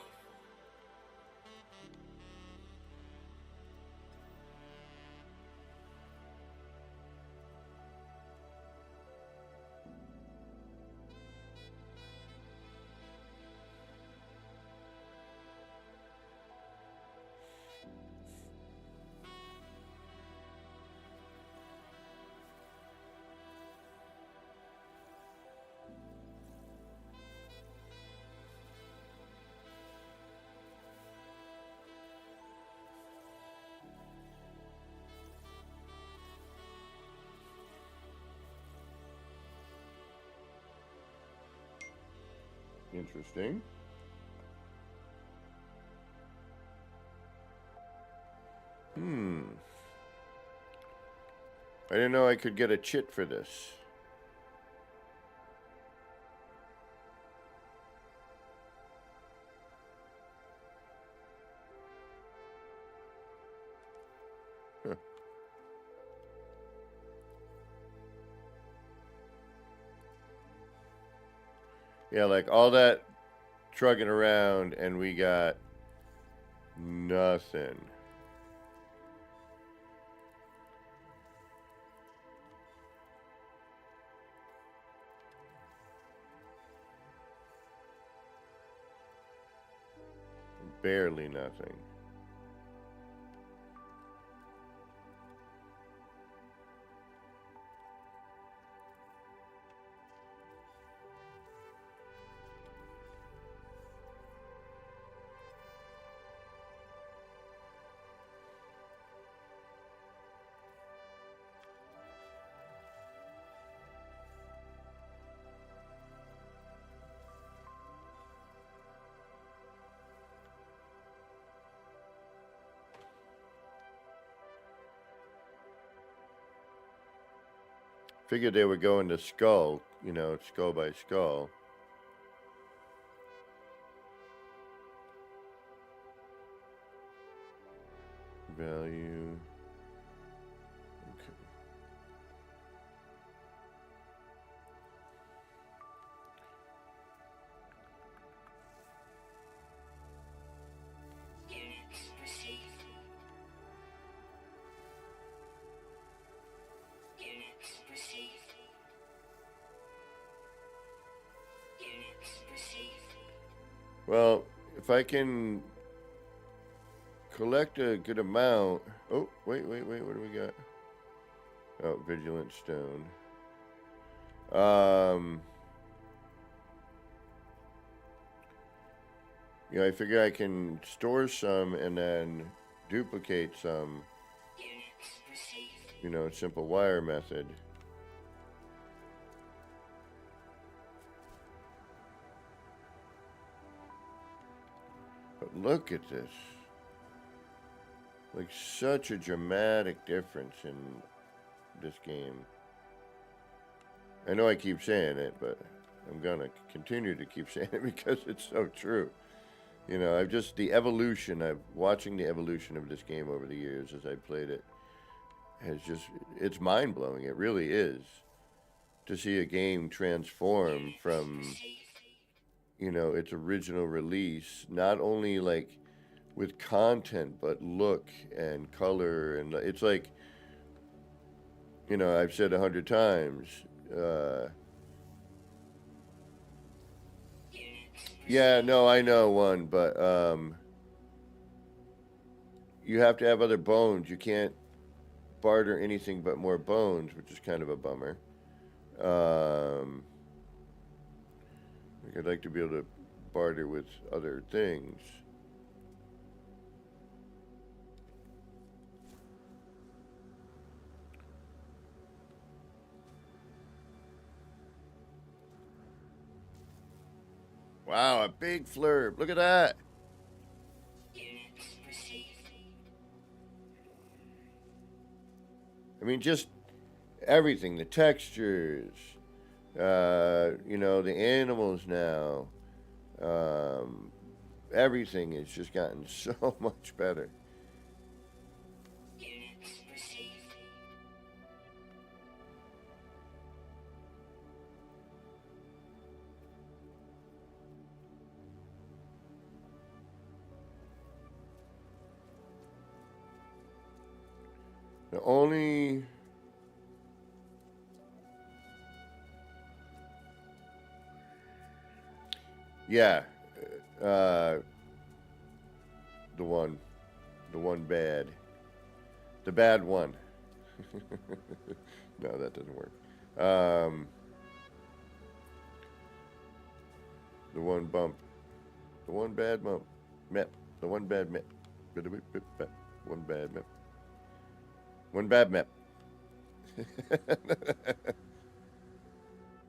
Interesting. I didn't know I could get a chit for this. Huh. Yeah, like all that trucking around and we got nothing. Barely nothing. Figured they would go into skull, you know, skull by skull. Value. Okay. Units received. Units received. Units received. Well, if I can collect a good amount. Oh, wait, what do we got? Oh, Vigilant Stone. Yeah, I figure I can store some and then duplicate some, Units received. you know, simple wire method. But look at this. Like, such a dramatic difference in this game. I know I keep saying it, but I'm gonna continue to keep saying it because it's so true. You know, I've watching the evolution of this game over the years as I played it it's mind-blowing. It really is. To see a game transform from, you know, its original release, not only like with content, but look and color. And it's like, you know, I've said 100 times, yeah, no, I know one, but you have to have other bones. You can't barter anything but more bones, which is kind of a bummer. I'd like to be able to barter with other things. Wow, a big flurb. Look at that. Units received. I mean, just everything, the textures, you know, the animals now, everything has just gotten so much better. Units received. The only yeah, the one bad, the bad one. No, that doesn't work. The one bump, the one bad bump, mep, the one bad mep, one bad mep, one bad mep.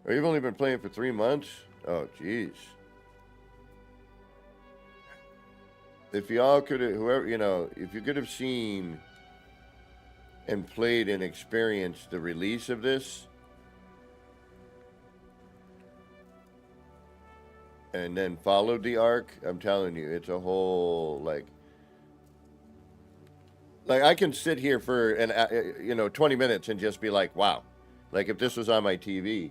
Oh, you've only been playing for 3 months? Oh, jeez. If y'all could have, whoever, you know, if you could have seen and played and experienced the release of this, and then followed the arc, I'm telling you, it's a whole, like I can sit here for, 20 minutes and just be like, wow. Like, if this was on my TV,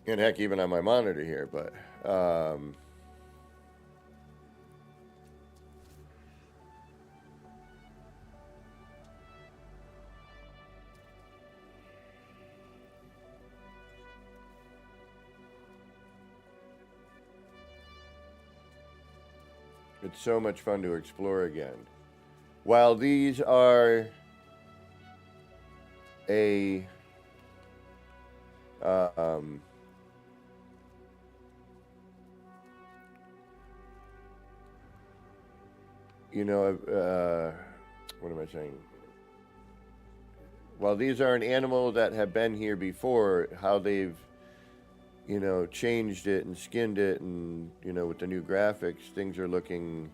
and heck, even on my monitor here, but, it's so much fun to explore again. While these are a what am I saying? While these are an animal that have been here before, how they've, you know, changed it and skinned it, and, you know, with the new graphics, things are looking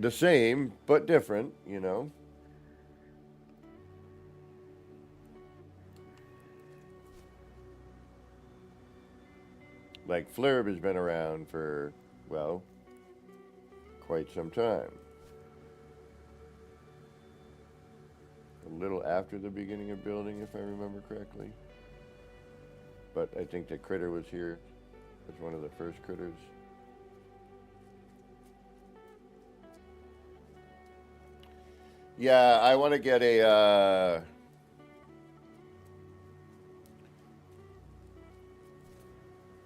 the same, but different, you know. Like, Flurb has been around for, well, quite some time. A little after the beginning of building, if I remember correctly. But I think the critter was here as one of the first critters. Yeah, I want to get a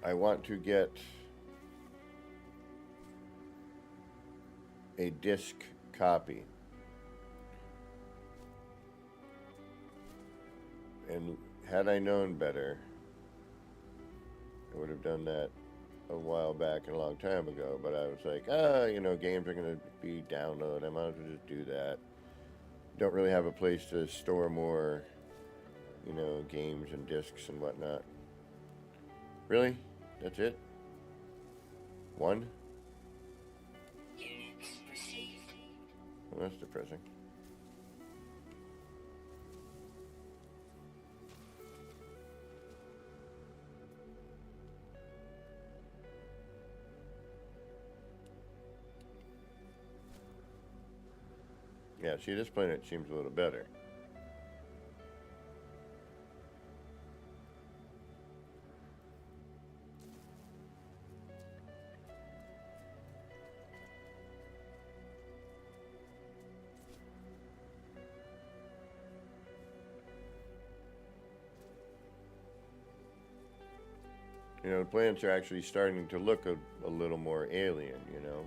I want to get a disc copy. And had I known better, I would have done that a while back and a long time ago. But I was like, you know, games are going to be download. I might as well just do that. Don't really have a place to store more, you know, games and discs and whatnot. Really? That's it? One? Units received. Well, that's depressing. Yeah, see, this planet seems a little better. You know, the planets are actually starting to look a little more alien, you know?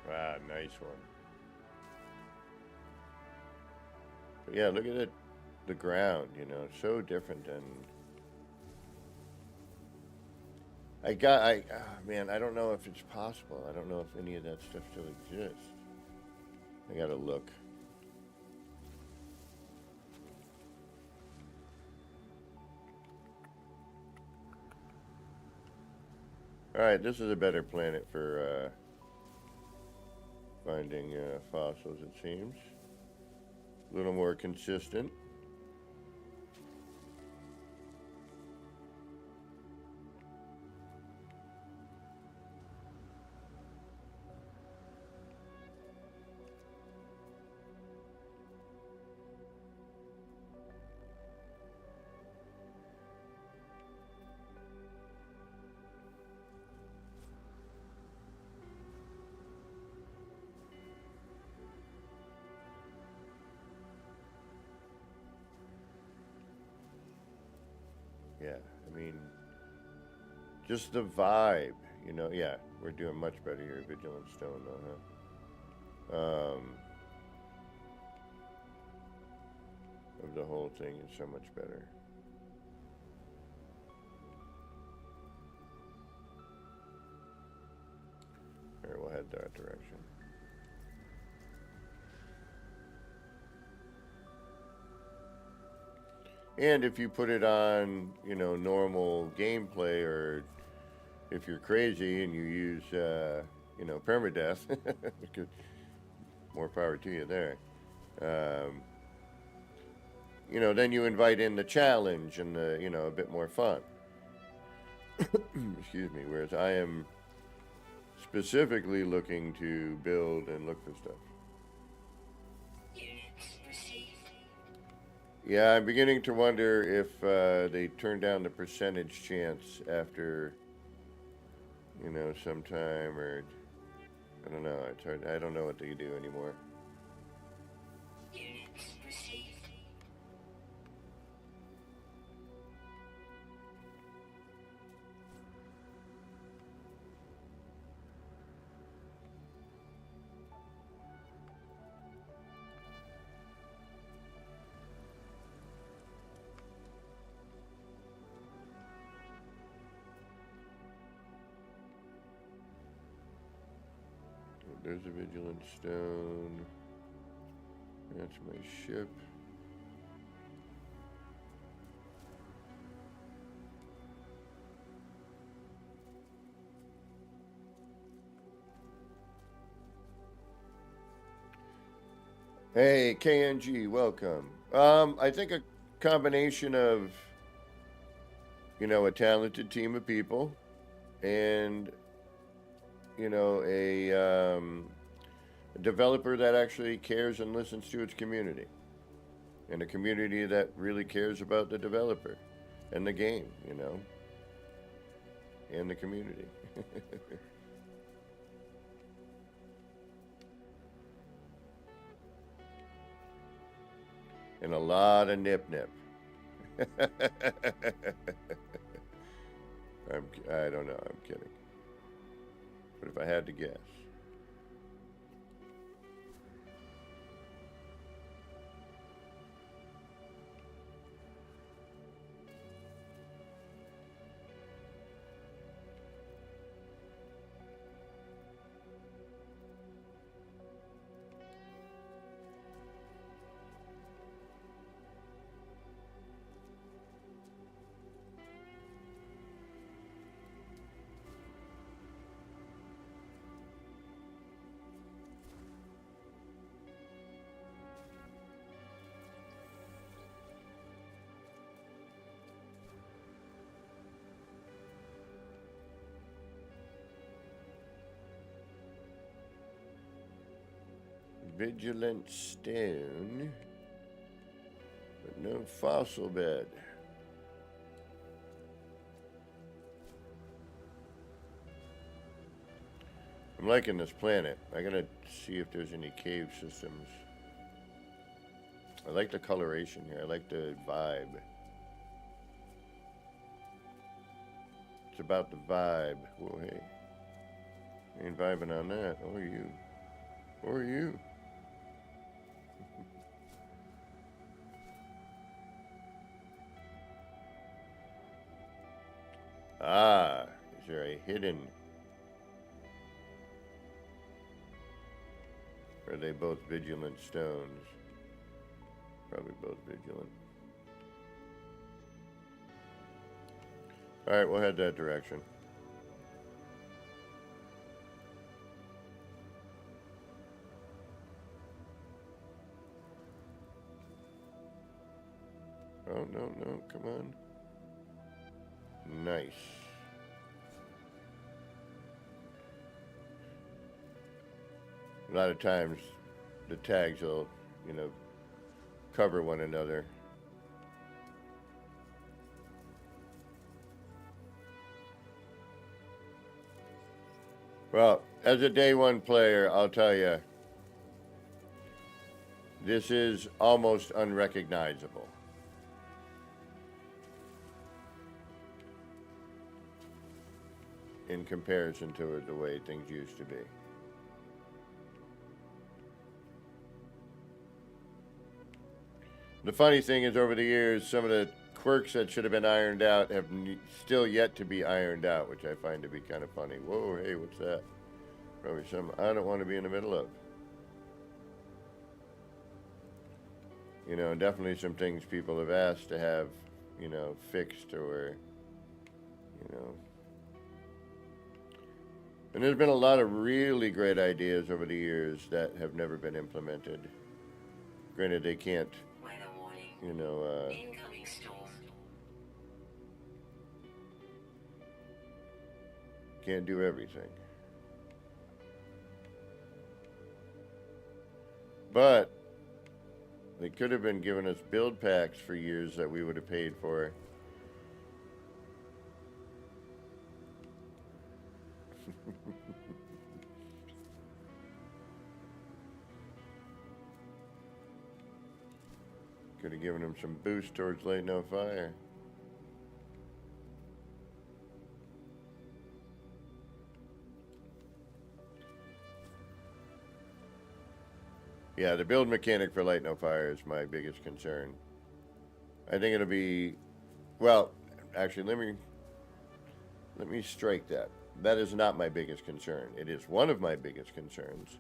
Wow, nice one. But yeah, look at it, the ground, you know, so different than... man, I don't know if it's possible. I don't know if any of that stuff still exists. I gotta look. Alright, this is a better planet for, finding fossils, it seems. A little more consistent. Yeah, I mean, just the vibe, you know. Yeah, we're doing much better here, Vigilant Stone, though, huh? Of the whole thing is so much better. All right, we'll head that direction. And if you put it on, you know, normal gameplay, or if you're crazy and you use, you know, permadeath, more power to you there. You know, then you invite in the challenge and the, you know, a bit more fun. Excuse me. Whereas I am specifically looking to build and look for stuff. Yeah, I'm beginning to wonder if they turn down the percentage chance after, you know, some time, or I don't know. It's hard. I don't know what they do anymore. There's a Vigilant Stone. That's my ship. Hey, KNG, welcome. I think a combination of you know, a talented team of people and, you know, a developer that actually cares and listens to its community, and a community that really cares about the developer and the game, you know, and the community. And a lot of nip. I don't know, I'm kidding. But if I had to guess. Vigilant stone, but no fossil bed. I'm liking this planet. I gotta see if there's any cave systems. I like the coloration here. I like the vibe. It's about the vibe. Whoa, hey. I ain't vibing on that. Or you. Or you. Ah, is there a hidden? Or are they both vigilant stones? Probably both vigilant. Alright, we'll head that direction. Oh, no, come on. Nice. A lot of times the tags will, you know, cover one another. Well, as a day one player, I'll tell you, this is almost unrecognizable. In comparison to the way things used to be. The funny thing is, over the years, some of the quirks that should have been ironed out have still yet to be ironed out, which I find to be kind of funny. Whoa, hey, what's that? Probably some I don't want to be in the middle of. You know, definitely some things people have asked to have, you know, fixed or, you know. And there's been a lot of really great ideas over the years that have never been implemented. Granted, they can't, you know, Incoming storm. can't do everything. But they could have been giving us build packs for years that we would have paid for. Could have given him some boost towards light no fire. Yeah, the build mechanic for light no fire is my biggest concern. I think it'll be, well, actually, let me strike that. That is not my biggest concern. It is one of my biggest concerns.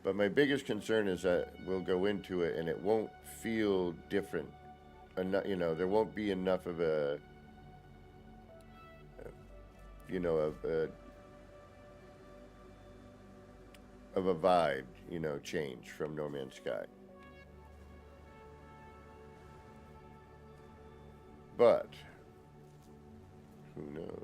But my biggest concern is that we'll go into it and it won't feel different. You know, there won't be enough of a, you know, of a vibe, you know, change from No Man's Sky. But Who knows?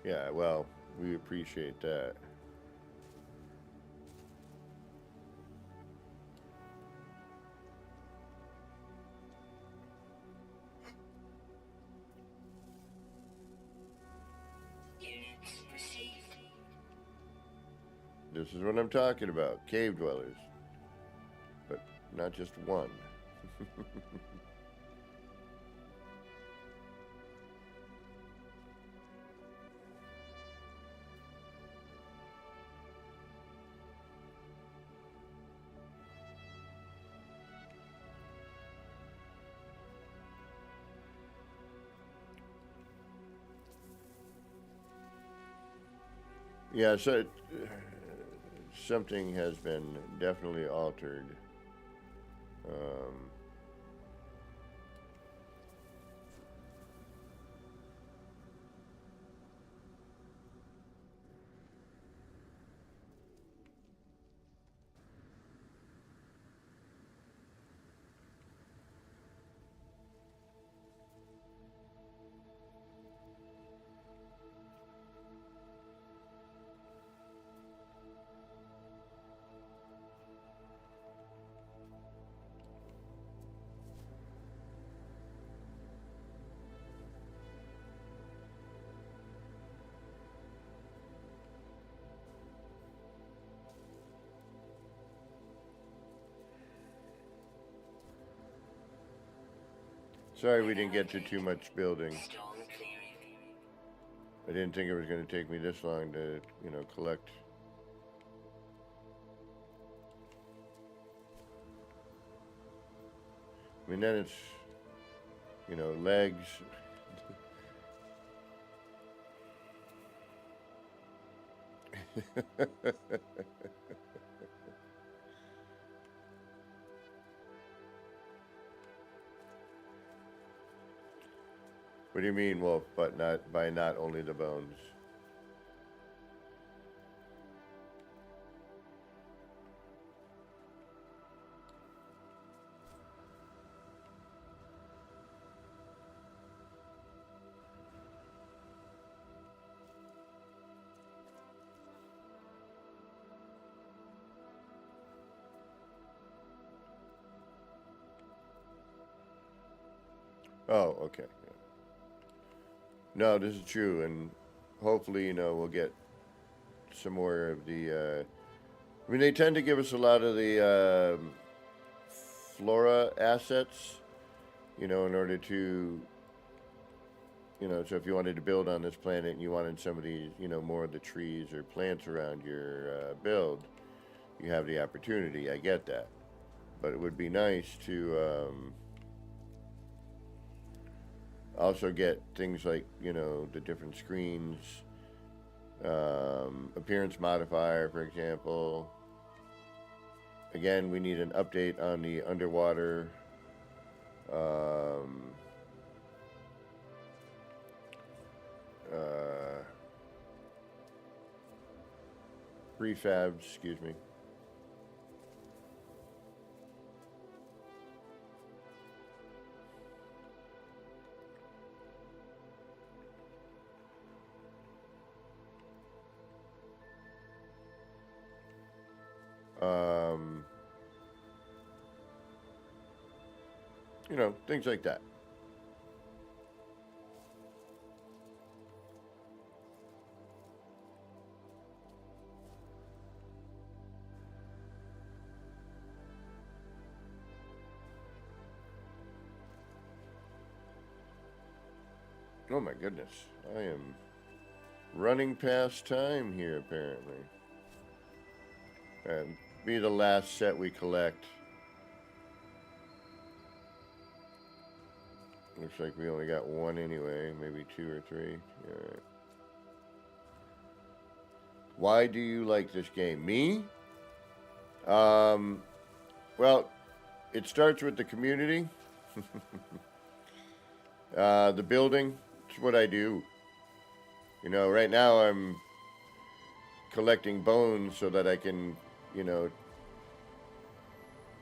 Yeah, well, we appreciate that. Units received. This is what I'm talking about. Cave dwellers. But not just one. Yeah, so something has been definitely altered. Um, Sorry we didn't get to too much building. Stone clearing. I didn't think it was going to take me this long to, collect. I mean, then it's, legs. What do you mean, Wolf? But not only the bones. Oh, okay. Yeah. No, this is true, and hopefully, we'll get some more of the. I mean, they tend to give us a lot of the flora assets, in order to, so if you wanted to build on this planet and you wanted some of these, more of the trees or plants around your build, you have the opportunity. I get that. But it would be nice to also get things like, the different screens, appearance modifier, for example. Again, we need an update on the underwater prefabs, excuse me. Things like that. Oh my goodness, I am running past time here apparently. And be the last set we collect. Looks like we only got one anyway, maybe two or three. All right. Why do you like this game? Me? Well, it starts with the community. The building. It's what I do. You know, right now I'm collecting bones so that I can, you know,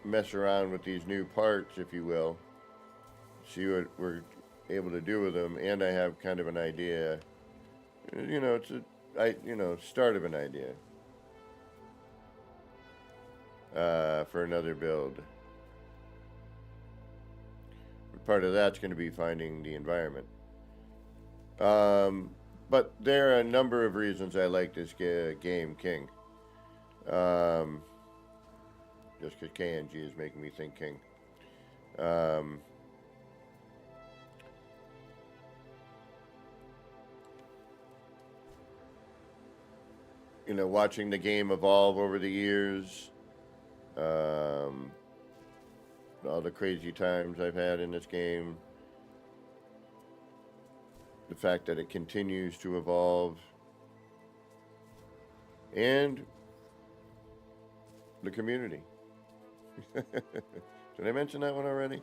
mess around with these new parts, if you will. See what we're able to do with them, and I have kind of an idea. You know, it's start of an idea for another build. Part of that's going to be finding the environment. But there are a number of reasons I like this game, King. Just because KNG is making me think King. You know, watching the game evolve over the years. All the crazy times I've had in this game. The fact that it continues to evolve. And the community. Did I mention that one already?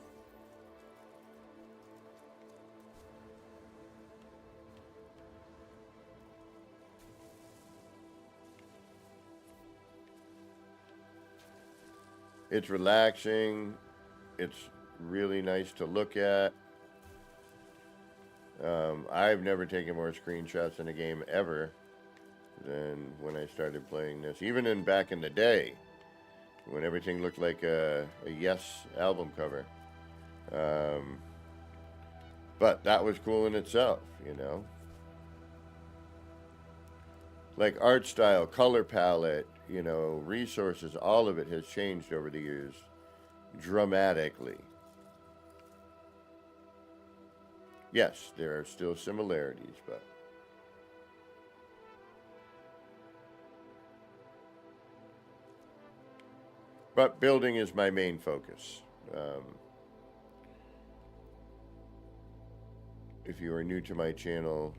It's relaxing. It's really nice to look at. I've never taken more screenshots in a game ever than when I started playing this. Even back in the day, when everything looked like a Yes album cover. But that was cool in itself, you know. Like art style, color palette, you know, resources, all of it has changed over the years dramatically. Yes, there are still similarities, but building is my main focus. If you are new to my channel,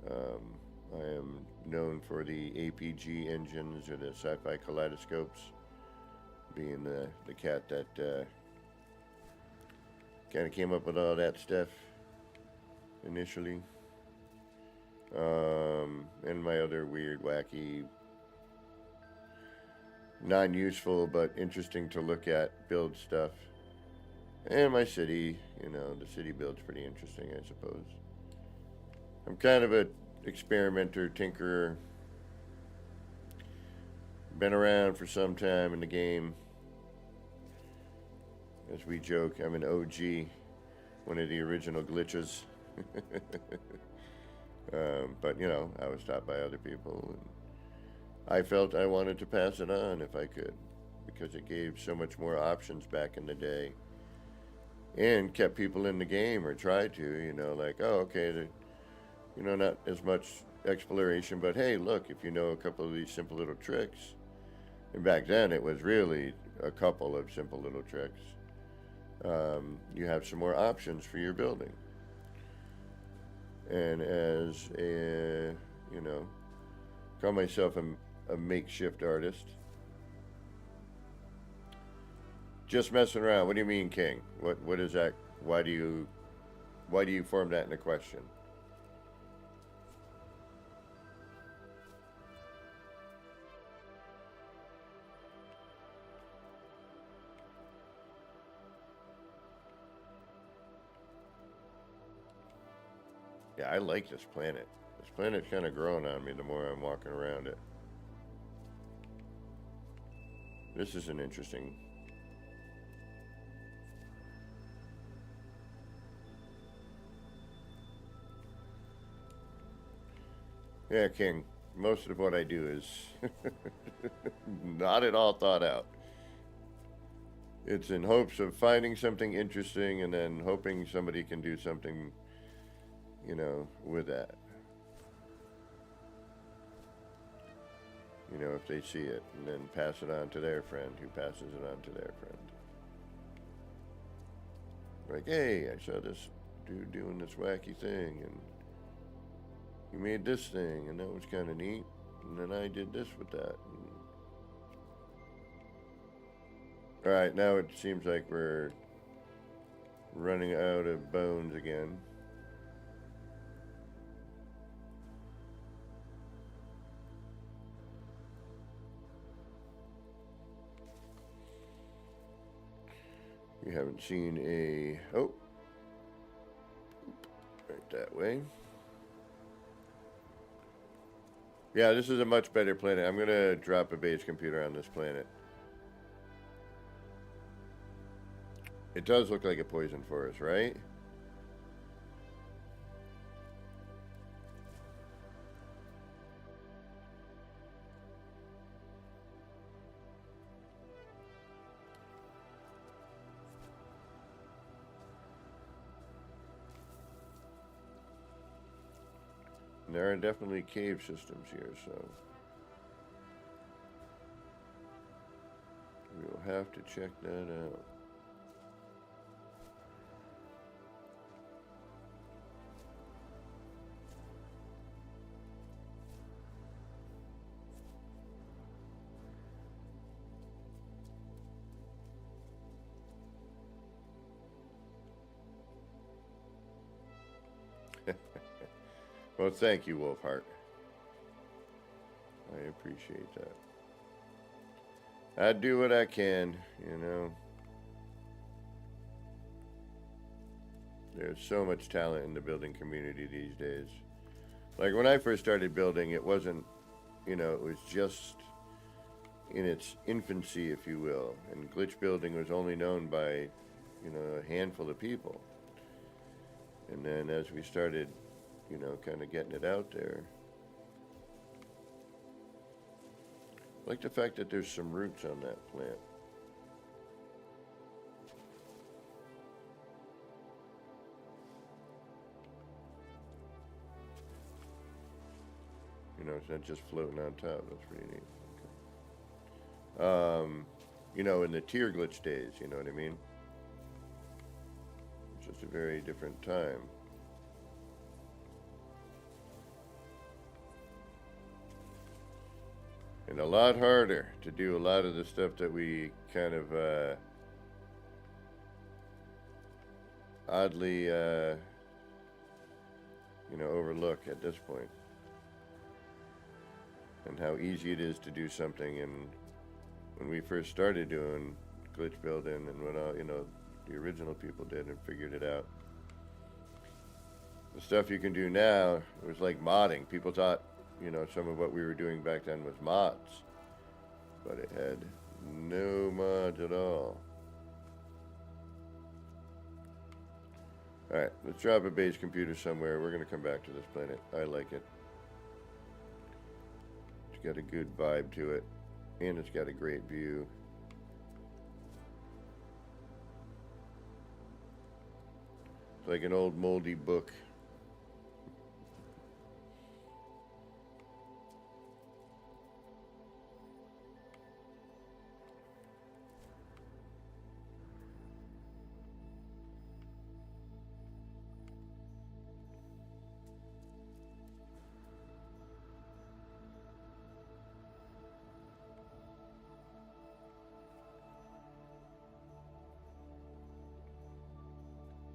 I am known for the APG engines or the sci-fi kaleidoscopes, being the cat that kind of came up with all that stuff initially. And my other weird, wacky, non-useful but interesting to look at build stuff. And my city, you know, the city build's pretty interesting, I suppose. I'm kind of a experimenter, tinkerer. Been around for some time in the game. As we joke, I'm an OG, one of the original glitches. But, you know, I was taught by other people, and I felt I wanted to pass it on if I could, because it gave so much more options back in the day, and kept people in the game, or tried to, you know, like, oh, okay, you know, not as much exploration, but hey, look, if you know a couple of these simple little tricks, and back then it was really a couple of simple little tricks, you have some more options for your building. And as a, you know, call myself a makeshift artist. Just messing around. What do you mean, King? What is that? Why do you form that into question? Yeah, I like this planet. This planet's kind of growing on me the more I'm walking around it. This is an interesting. Yeah, King, most of what I do is not at all thought out. It's in hopes of finding something interesting and then hoping somebody can do something, you know, with that. You know, if they see it, and then pass it on to their friend, who passes it on to their friend. Like, hey, I saw this dude doing this wacky thing, and he made this thing, and that was kind of neat. And then I did this with that. Alright, now it seems like we're running out of bones again. We haven't seen a... Oh! Right that way. Yeah, this is a much better planet. I'm gonna drop a base computer on this planet. It does look like a poison forest, right? There are definitely cave systems here, so we'll have to check that out. Well, thank you, Wolfheart. I appreciate that. I do what I can, you know. There's so much talent in the building community these days. Like when I first started building, it wasn't, you know, it was just in its infancy, if you will. And glitch building was only known by, you know, a handful of people. And then as we started, you know, kind of getting it out there. I like the fact that there's some roots on that plant. You know, it's not just floating on top. That's pretty neat. Okay. You know, in the tier glitch days, you know what I mean? It's just a very different time. And a lot harder to do a lot of the stuff that we kind of oddly, you know, overlook at this point. And how easy it is to do something. And when we first started doing glitch building and when all, you know, the original people did and figured it out. The stuff you can do now, it was like modding. People thought, you know, some of what we were doing back then was mods, but it had no mods at all. Alright, let's drop a base computer somewhere. We're going to come back to this planet. I like it. It's got a good vibe to it, and it's got a great view. It's like an old moldy book.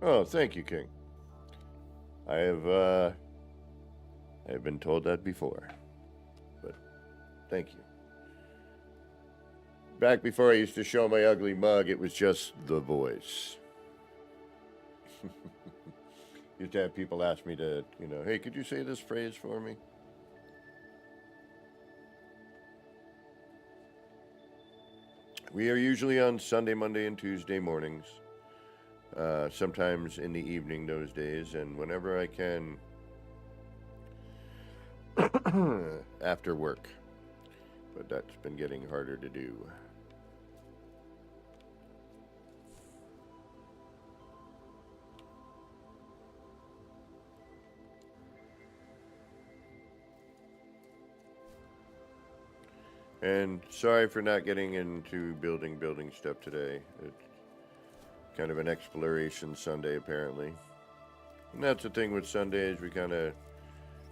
Oh, thank you, King. I have been told that before, but thank you. Back before I used to show my ugly mug, it was just the voice. Used to have people ask me to, you know, hey, could you say this phrase for me? We are usually on Sunday, Monday, and Tuesday mornings. Sometimes in the evening those days, and whenever I can after work. But that's been getting harder to do. And sorry for not getting into building stuff today. It's kind of an exploration Sunday, apparently. And that's the thing with Sundays, we kind of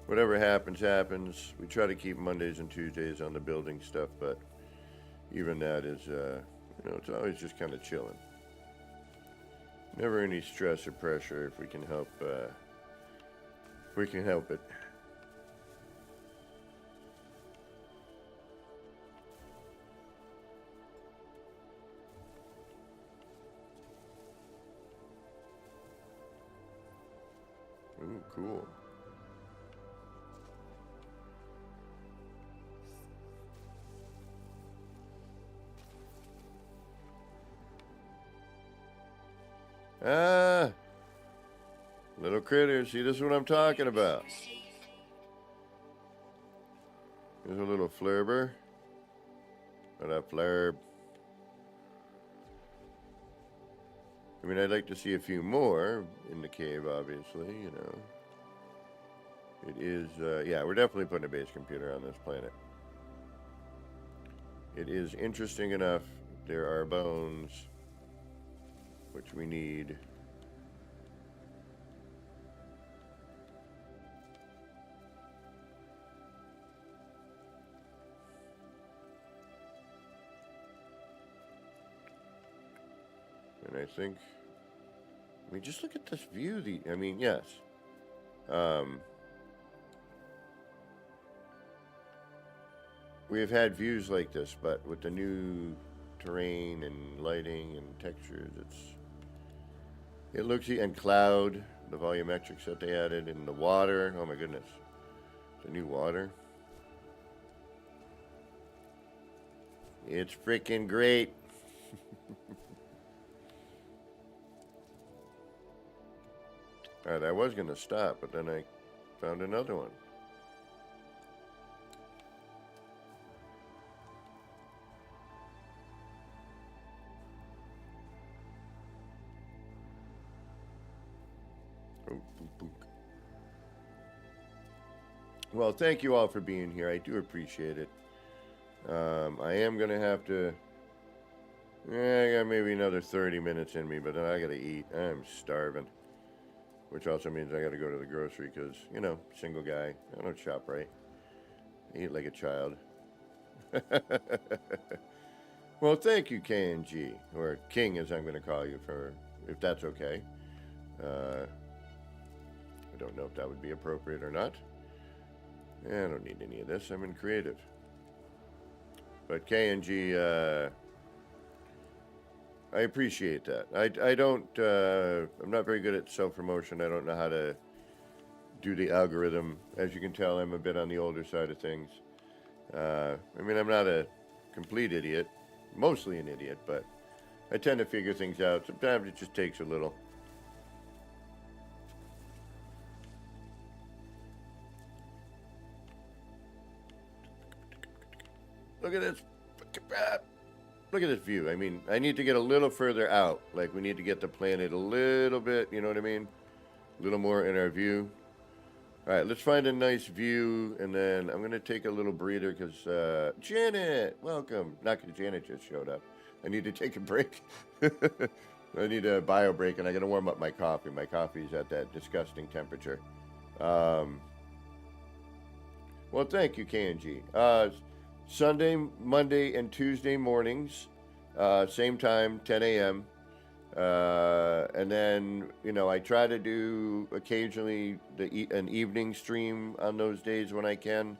whatever happens, happens. We try to keep Mondays and Tuesdays on the building stuff, but even that is, it's always just kind of chilling. Never any stress or pressure if we can help it. Ooh, cool. Ah, little critters. See, this is what I'm talking about. There's a little flurber. What up, flurb? I mean, I'd like to see a few more in the cave, obviously, you know. It is, yeah, we're definitely putting a base computer on this planet. It is interesting enough. There are bones, which we need. And I think, I mean, just look at this view. I mean, yes. We have had views like this, but with the new terrain and lighting and textures, it looks, and cloud, the volumetrics that they added, and the water. Oh my goodness, the new water. It's freaking great. Alright, I was gonna stop, but then I found another one. Well, thank you all for being here. I do appreciate it. I am going to have to... I got maybe another 30 minutes in me, but then I got to eat. I'm starving. Which also means I got to go to the grocery because, you know, single guy. I don't shop right. I eat like a child. Well, thank you, K&G. Or King, as I'm going to call you, for if that's okay. I don't know if that would be appropriate or not. I don't need any of this. I'm in creative. But K&G, I appreciate that. I don't, I'm not very good at self-promotion. I don't know how to do the algorithm. As you can tell, I'm a bit on the older side of things. I mean, I'm not a complete idiot. Mostly an idiot, but I tend to figure things out. Sometimes it just takes a little. Look at this. Look at this view. I mean, I need to get a little further out. Like, we need to get the planet a little bit, you know what I mean? A little more in our view. All right, let's find a nice view, and then I'm going to take a little breather because, Janet, welcome. Not because Janet just showed up. I need to take a break. I need a bio break, and I got to warm up my coffee. My coffee's at that disgusting temperature. Well, thank you, K&G. Sunday, Monday, and Tuesday mornings, same time, 10 a.m. And then, you know, I try to do occasionally an evening stream on those days when I can.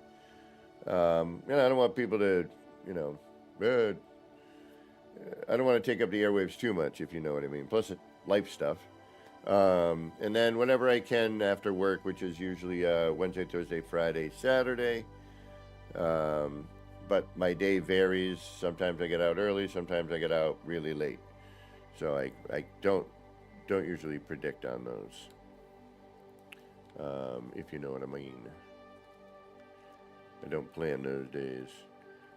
You know, I don't want people to, you know, I don't want to take up the airwaves too much, if you know what I mean. Plus, life stuff. And then whenever I can after work, which is usually Wednesday, Thursday, Friday, Saturday. But my day varies. Sometimes I get out early, sometimes I get out really late. So I don't usually predict on those, if you know what I mean. I don't plan those days.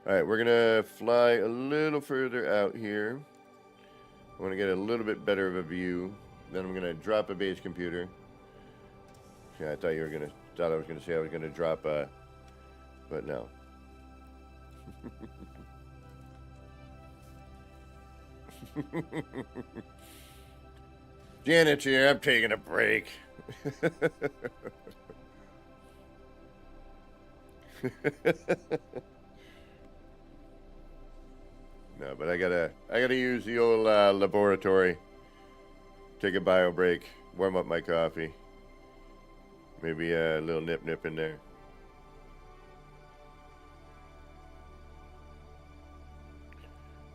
All right, we're gonna fly a little further out here. I want to get a little bit better of a view. Then I'm gonna drop a base computer. Yeah, I thought I was gonna say I was gonna drop a, but no. Janet's here. I'm taking a break. No, but I gotta use the old laboratory. Take a bio break, warm up my coffee. Maybe a little nip in there.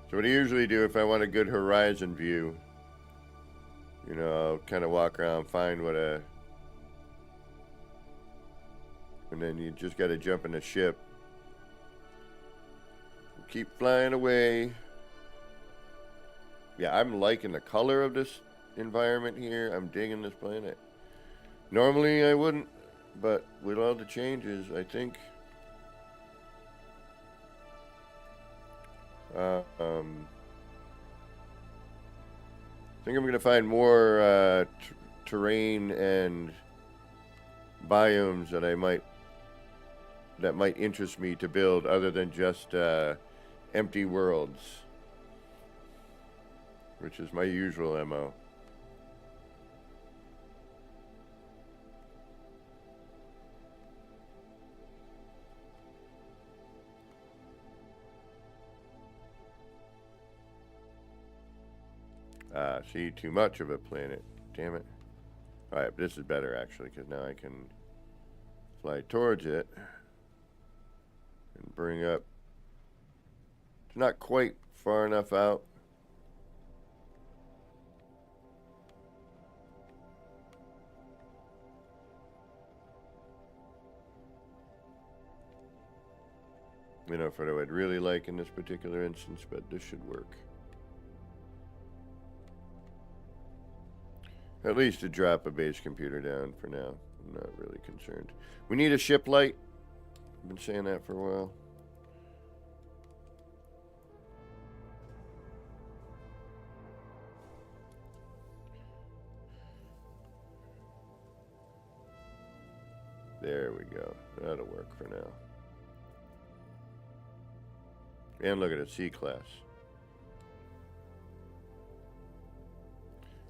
So what I usually do if I want a good horizon view, you know, I'll kind of walk around, find what a, and then you just got to jump in the ship. Keep flying away. Yeah, I'm liking the color of this environment here. I'm digging this planet. Normally I wouldn't, but with all the changes, I think I'm gonna find more terrain and biomes that might interest me to build, other than just empty worlds, which is my usual MO. See, too much of a planet. Damn it. Alright, this is better actually, because now I can fly towards it and bring up. It's not quite far enough out. You know, for what I would really like in this particular instance, but this should work. At least to drop a base computer down for now. I'm not really concerned. We need a ship light. I've been saying that for a while. There we go. That'll work for now. And look at it, C-class.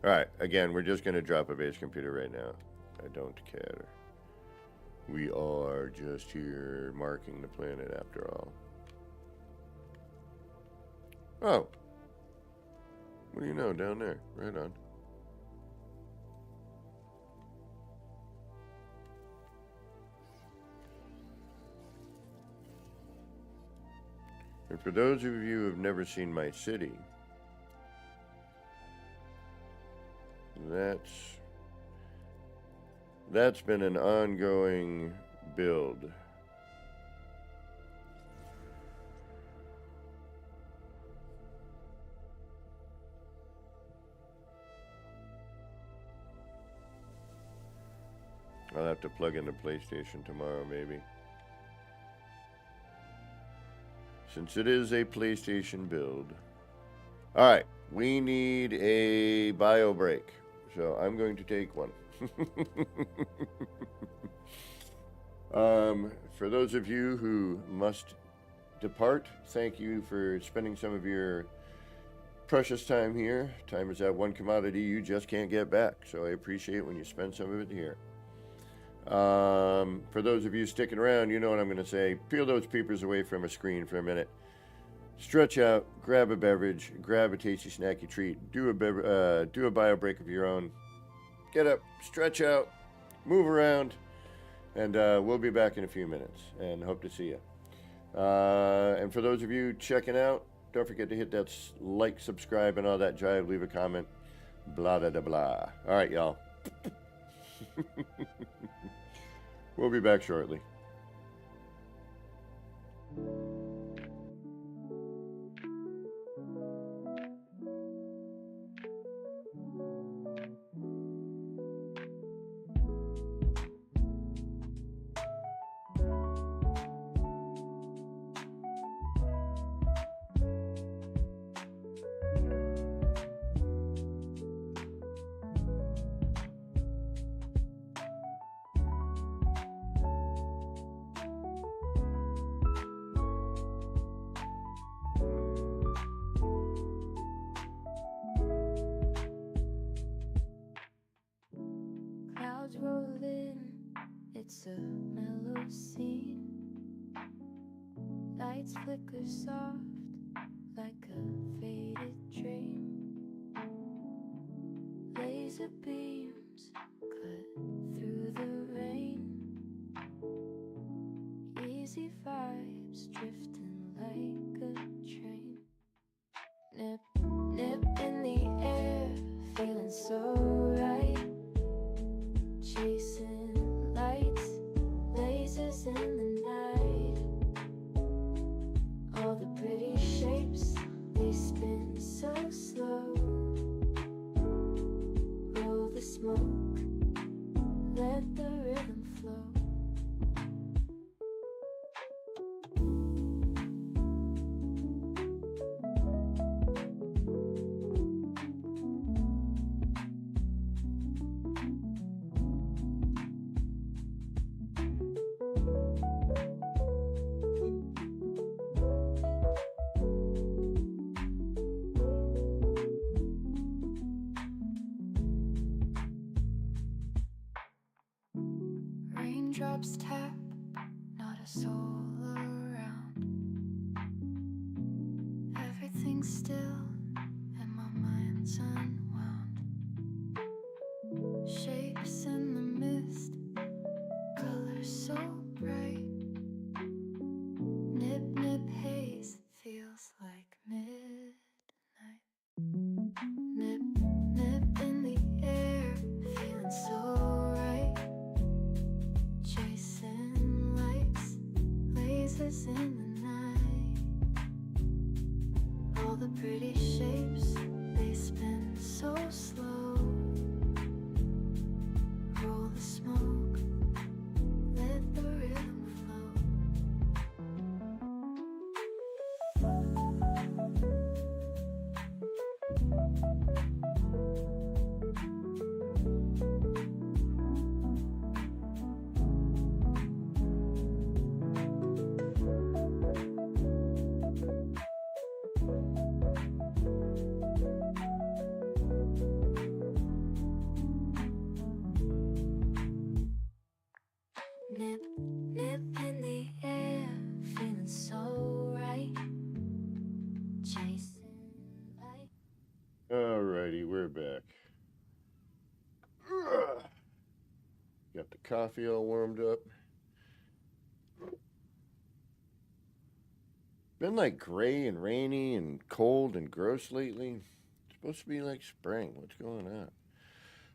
Alright, again, we're just going to drop a base computer right now. I don't care. We are just here marking the planet after all. Oh. What do you know, down there? Right on. And for those of you who have never seen my city, that's been an ongoing build. I'll have to plug in the PlayStation tomorrow, maybe. Since it is a PlayStation build. Alright, we need a bio break. So I'm going to take one. For those of you who must depart, thank you for spending some of your precious time here. Time is that one commodity you just can't get back. So I appreciate when you spend some of it here. For those of you sticking around, you know what I'm going to say. Peel those peepers away from a screen for a minute. Stretch out, grab a beverage, grab a tasty snacky treat, do a bio break of your own. Get up, stretch out, move around, and we'll be back in a few minutes, and hope to see you. And for those of you checking out, don't forget to hit that like, subscribe, and all that jive. Leave a comment, blah, blah, blah, blah. All right, y'all. We'll be back shortly. Clouds roll in, it's a mellow scene. Lights flicker soft like a faded dream. Laser beams cut through the rain. Easy vibes drifting like a train. Nip, nip in the air, feeling so right. Chasing lights, lasers in the night. All the pretty shapes, they spin so slow. Roll the smoke, let the rhythm flow. Raindrops tap, not a soul around. Everything's still and my mind's unwound. Shapes in the mist, colors so bright. Nip, nip haze, feels like midnight. Nip, nip in the air, feeling so right. Chasing lights, lasers in the night. All the pretty shapes, they spin so slow. Roll the smoke, let the rhythm flow. Nip, nip in the air, feeling so right. Chasing light. Alrighty, we're back. Ugh. Got the coffee all warmed up. Been like gray and rainy and cold and gross lately. It's supposed to be like spring. What's going on?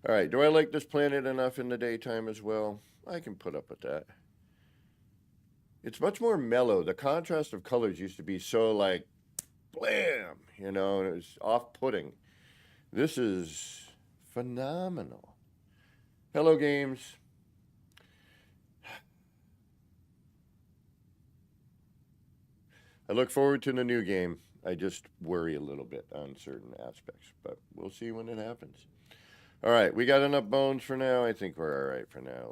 All right, do I like this planet enough in the daytime as well? I can put up with that. It's much more mellow. The contrast of colors used to be so like, blam, you know, and it was off-putting. This is phenomenal. Hello, games. I look forward to the new game. I just worry a little bit on certain aspects, but we'll see when it happens. All right, we got enough bones for now. I think we're all right for now.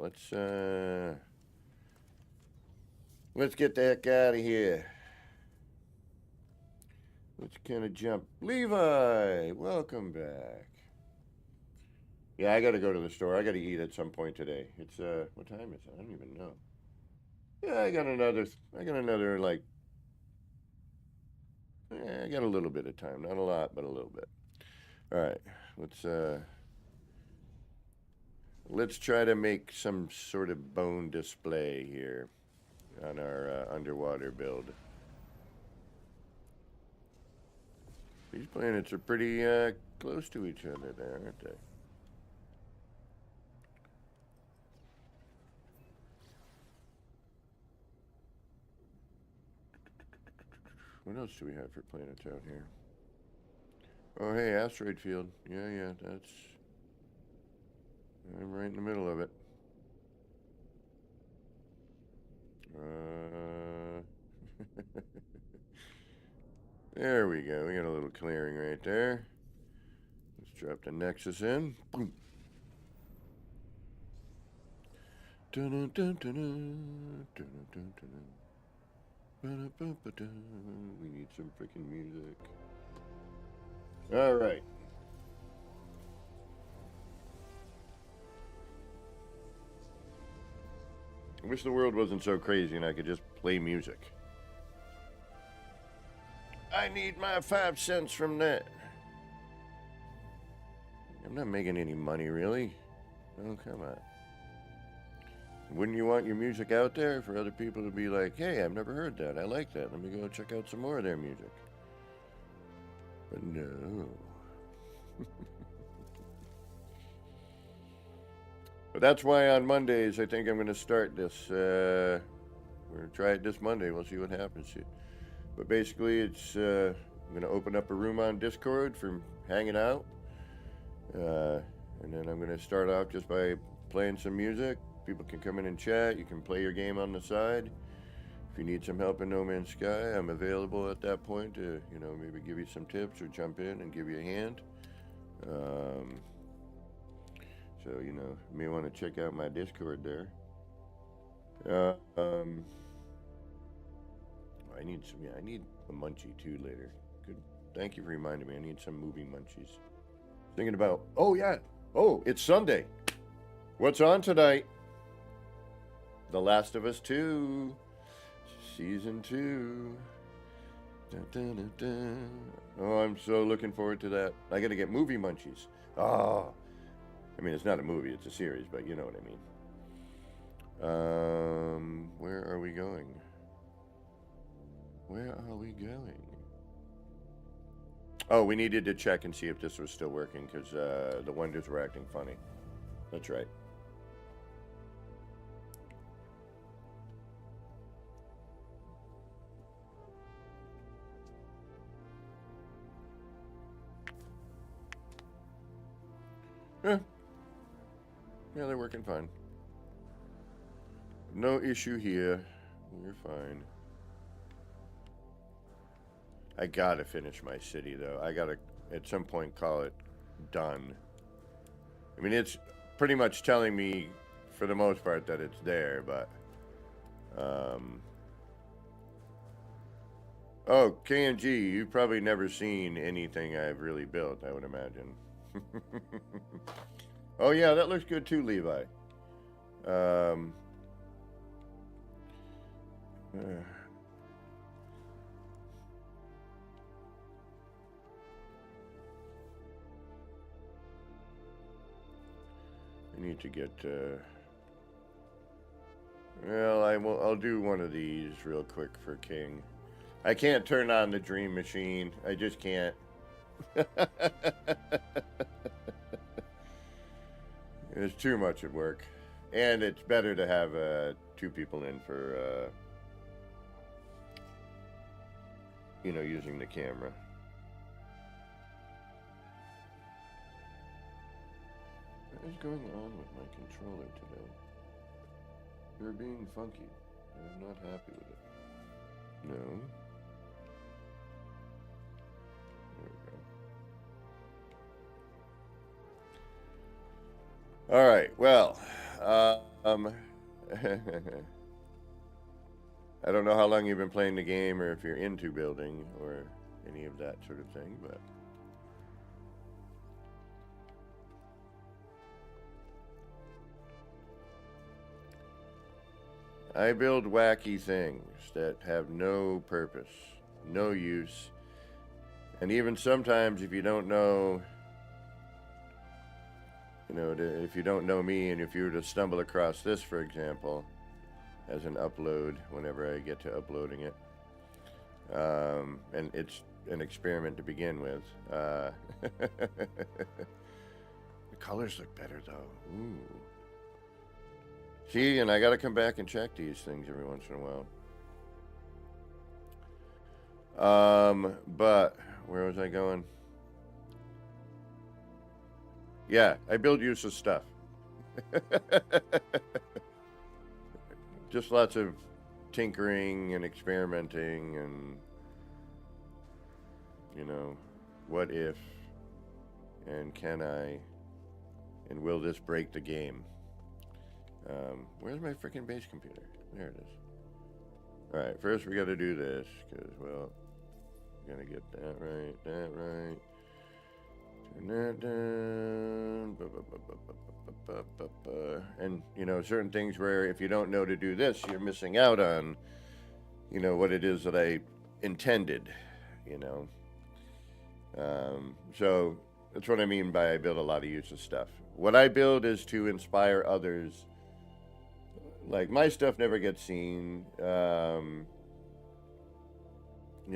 Let's get the heck out of here. Let's kind of jump. Levi, welcome back. Yeah, I got to go to the store. I got to eat at some point today. It's what time is it? I don't even know. Yeah, I got another like. Yeah, I got a little bit of time. Not a lot, but a little bit. All right, let's try to make some sort of bone display here on our underwater build. These planets are pretty close to each other there, aren't they? What else do we have for planets out here? Oh, hey, asteroid field. Yeah, that's... I'm right in the middle of it. There we go. We got a little clearing right there. Let's drop the Nexus in. Boom. We need some freaking music. All right. I wish the world wasn't so crazy and I could just play music. I need my 5 cents from that. I'm not making any money, really. Oh, come on. Wouldn't you want your music out there for other people to be like, hey, I've never heard that. I like that. Let me go check out some more of their music. But no. But that's why on Mondays, I think I'm going to start this. We're going to try it this Monday. We'll see what happens. But basically, it's I'm going to open up a room on Discord for hanging out. And then I'm going to start off just by playing some music. People can come in and chat. You can play your game on the side. If you need some help in No Man's Sky, I'm available at that point to, maybe give you some tips or jump in and give you a hand. So, you may want to check out my Discord there. I need a munchie too later. Good. Thank you for reminding me. I need some movie munchies. Thinking about, it's Sunday. What's on tonight? The Last of Us 2, Season 2. Dun, dun, dun, dun. Oh, I'm so looking forward to that. I gotta get movie munchies. Oh, I mean, it's not a movie, it's a series, but you know what I mean. Where are we going? Where are we going? Oh, we needed to check and see if this was still working, because the windows were acting funny. That's right. Yeah, they're working fine. No issue here. We're fine. I gotta finish my city, though. I gotta, at some point, call it done. I mean, it's pretty much telling me, for the most part, that it's there, but... Oh, KNG, you've probably never seen anything I've really built, I would imagine. Oh yeah, that looks good too, Levi. I need to get well, I'll do one of these real quick for King. I can't turn on the Dream Machine. I just can't. It's too much at work, and it's better to have 2 people in for using the camera. What is going on with my controller today? You're being funky, and I'm not happy with it. No. All right, well, I don't know how long you've been playing the game or if you're into building or any of that sort of thing, but I build wacky things that have no purpose, no use, and even sometimes if you don't know, if you don't know me, and if you were to stumble across this, for example, as an upload, whenever I get to uploading it, and it's an experiment to begin with. The colors look better, though. Ooh. See, and I got to come back and check these things every once in a while. But where was I going? Yeah, I build useless stuff. Just lots of tinkering and experimenting and, what if, and can I, and will this break the game? Where's my freaking base computer? There it is. Alright, first we gotta do this, because, well, we gotta get that right. Turn that down. And, certain things where if you don't know to do this, you're missing out on, what it is that I intended, you know. So that's what I mean by I build a lot of useless stuff. What I build is to inspire others. Like, my stuff never gets seen, you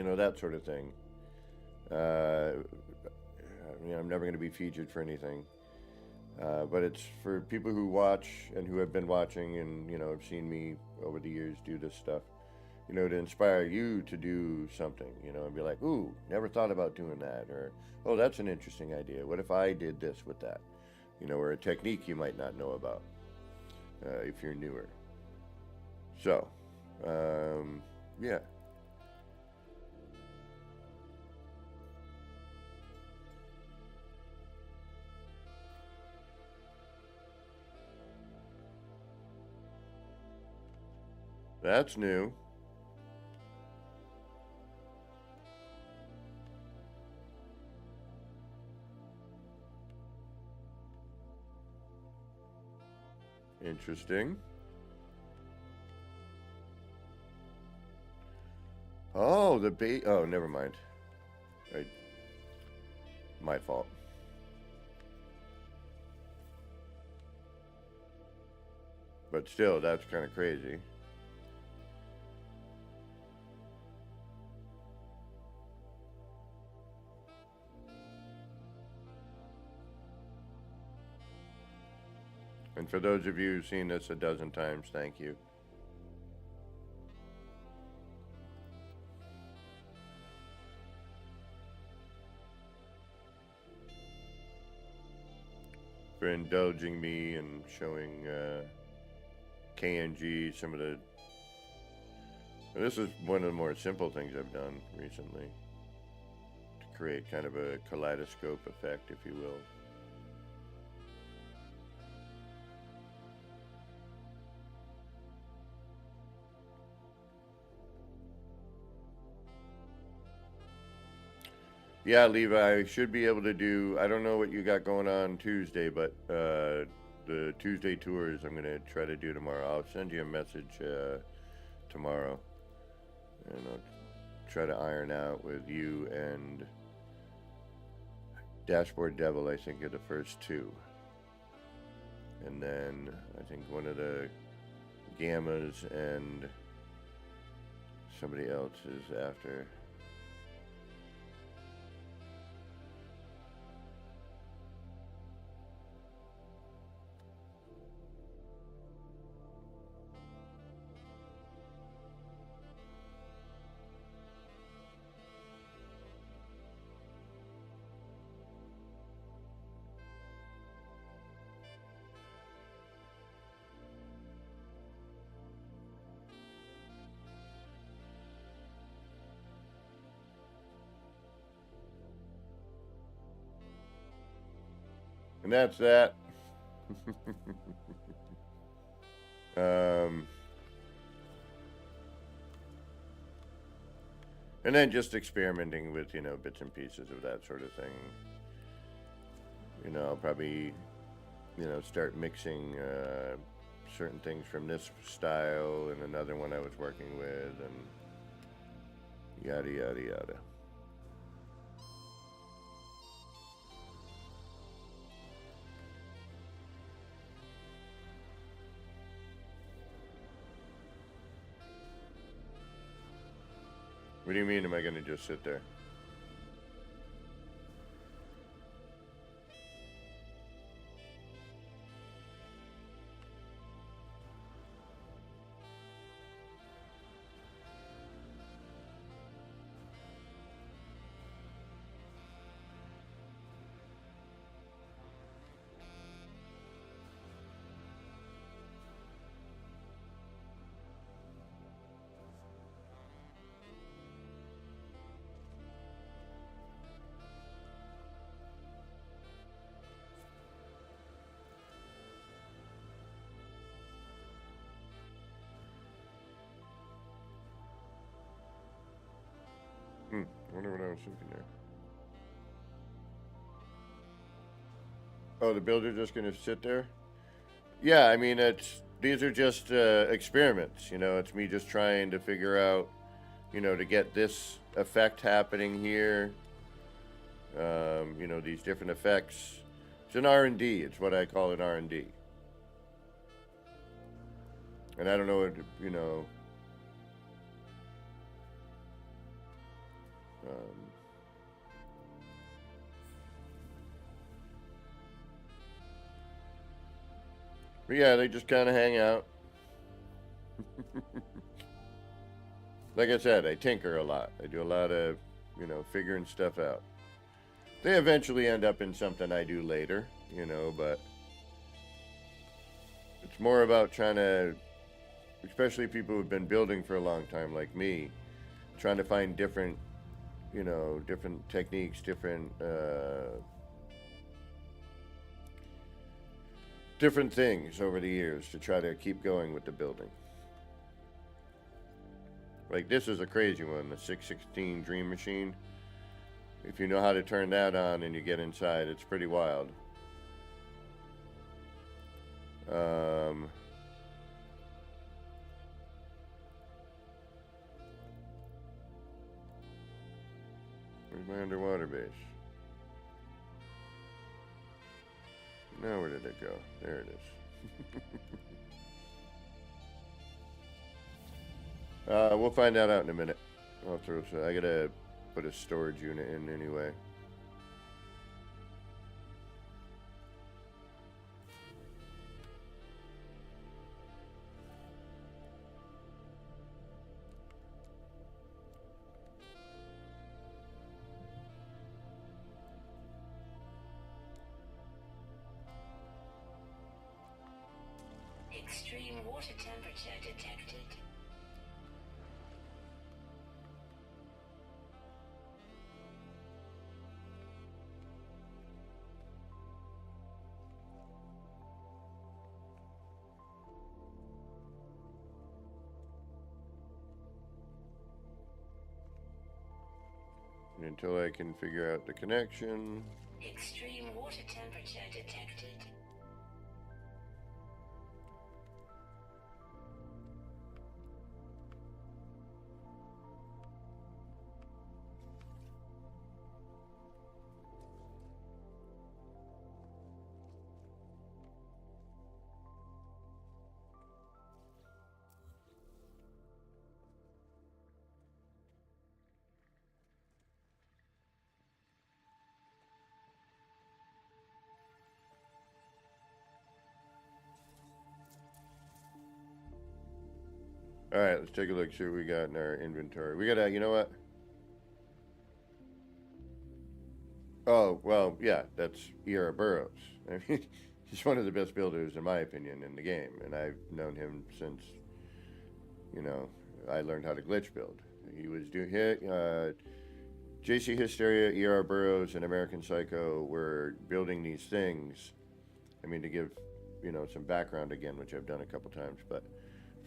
know, that sort of thing. You know, I'm never going to be featured for anything. But it's for people who watch and who have been watching and, you know, have seen me over the years do this stuff, you know, to inspire you to do something, you know, and be like, ooh, never thought about doing that. Or, oh, that's an interesting idea. What if I did this with that? You know, or a technique you might not know about if you're newer. So, yeah. That's new. Interesting. Oh, oh, never mind. My fault. But still, that's kind of crazy. And for those of you who've seen this a dozen times, thank you. For indulging me and showing KNG some of the... This is one of the more simple things I've done recently. To create kind of a kaleidoscope effect, if you will. Yeah, Levi, I should be able to do, I don't know what you got going on Tuesday, but the Tuesday tours I'm going to try to do tomorrow. I'll send you a message tomorrow. And I'll try to iron out with you and Dashboard Devil, I think, are the first two. And then I think one of the Gammas and somebody else is after. And that's that. And then just experimenting with, you know, bits and pieces of that sort of thing. You know, I'll probably, you know, start mixing certain things from this style and another one I was working with, and yada, yada, yada. What do you mean, am I going to just sit there? I wonder what I was thinking there. Oh, the builder's just going to sit there? Yeah, I mean, these are just experiments, you know. It's me just trying to figure out, you know, to get this effect happening here. You know, these different effects. It's an R&D. It's what I call an R&D. And I don't know what, you know, but yeah, they just kind of hang out. Like I said, I tinker a lot. I do a lot of, you know, figuring stuff out. They eventually end up in something I do later, you know, but it's more about trying to, especially people who've been building for a long time like me, trying to find different, you know, different techniques, different things over the years to try to keep going with the building. Like this is a crazy one, the 616 Dream Machine. If you know how to turn that on and you get inside, it's pretty wild. Where's my underwater base? Now where did it go? There it is. We'll find that out in a minute. I'll throw some. I gotta put a storage unit in anyway. Extreme water temperature detected. Until I can figure out the connection. Extreme water temperature detected. All right, let's take a look, see what we got in our inventory. We got you know what? Oh, well, yeah, that's E.R. Burroughs. I mean, he's one of the best builders, in my opinion, in the game. And I've known him since, you know, I learned how to glitch build. He was doing JC Hysteria, E.R. Burroughs, and American Psycho were building these things. I mean, to give, you know, some background again, which I've done a couple times, but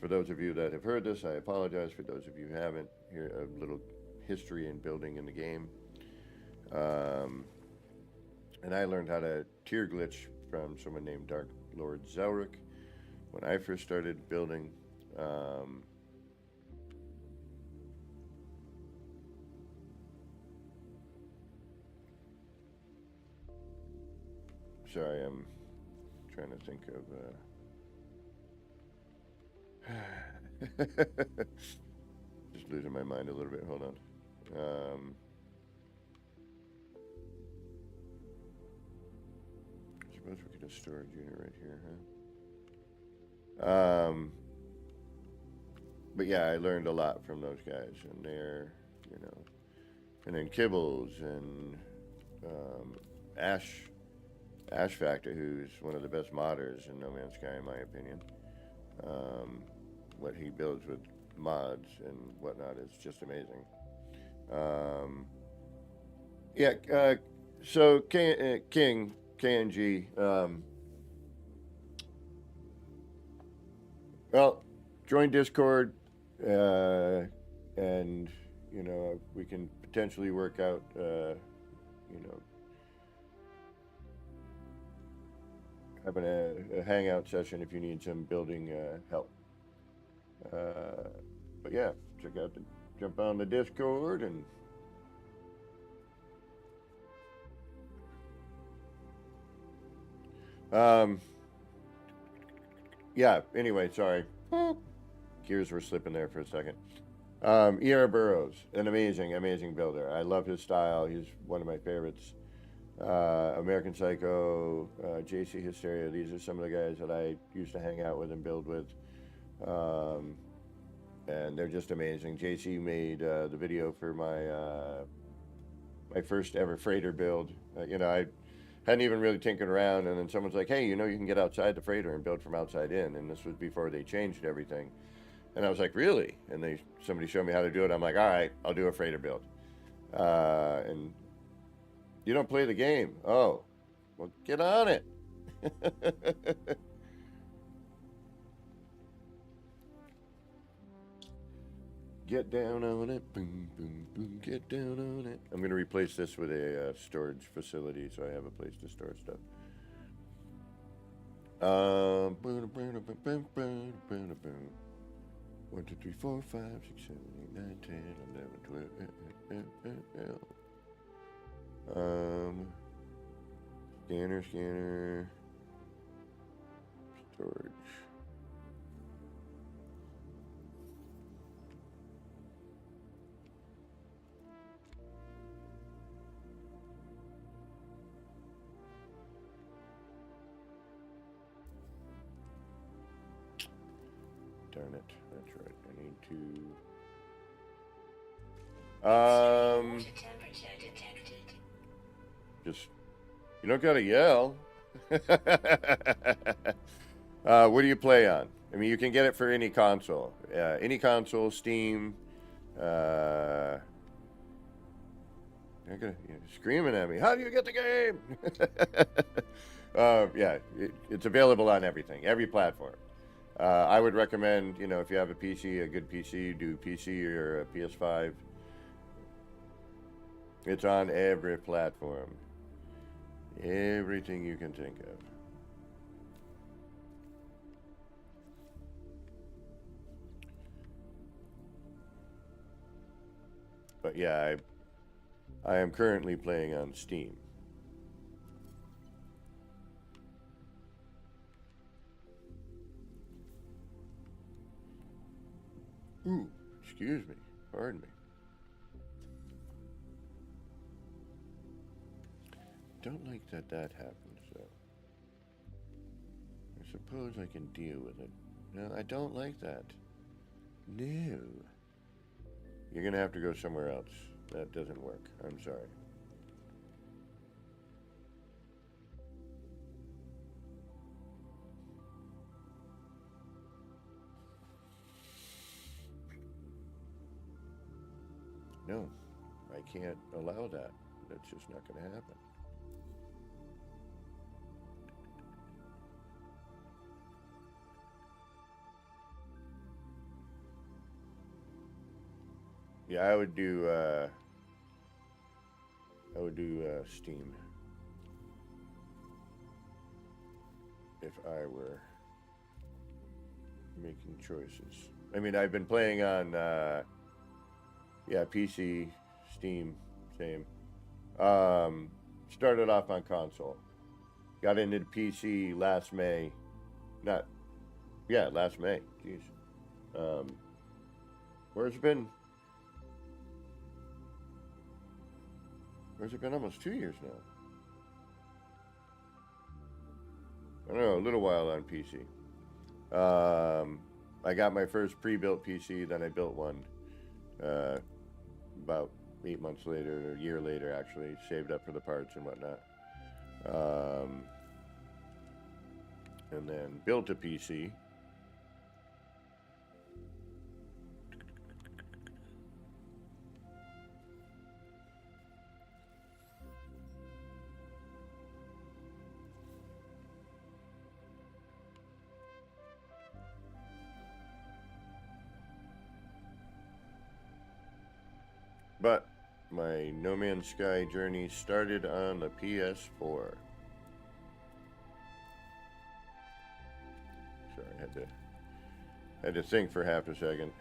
for those of you that have heard this, I apologize. For those of you who haven't, here a little history in building in the game. And I learned how to tier glitch from someone named Dark Lord Zelric when I first started building. Sorry, I'm trying to think of... just losing my mind a little bit. Hold on. I suppose we get a storage unit right here, huh? But yeah, I learned a lot from those guys, and they're, you know, and then Kibbles and Ash Factor, who's one of the best modders in No Man's Sky, in my opinion. What he builds with mods and whatnot is just amazing. So King KNG. Well, join Discord, and you know we can potentially work out, you know, having a hangout session if you need some building help. But yeah, check out jump on the Discord and yeah, anyway, sorry. Gears were slipping there for a second. E.R. Burroughs, an amazing builder. I love his style. He's one of my favorites. American Psycho, JC Hysteria. These are some of the guys that I used to hang out with and build with. And they're just amazing. JC made the video for my first ever freighter build. I hadn't even really tinkered around, and then someone's like, hey, you can get outside the freighter and build from outside in. And this was before they changed everything. And I was like, really? And somebody showed me how to do it. I'm like, all right, I'll do a freighter build. And you don't play the game. Oh, well, get on it. Get down on it. Boom, boom, boom. Get down on it. I'm going to replace this with a storage facility so I have a place to store stuff. 1, 2, 3, 4, 5, 6, 7, 8, 9, 10, 11, 12. Scanner. Storage. Darn it. That's right. I need to. Water temperature detected. Just. You don't gotta yell. What do you play on? I mean, you can get it for any console. Any console, Steam. You're screaming at me. How do you get the game? Yeah, it's available on everything, every platform. I would recommend, if you have a PC, a good PC, do PC or a PS5. It's on every platform. Everything you can think of. But yeah, I am currently playing on Steam. Ooh, excuse me. Pardon me. Don't like that happens, though. I suppose I can deal with it. No, I don't like that. No. You're gonna have to go somewhere else. That doesn't work. I'm sorry. No, I can't allow that. That's just not going to happen. Yeah, I would do Steam if I were making choices. I mean, I've been playing on PC, Steam, same. Started off on console. Got into PC last May. Last May. Jeez. Where's it been almost 2 years now? I don't know, a little while on PC. I got my first pre-built PC, then I built one. About 8 months later, or a year later, actually, saved up for the parts and whatnot. And then built a PC. But my No Man's Sky journey started on the PS4. Sorry, I had to think for half a second.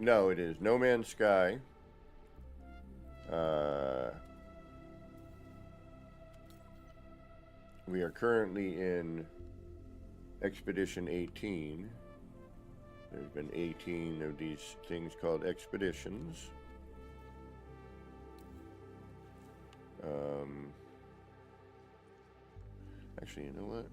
No, it is No Man's Sky. We are currently in Expedition 18. There's been 18 of these things called expeditions. Actually, you know what?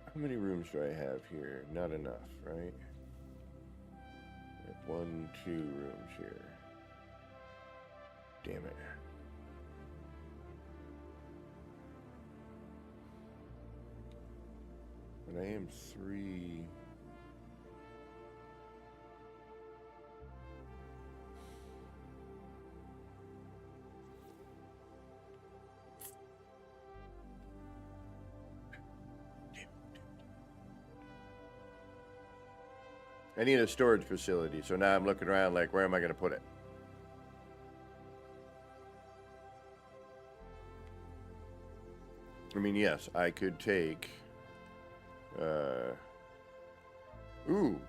How many rooms do I have here? Not enough, right? I have 1, 2 rooms here. Damn it. But I am 3. I need a storage facility, so now I'm looking around like, where am I going to put it? I mean, yes, I could take... ooh,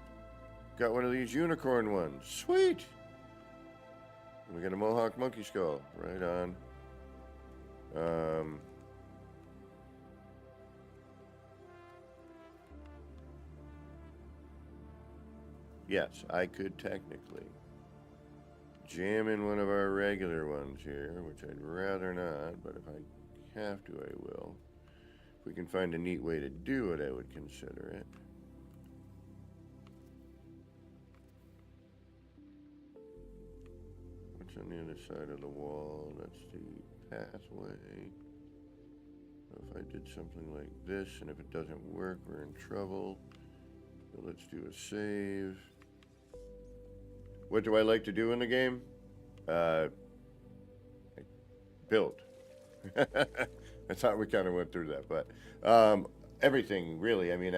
got one of these unicorn ones. Sweet! We got a Mohawk monkey skull. Right on. Yes, I could technically jam in one of our regular ones here, which I'd rather not, but if I have to, I will. If we can find a neat way to do it, I would consider it. What's on the other side of the wall? That's the pathway. If I did something like this, and if it doesn't work, we're in trouble. So let's do a save. What do I like to do in the game? Build. I thought we kind of went through that, but everything really. I mean,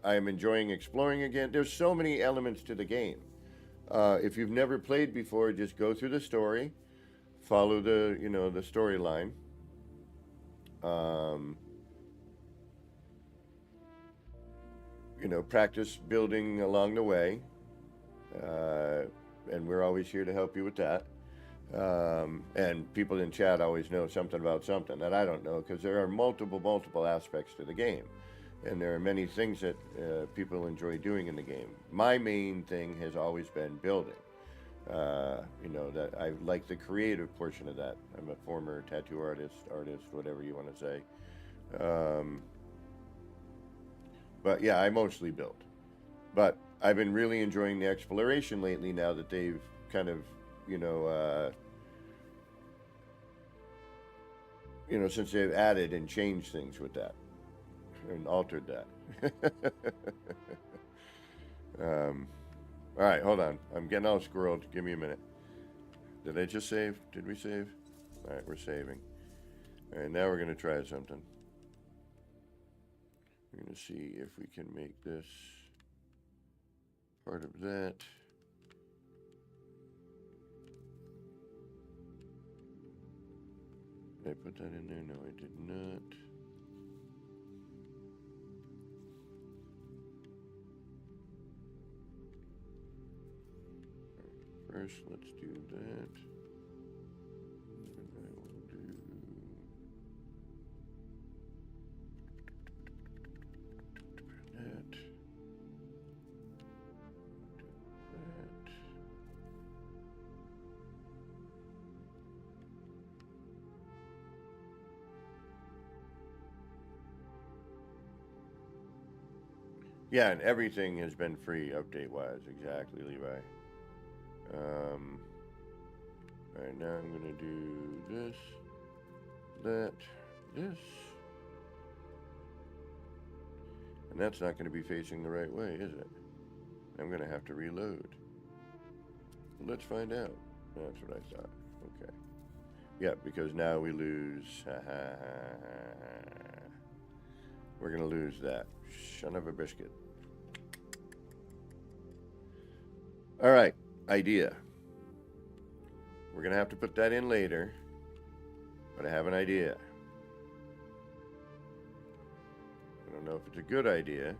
I'm enjoying exploring again. There's so many elements to the game. If you've never played before, just go through the story, follow the the storyline. Practice building along the way. And we're always here to help you with that. And people in chat always know something about something that I don't know, because there are multiple aspects to the game. And there are many things that people enjoy doing in the game. My main thing has always been building. That I like the creative portion of that. I'm a former tattoo artist, whatever you want to say. But yeah, I mostly build. But I've been really enjoying the exploration lately now that they've kind of, since they've added and changed things with that and altered that. All right, hold on. I'm getting all squirreled. Give me a minute. Did I just save? Did we save? All right, we're saving. All right, now we're going to try something. We're going to see if we can make this part of that. Did I put that in there? No, I did not. First, let's do that. And I will do that. That. Yeah, and everything has been free update-wise. Exactly, Levi. All right, now I'm going to do this, that, this. And that's not going to be facing the right way, is it? I'm going to have to reload. Let's find out. That's what I thought. Okay. Yeah, because now we lose. We're going to lose that. Son of a biscuit. All right, idea. We're going to have to put that in later, but I have an idea. I don't know if it's a good idea.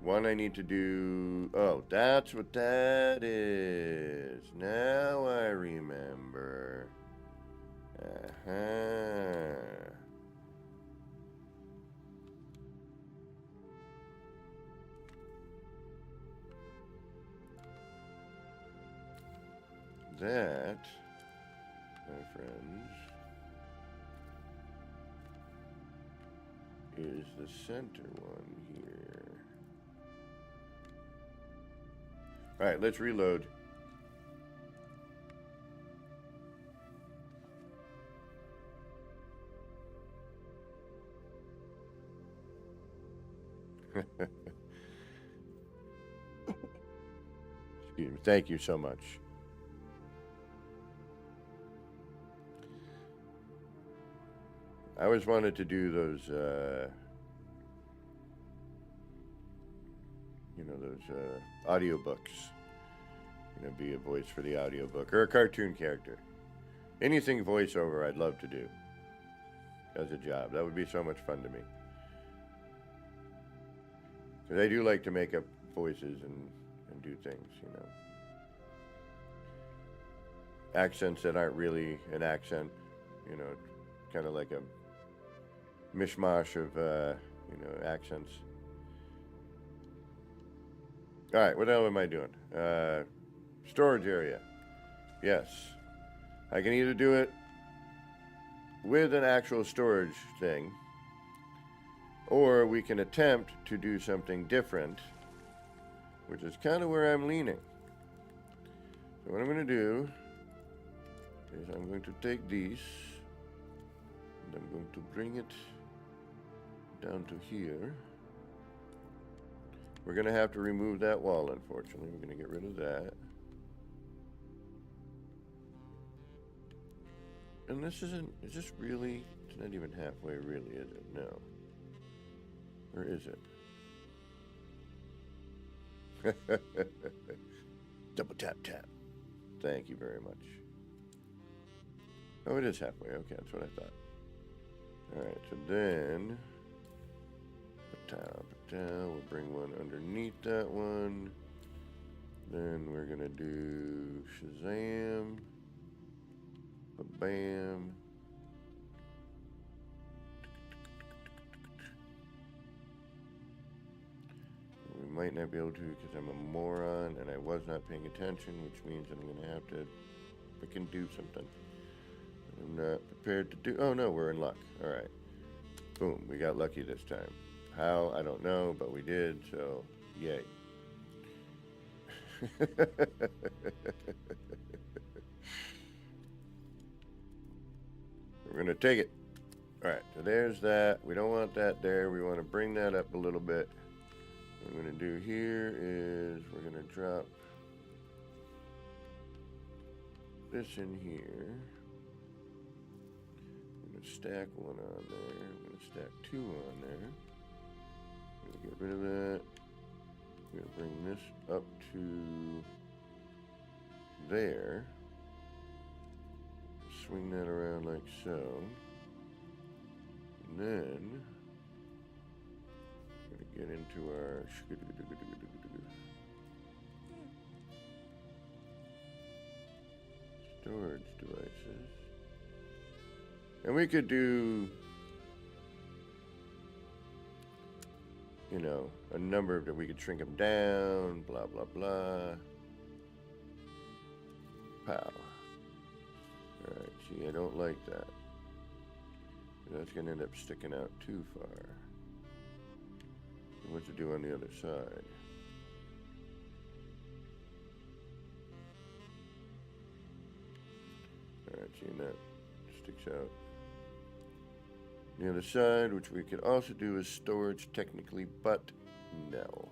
One, I need to do... Oh, that's what that is. Now I remember. That, my friends, is the center one here. All right, let's reload. Excuse me. Thank you so much. I always wanted to do those, audiobooks. Be a voice for the audiobook or a cartoon character. Anything voiceover I'd love to do as a job. That would be so much fun to me. Because I do like to make up voices and do things, Accents that aren't really an accent, kind of like a mishmash of, accents. All right, what the hell am I doing? Storage area. Yes. I can either do it with an actual storage thing, or we can attempt to do something different, which is kind of where I'm leaning. So what I'm going to do is I'm going to take these, and I'm going to bring it down to here. We're going to have to remove that wall, unfortunately. We're going to get rid of that. And this isn't, is this really, it's not even halfway really, is it? No. Or is it? Double tap tap. Thank you very much. Oh, it is halfway. Okay, that's what I thought. Alright, so then... We'll bring one underneath that one. Then we're gonna do Shazam. Bam. We might not be able to because I'm a moron and I was not paying attention, which means I'm gonna have to freaking do something I'm not prepared to do. Oh no, we're in luck. Alright. Boom, we got lucky this time. How? I don't know, but we did, so yay. We're going to take it. Alright, so there's that. We don't want that there. We want to bring that up a little bit. What I'm going to do here is we're going to drop this in here. I'm going to stack one on there. I'm going to stack two on there. Get rid of that. We're going to bring this up to there. Swing that around like so. And then we're going to get into our storage devices. And we could do, a number of them. We could shrink them down, blah, blah, blah. Pow. Alright, see, I don't like that. That's going to end up sticking out too far. What to do on the other side? Alright, see, that sticks out. The other side, which we could also do as storage technically, but no.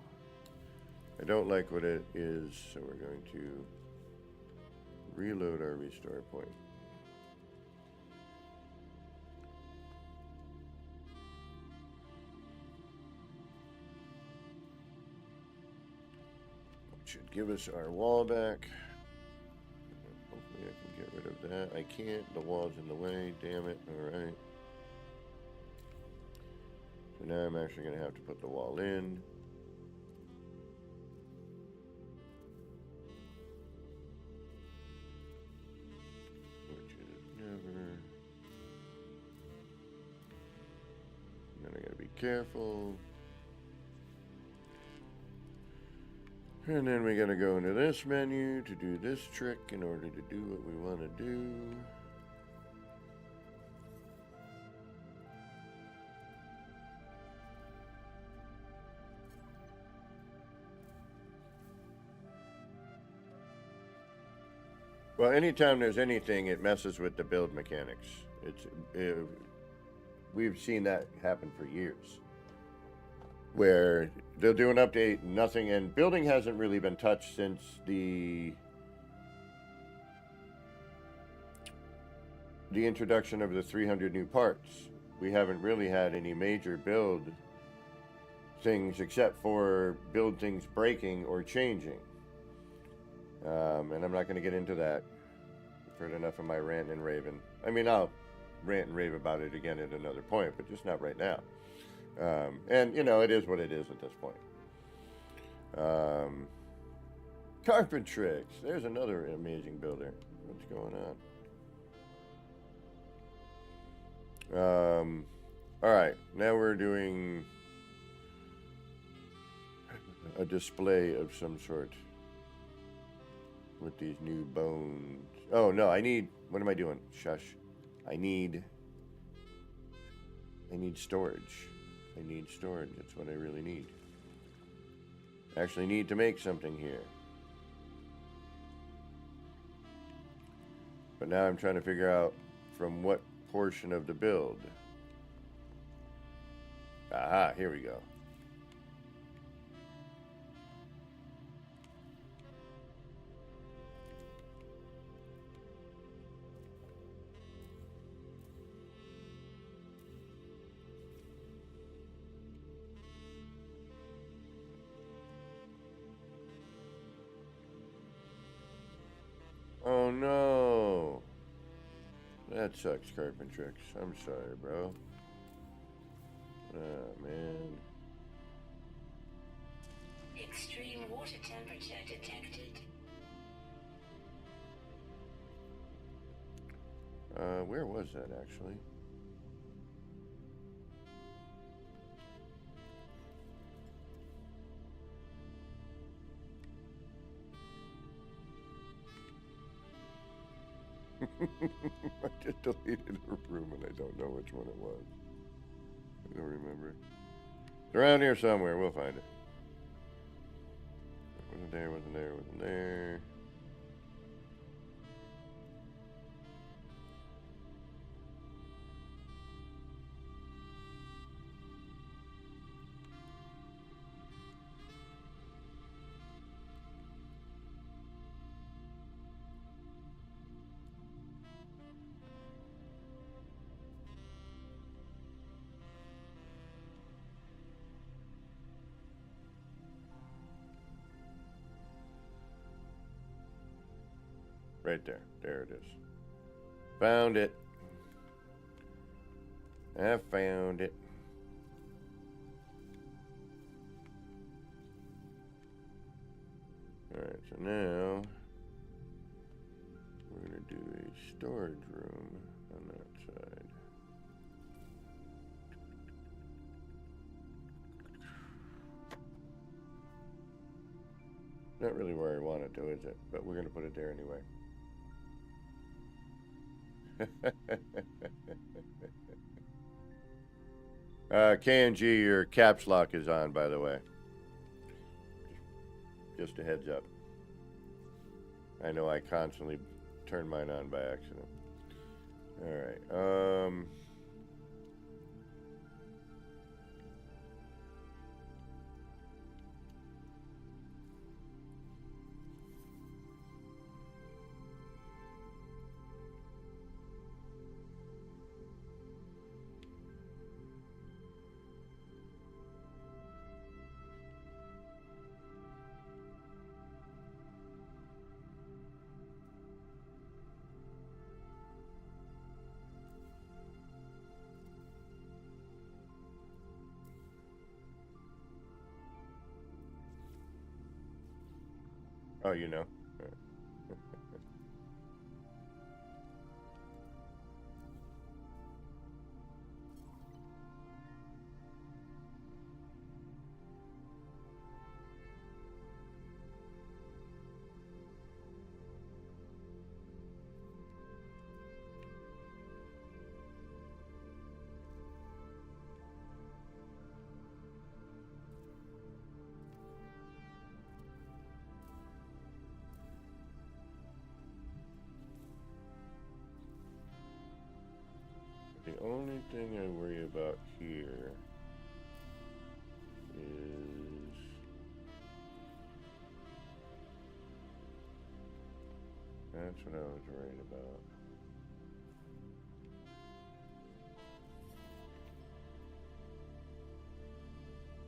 I don't like what it is, so we're going to reload our restore point. Should give us our wall back. Hopefully I can get rid of that. I can't. The wall's in the way. Damn it. Alright. So now I'm actually going to have to put the wall in. Which is never. And then I got to be careful. And then we gotta go into this menu to do this trick in order to do what we want to do. Well, anytime there's anything, it messes with the build mechanics. We've seen that happen for years, where they'll do an update, nothing, and building hasn't really been touched since the introduction of the 300 new parts. We haven't really had any major build things except for build things breaking or changing. And I'm not going to get into that. I've heard enough of my rant and raving. I mean, I'll rant and rave about it again at another point, but just not right now. And, you know, it is what it is at this point. Carpentrix. There's another amazing builder. What's going on? Alright, now we're doing a display of some sort with these new bones. Oh, no, I need... What am I doing? Shush. I need storage. I need storage. That's what I really need. I actually need to make something here. But now I'm trying to figure out from what portion of the build. Aha, here we go. Oh no. That sucks, Carpentrix. I'm sorry, bro. Oh man. Extreme water temperature detected. Where was that actually? I just deleted a room and I don't know which one it was. I don't remember. It's around here somewhere. We'll find it. Wasn't there, wasn't there, wasn't there. Right there. There it is. Found it. I found it. Alright, so now we're going to do a storage room on that side. Not really where I want it to, is it? But we're going to put it there anyway. KNG, your caps lock is on, by the way. Just a heads up. I know I constantly turn mine on by accident. Alright, Oh, you know. The only thing I worry about here is that's what I was worried about.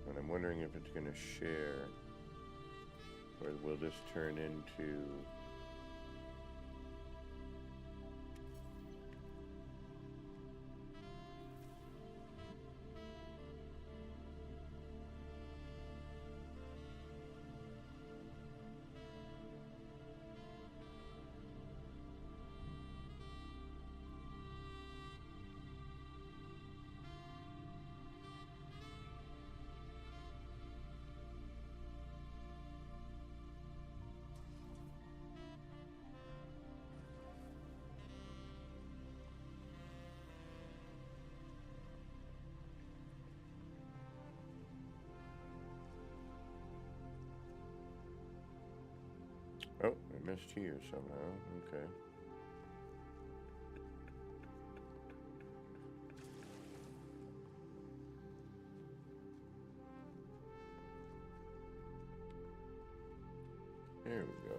And I'm wondering if it's going to share, or will this turn into oh, I missed here somehow. Okay. There we go.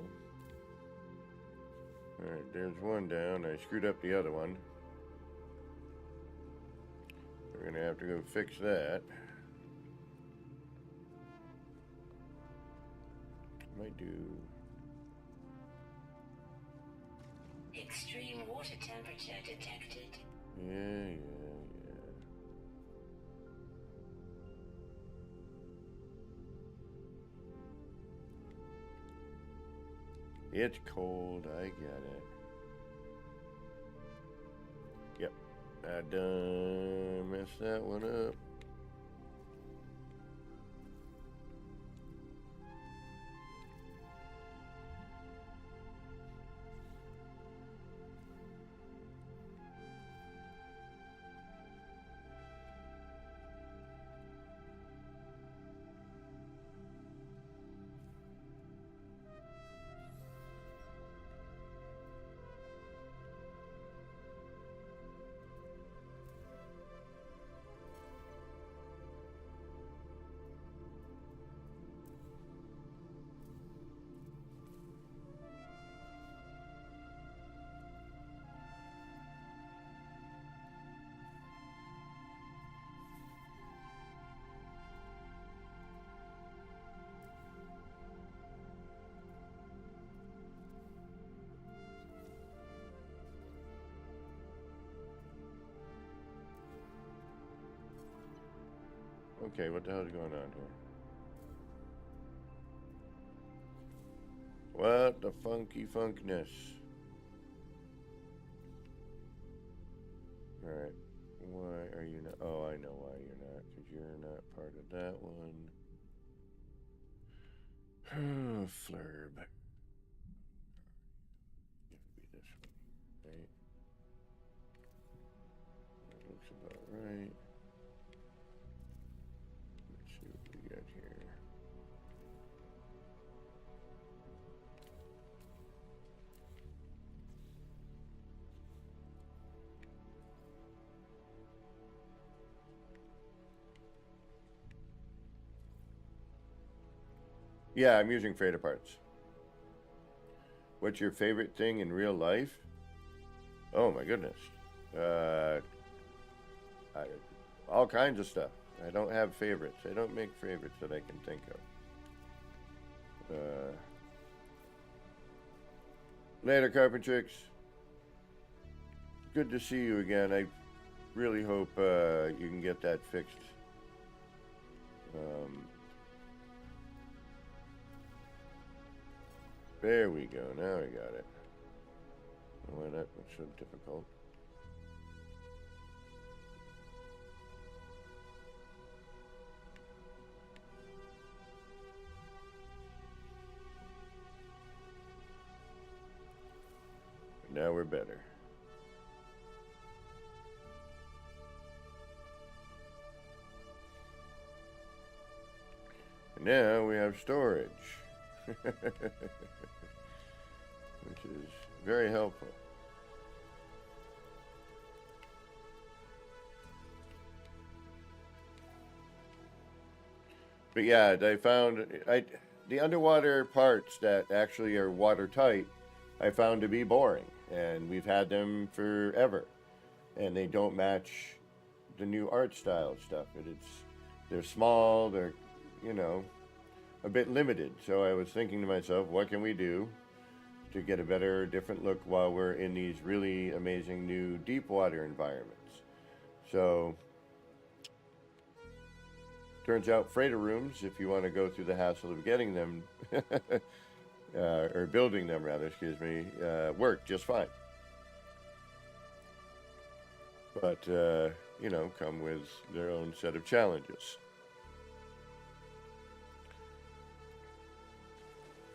Alright, there's one down. I screwed up the other one. We're gonna have to go fix that. Might do. Extreme water temperature detected. Yeah. It's cold, I get it. Yep, I done messed that one up. Okay, what the hell is going on here? What the funky funkness? Alright, why are you not? Oh, I know why you're not, because you're not part of that one. Flurb. It would be this one, right? That looks about right. Let's see what we got here. Yeah, I'm using freighter parts. What's your favorite thing in real life? Oh my goodness. All kinds of stuff. I don't have favorites. I don't make favorites that I can think of. Later, Carpentrix. Good to see you again. I really hope you can get that fixed. There we go. Now I got it. Why that was so difficult? But now we're better. And now we have storage. Which is very helpful. But yeah, they found the underwater parts that actually are watertight, I found to be boring, and we've had them forever, and they don't match the new art style stuff. They're small, they're, you know, a bit limited. So I was thinking to myself, what can we do to get a better, different look while we're in these really amazing new deep water environments? So turns out freighter rooms, if you want to go through the hassle of getting them, or building them rather, excuse me, work just fine. But, you know, come with their own set of challenges.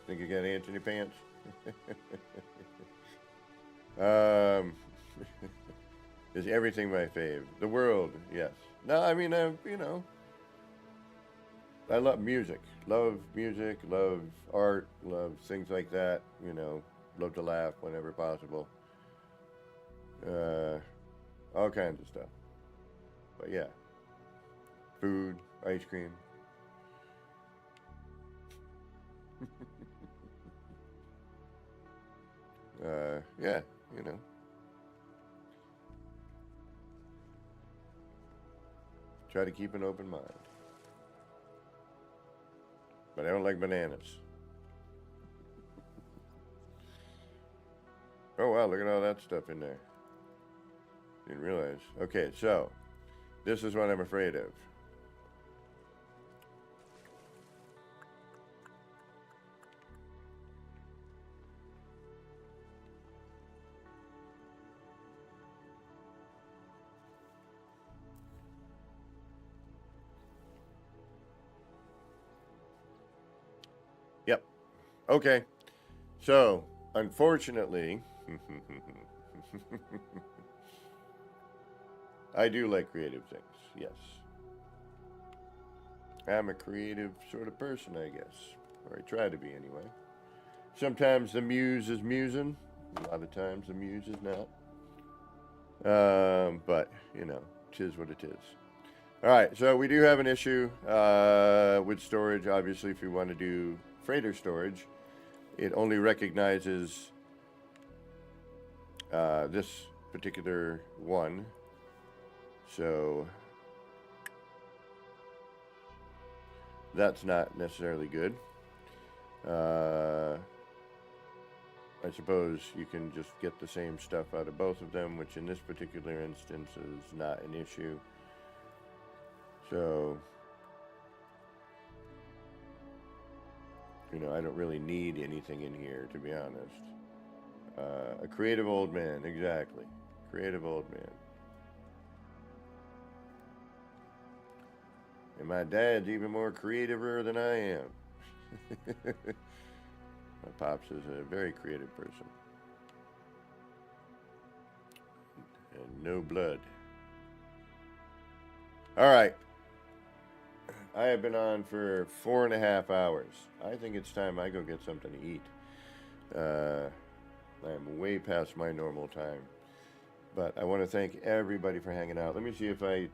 Think you got ants in your pants? Is everything my fave? The world, yes. No, I mean, you know, I love music, love art, love things like that, you know, love to laugh whenever possible. All kinds of stuff. But yeah, food, ice cream. Yeah, you know. Try to keep an open mind. But I don't like bananas. Oh wow, look at all that stuff in there. Didn't realize. Okay, so this is what I'm afraid of. Yep. Okay. So, unfortunately, I do like creative things, yes. I'm a creative sort of person, I guess. Or I try to be, anyway. Sometimes the muse is musing. A lot of times the muse is not. But, you know, 'tis what it is. Alright, so we do have an issue with storage. Obviously, if you want to do freighter storage, it only recognizes this particular one. So that's not necessarily good. I suppose you can just get the same stuff out of both of them, which in this particular instance is not an issue. So, you know, I don't really need anything in here, to be honest. A creative old man, exactly. Creative old man. And my dad's even more creativer than I am. My pops is a very creative person. And no blood. All right. I have been on for 4.5 hours. I think it's time I go get something to eat. I'm way past my normal time. But I want to thank everybody for hanging out. Let me see if I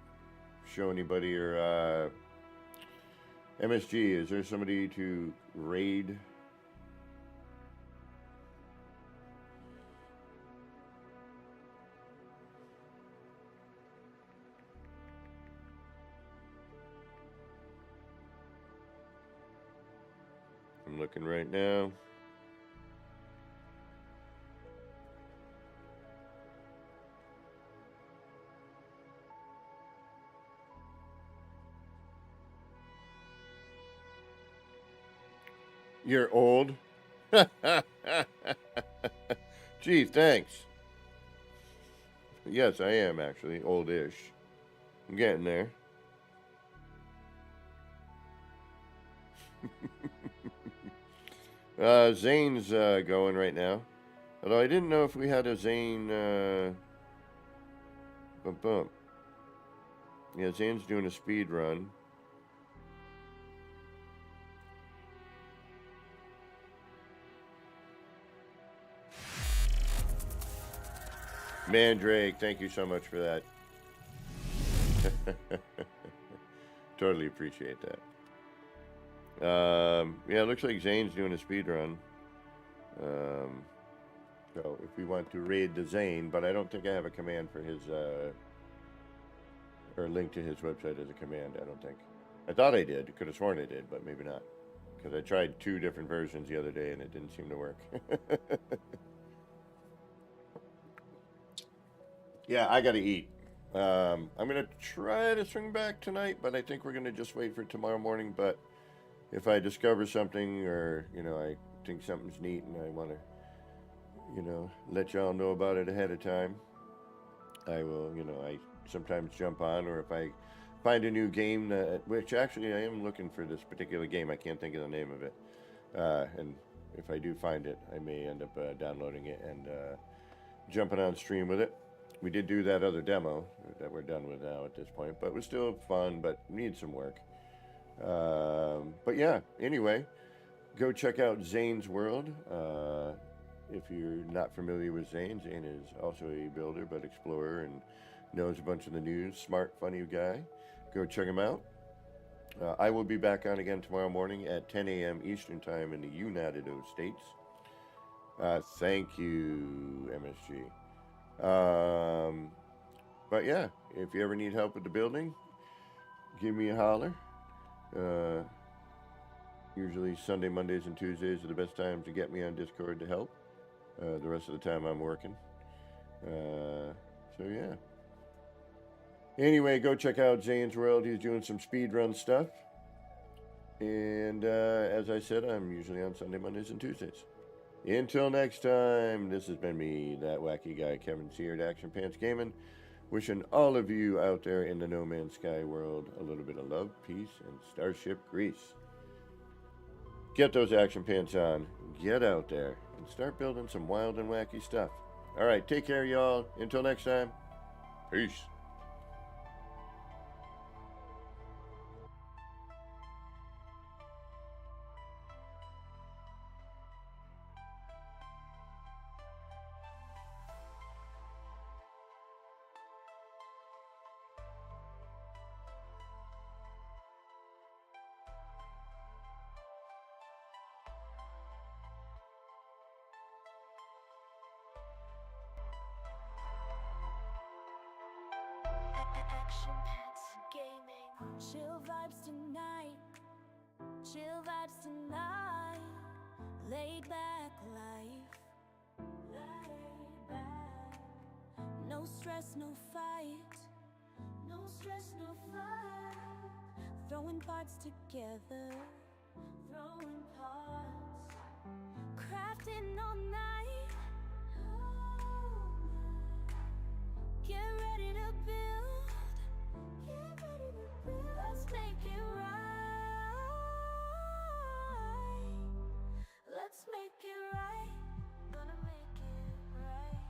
show anybody or MSG, is there somebody to raid? I'm looking right now. You're old? Gee, thanks. Yes, I am actually oldish. I'm getting there. Zane's going right now. Although I didn't know if we had a Zane. Bump bump. Yeah, Zane's doing a speed run. Mandrake, thank you so much for that. Totally appreciate that. Yeah, it looks like Zane's doing a speed run. So if we want to raid the Zane, but I don't think I have a command for his, or a link to his website as a command, I don't think. I thought I did. Could have sworn I did, but maybe not. Because I tried 2 different versions the other day and it didn't seem to work. Yeah, I gotta eat. I'm gonna try to swing back tonight, but I think we're gonna just wait for tomorrow morning. But if I discover something, or I think something's neat, and I want to, let y'all know about it ahead of time, I will. I sometimes jump on, or if I find a new game which actually I am looking for this particular game. I can't think of the name of it, and if I do find it, I may end up downloading it and jumping on stream with it. We did do that other demo that we're done with now at this point, but it was still fun, but needs some work. But yeah, anyway, go check out Zane's World. If you're not familiar with Zane is also a builder, but explorer, and knows a bunch of the news. Smart, funny guy. Go check him out. I will be back on again tomorrow morning at 10 a.m. Eastern Time in the United States. Thank you, MSG. But yeah, if you ever need help with the building, give me a holler. Usually Sunday, Mondays, and Tuesdays are the best times to get me on Discord to help. The rest of the time I'm working. So yeah. Anyway, go check out Zane's World. He's doing some speedrun stuff. And as I said, I'm usually on Sunday, Mondays, and Tuesdays. Until next time, this has been me, that wacky guy, Kevin Sears, Action Pants Gaming, wishing all of you out there in the No Man's Sky world a little bit of love, peace, and starship grease. Get those action pants on, get out there, and start building some wild and wacky stuff. All right, take care, y'all. Until next time, peace. Action Pants Gaming. Chill vibes tonight. Chill vibes tonight. Laid back life. Laid back. No stress, no fight. No stress, no fight. Throwing parts together. Throwing parts. Crafting all night. Get ready to build. Get ready to build. Let's make it right. Let's make it right. Gonna make it right.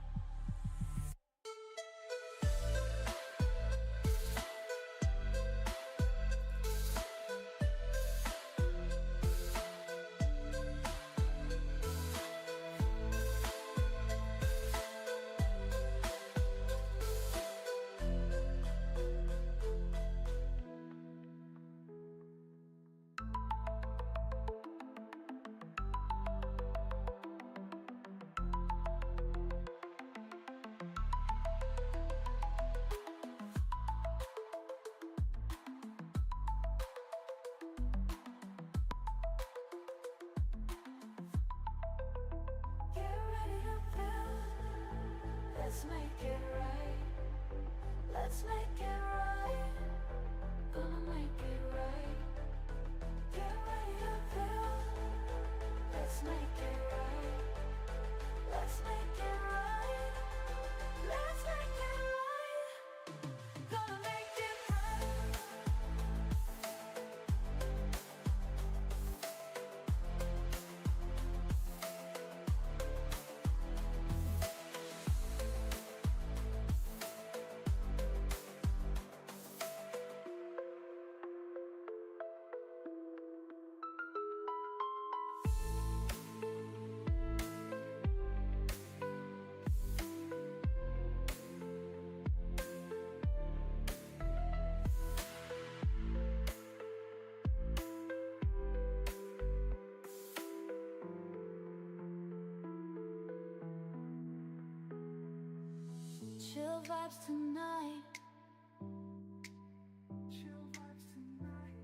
Let's make it right. Let's make it right. Gonna make it right. Get ready to build. Let's make it right. Chill vibes tonight. Chill vibes tonight.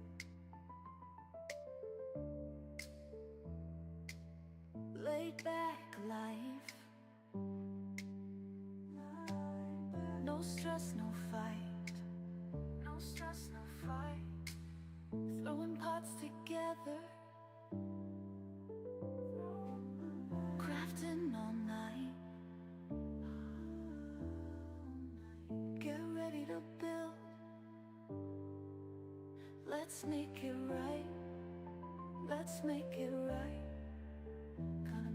Laid back life. No stress, no fight. No stress, no fight. Throwing pots together. Crafting all night. Get ready to build. Let's make it right. Let's make it right. Gonna